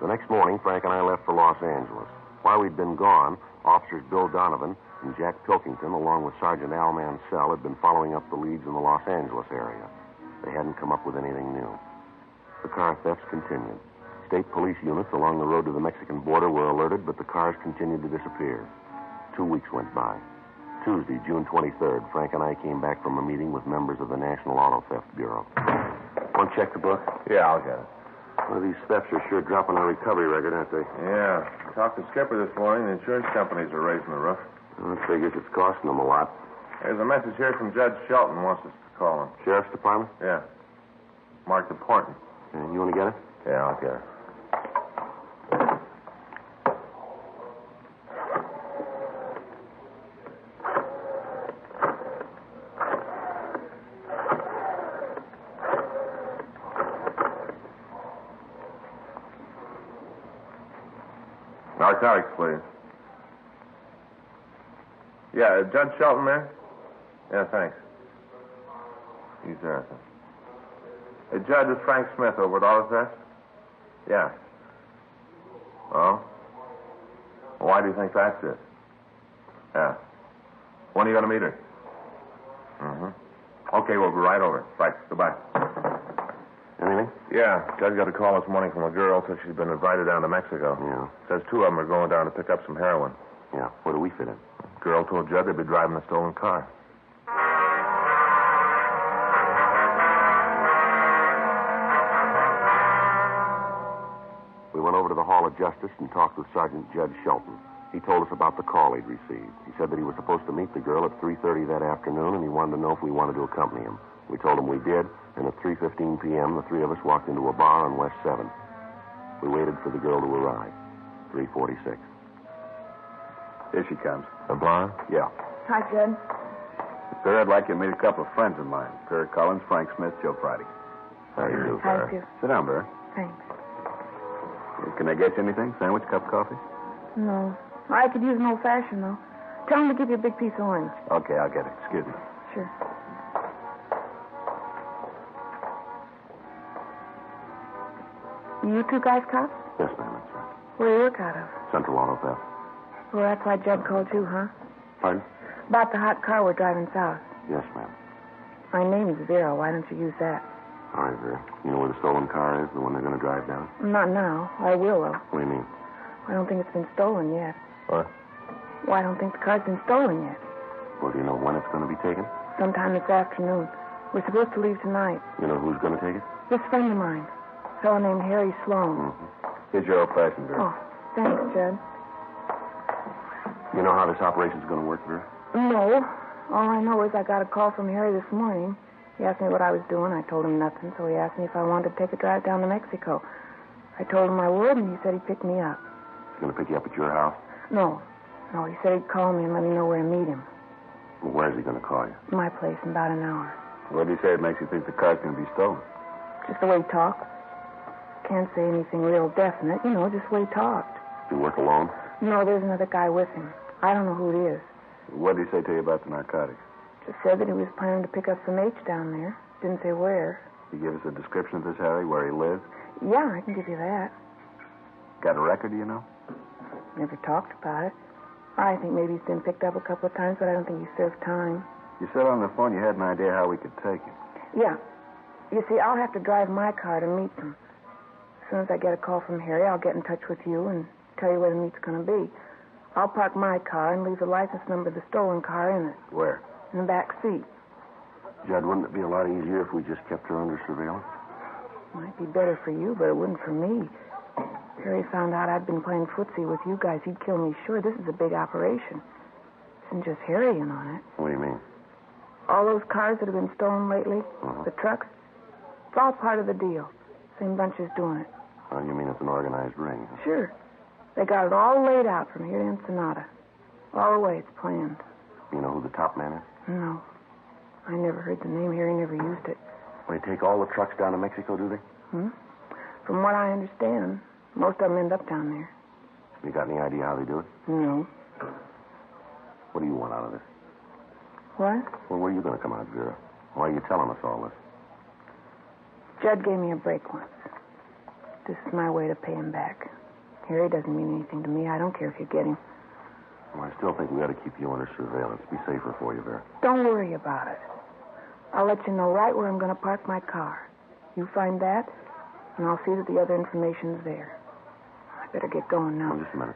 The next morning, Frank and I left for Los Angeles. While we'd been gone, officers Bill Donovan and Jack Pilkington, along with Sergeant Al Mansell, had been following up the leads in the Los Angeles area. They hadn't come up with anything new. The car thefts continued. State police units along the road to the Mexican border were alerted, but the cars continued to disappear. 2 weeks went by. Tuesday, June 23rd, Frank and I came back from a meeting with members of the National Auto Theft Bureau. Want to check the book? Yeah, I'll get it. One of these thefts are sure dropping our recovery record, aren't they? Yeah. Talked to Skipper this morning. The insurance companies are raising the roof. Well, it figures it's costing them a lot. There's a message here from Judge Shelton wants us to call him. Sheriff's Department? Yeah. Marked important. You want to get it? Yeah, I'll get it. Narcotics, please. Yeah, Judge Shelton there? Yeah, thanks. He's there, I think. Hey, Judge, it's Frank Smith over at Auto Theft? Yeah. Oh? Well, why do you think that's it? Yeah. When are you going to meet her? Mm-hmm. Okay, we'll be right over. Right, goodbye. Anything? Yeah, Judge got a call this morning from a girl, said she's been invited down to Mexico. Yeah. Says 2 of them are going down to pick up some heroin. Yeah, where do we fit in? Girl told Judge they'd be driving a stolen car. We went over to the Hall of Justice and talked with Sergeant Judge Shelton. He told us about the call he'd received. He said that he was supposed to meet the girl at 3:30 that afternoon, and he wanted to know if we wanted to accompany him. We told him we did, and at 3:15 p.m., the 3 of us walked into a bar on West 7th. We waited for the girl to arrive. 3:46. Here she comes. The blonde? Yeah. Hi, Judge. Sir, I'd like you to meet a couple of friends of mine. Perry Collins, Frank Smith, Joe Friday. How do you do, Hi, Barry? Sue. Sit down, Barry. Thanks. Can I get you anything? Sandwich, cup of coffee? No. I could use an old-fashioned, though. Tell him to give you a big piece of orange. Okay, I'll get it. Excuse me. Sure. You two guys cops? Yes, ma'am, that's right. Where do you work out of? Central Auto Theft. Well, that's why Judd called you, huh? Pardon? About the hot car we're driving south. Yes, ma'am. My name's Vera. Why don't you use that? All right, Vera. You know where the stolen car is, the one they're going to drive down? Not now. I will, though. What do you mean? I don't think it's been stolen yet. What? Well, I don't think the car's been stolen yet. Well, do you know when it's going to be taken? Sometime this afternoon. We're supposed to leave tonight. You know who's going to take it? This friend of mine. A fellow named Harry Sloan. Here's your old-fashioned, Vera. Oh, thanks, Judd. You know how this operation's going to work, Vera? No. All I know is I got a call from Harry this morning. He asked me what I was doing. I told him nothing, so he asked me if I wanted to take a drive down to Mexico. I told him I would, and he said he'd pick me up. He's going to pick you up at your house? No, he said he'd call me and let me know where to meet him. Well, where's he going to call you? My place in about an hour. What did he say it makes you think the car's going to be stolen? Just the way he talked. Can't say anything real definite, just the way he talked. Do you work alone? No, there's another guy with him. I don't know who it is. What did he say to you about the narcotics? Just said that he was planning to pick up some H down there. Didn't say where. He give us a description of this Harry, where he lives? Yeah, I can give you that. Got a record, do you know? Never talked about it. I think maybe he's been picked up a couple of times, but I don't think he served time. You said on the phone you had an idea how we could take him. Yeah. You see, I'll have to drive my car to meet them. As soon as I get a call from Harry, I'll get in touch with you and tell you where the meet's going to be. I'll park my car and leave the license number of the stolen car in it. Where? In the back seat. Judd, wouldn't it be a lot easier if we just kept her under surveillance? Might be better for you, but it wouldn't for me. Harry found out I'd been playing footsie with you guys. He'd kill me sure. This is a big operation. Isn't just Harry in on it. What do you mean? All those cars that have been stolen lately, the trucks, it's all part of the deal. Same bunch is doing it. Oh, you mean it's an organized ring? Huh? Sure. They got it all laid out from here to Ensenada. All the way it's planned. You know who the top man is? No. I never heard the name. Harry never used it. They take all the trucks down to Mexico, do they? From what I understand, most of them end up down there. You got any idea how they do it? No. What do you want out of this? What? Well, where are you going to come out, Vera? Why are you telling us all this? Judd gave me a break once. This is my way to pay him back. Harry doesn't mean anything to me. I don't care if you get him. Well, I still think we ought to keep you under surveillance. Be safer for you, Vera. Don't worry about it. I'll let you know right where I'm going to park my car. You find that, and I'll see that the other information's there. I better get going now. Well, just a minute.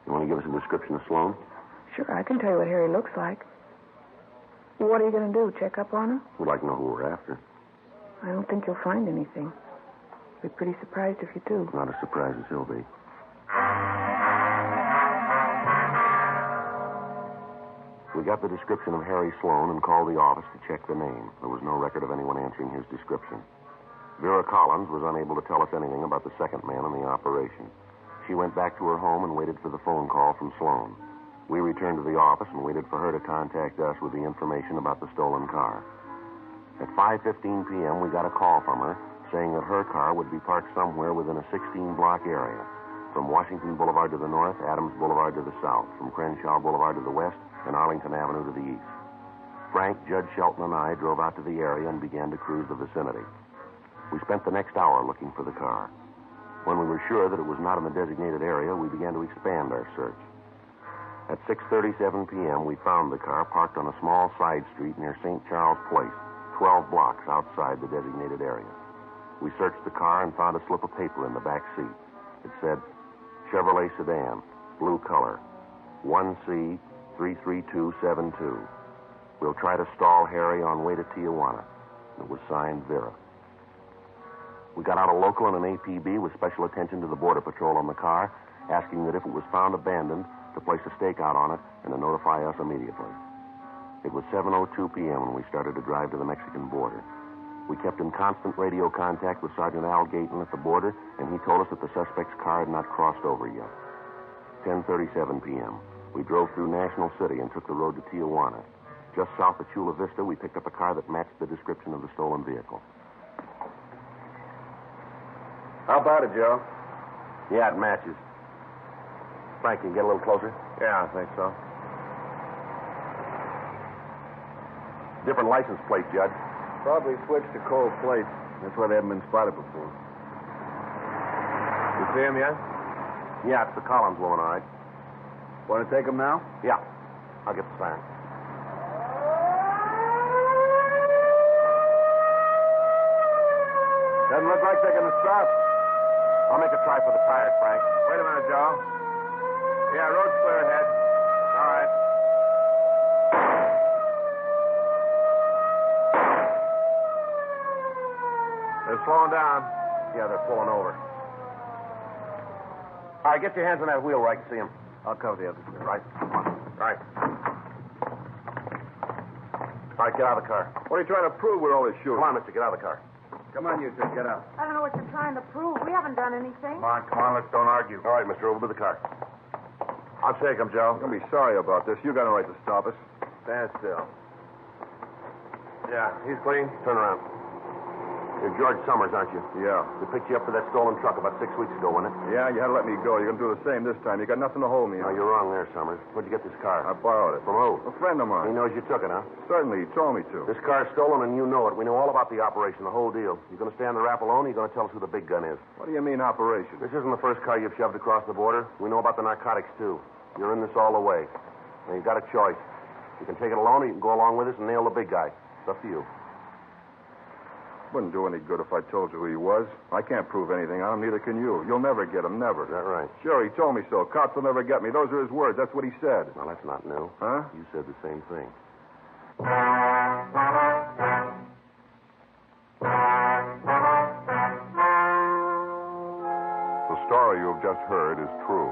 You want to give us a description of Sloan? Sure, I can tell you what Harry looks like. What are you going to do, check up on him? We'd like to know who we're after. I don't think you'll find anything. I'd be pretty surprised if you do. Not as surprised as he'll be. We got the description of Harry Sloan and called the office to check the name. There was no record of anyone answering his description. Vera Collins was unable to tell us anything about the second man in the operation. She went back to her home and waited for the phone call from Sloan. We returned to the office and waited for her to contact us with the information about the stolen car. At 5:15 p.m., we got a call from her saying that her car would be parked somewhere within a 16-block area. From Washington Boulevard to the north, Adams Boulevard to the south, from Crenshaw Boulevard to the west, and Arlington Avenue to the east. Frank, Judge Shelton, and I drove out to the area and began to cruise the vicinity. We spent the next hour looking for the car. When we were sure that it was not in the designated area, we began to expand our search. At 6:37 p.m., we found the car parked on a small side street near St. Charles Place, 12 blocks outside the designated area. We searched the car and found a slip of paper in the back seat. It said, Chevrolet sedan, blue color, 1C33272. We'll try to stall Harry on way to Tijuana. It was signed Vera. We got out a local and an APB with special attention to the Border Patrol on the car, asking that if it was found abandoned, to place a stakeout on it and to notify us immediately. It was 7:02 p.m. when we started to drive to the Mexican border. We kept in constant radio contact with Sergeant Al Gayton at the border, and he told us that the suspect's car had not crossed over yet. 10:37 p.m. We drove through National City and took the road to Tijuana. Just south of Chula Vista, we picked up a car that matched the description of the stolen vehicle. How about it, Joe? Yeah, it matches. Frank, can you get a little closer? Yeah, I think so. Different license plate, Judge. Probably switched to cold plates. That's why they haven't been spotted before. You see him yet? Yeah, it's the Collins woman, all right. Want to take them now? Yeah. I'll get the siren. Doesn't look like they're going to stop. I'll make a try for the tires, Frank. Wait a minute, Joe. Yeah, road's clear ahead. All right. They're slowing down. Yeah, they're pulling over. All right, get your hands on that wheel where I can see them. I'll cover the others. Right. Right. All right, get out of the car. What are you trying to prove with all this shooting? Come on, mister, get out of the car. Come on, you two, get out. I don't know what you're trying to prove. We haven't done anything. Come on, let's don't argue. All right, mister, over to the car. I'll shake him, Joe. You're going to be sorry about this. You got a right to stop us. Stand still. Yeah, he's clean. Turn around. You're George Summers, aren't you? Yeah. We picked you up for that stolen truck about 6 weeks ago, wasn't it? Yeah, you had to let me go. You're going to do the same this time. You got nothing to hold me. No, you're wrong there, Summers. Where'd you get this car? I borrowed it. From who? A friend of mine. He knows you took it, huh? Certainly. He told me to. This car's stolen, and you know it. We know all about the operation, the whole deal. You going to stay on the rap alone, or you going to tell us who the big gun is? What do you mean, operation? This isn't the first car you've shoved across the border. We know about the narcotics, too. You're in this all the way. Now, you've got a choice. You can take it alone, or you can go along with us and nail the big guy. It's up to you. Wouldn't do any good if I told you who he was. I can't prove anything on him, neither can you. You'll never get him, never. Is that right? Sure, he told me so. Cops will never get me. Those are his words. That's what he said. Well, that's not new. Huh? You said the same thing. The story you have just heard is true.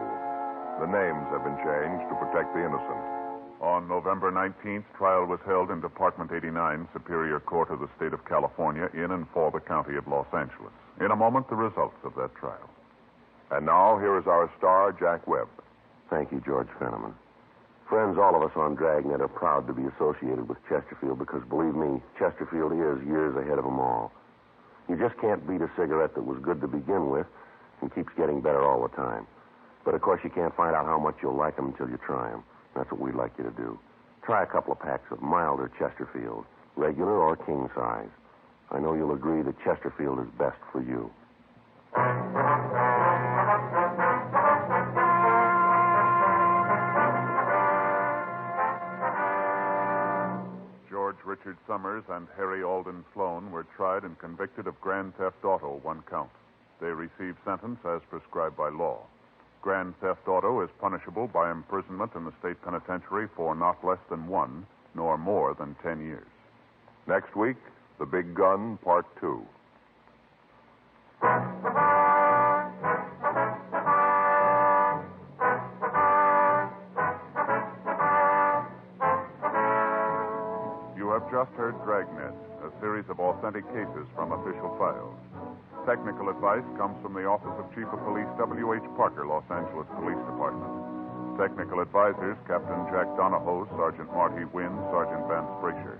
The names have been changed to protect the innocent. On November 19th, trial was held in Department 89, Superior Court of the State of California, in and for the County of Los Angeles. In a moment, the results of that trial. And now, here is our star, Jack Webb. Thank you, George Fenneman. Friends, all of us on Dragnet are proud to be associated with Chesterfield because, believe me, Chesterfield is years ahead of them all. You just can't beat a cigarette that was good to begin with and keeps getting better all the time. But, of course, you can't find out how much you'll like them until you try them. That's what we'd like you to do. Try a couple of packs of milder Chesterfield, regular or king size. I know you'll agree that Chesterfield is best for you. George Richard Summers and Harry Alden Sloan were tried and convicted of grand theft auto, 1 count. They received sentence as prescribed by law. Grand theft auto is punishable by imprisonment in the state penitentiary for not less than 1, nor more than 10 years. Next week, The Big Gun, Part 2. You have just heard Dragnet, a series of authentic cases from official files. Technical advice comes from the Office of Chief of Police W.H. Parker, Los Angeles Police Department. Technical advisors, Captain Jack Donahoe, Sergeant Marty Wynn, Sergeant Vance Brasher.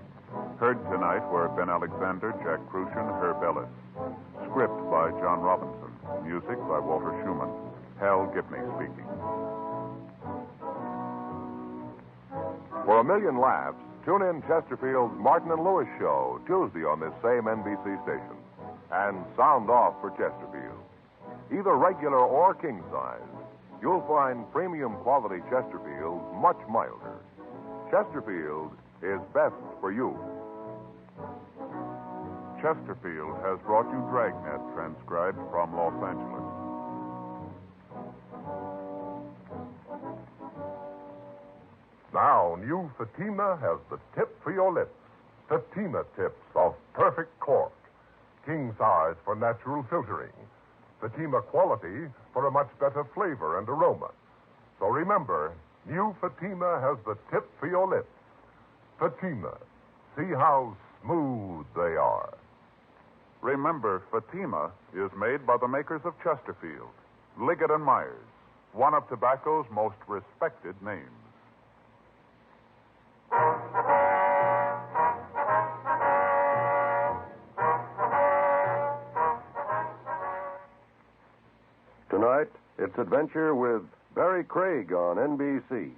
Heard tonight were Ben Alexander, Jack Crucian, Herb Ellis. Script by John Robinson. Music by Walter Schumann. Hal Gibney speaking. For a million laughs, tune in Chesterfield's Martin and Lewis Show, Tuesday on this same NBC station. And sound off for Chesterfield. Either regular or king size, you'll find premium quality Chesterfield much milder. Chesterfield is best for you. Chesterfield has brought you Dragnet, transcribed from Los Angeles. Now, new Fatima has the tip for your lips. Fatima tips of perfect cork. King size for natural filtering. Fatima quality for a much better flavor and aroma. So remember, new Fatima has the tip for your lips. Fatima. See how smooth they are. Remember, Fatima is made by the makers of Chesterfield, Liggett & Myers, one of tobacco's most respected names. Tonight, it's adventure with Barry Craig on NBC.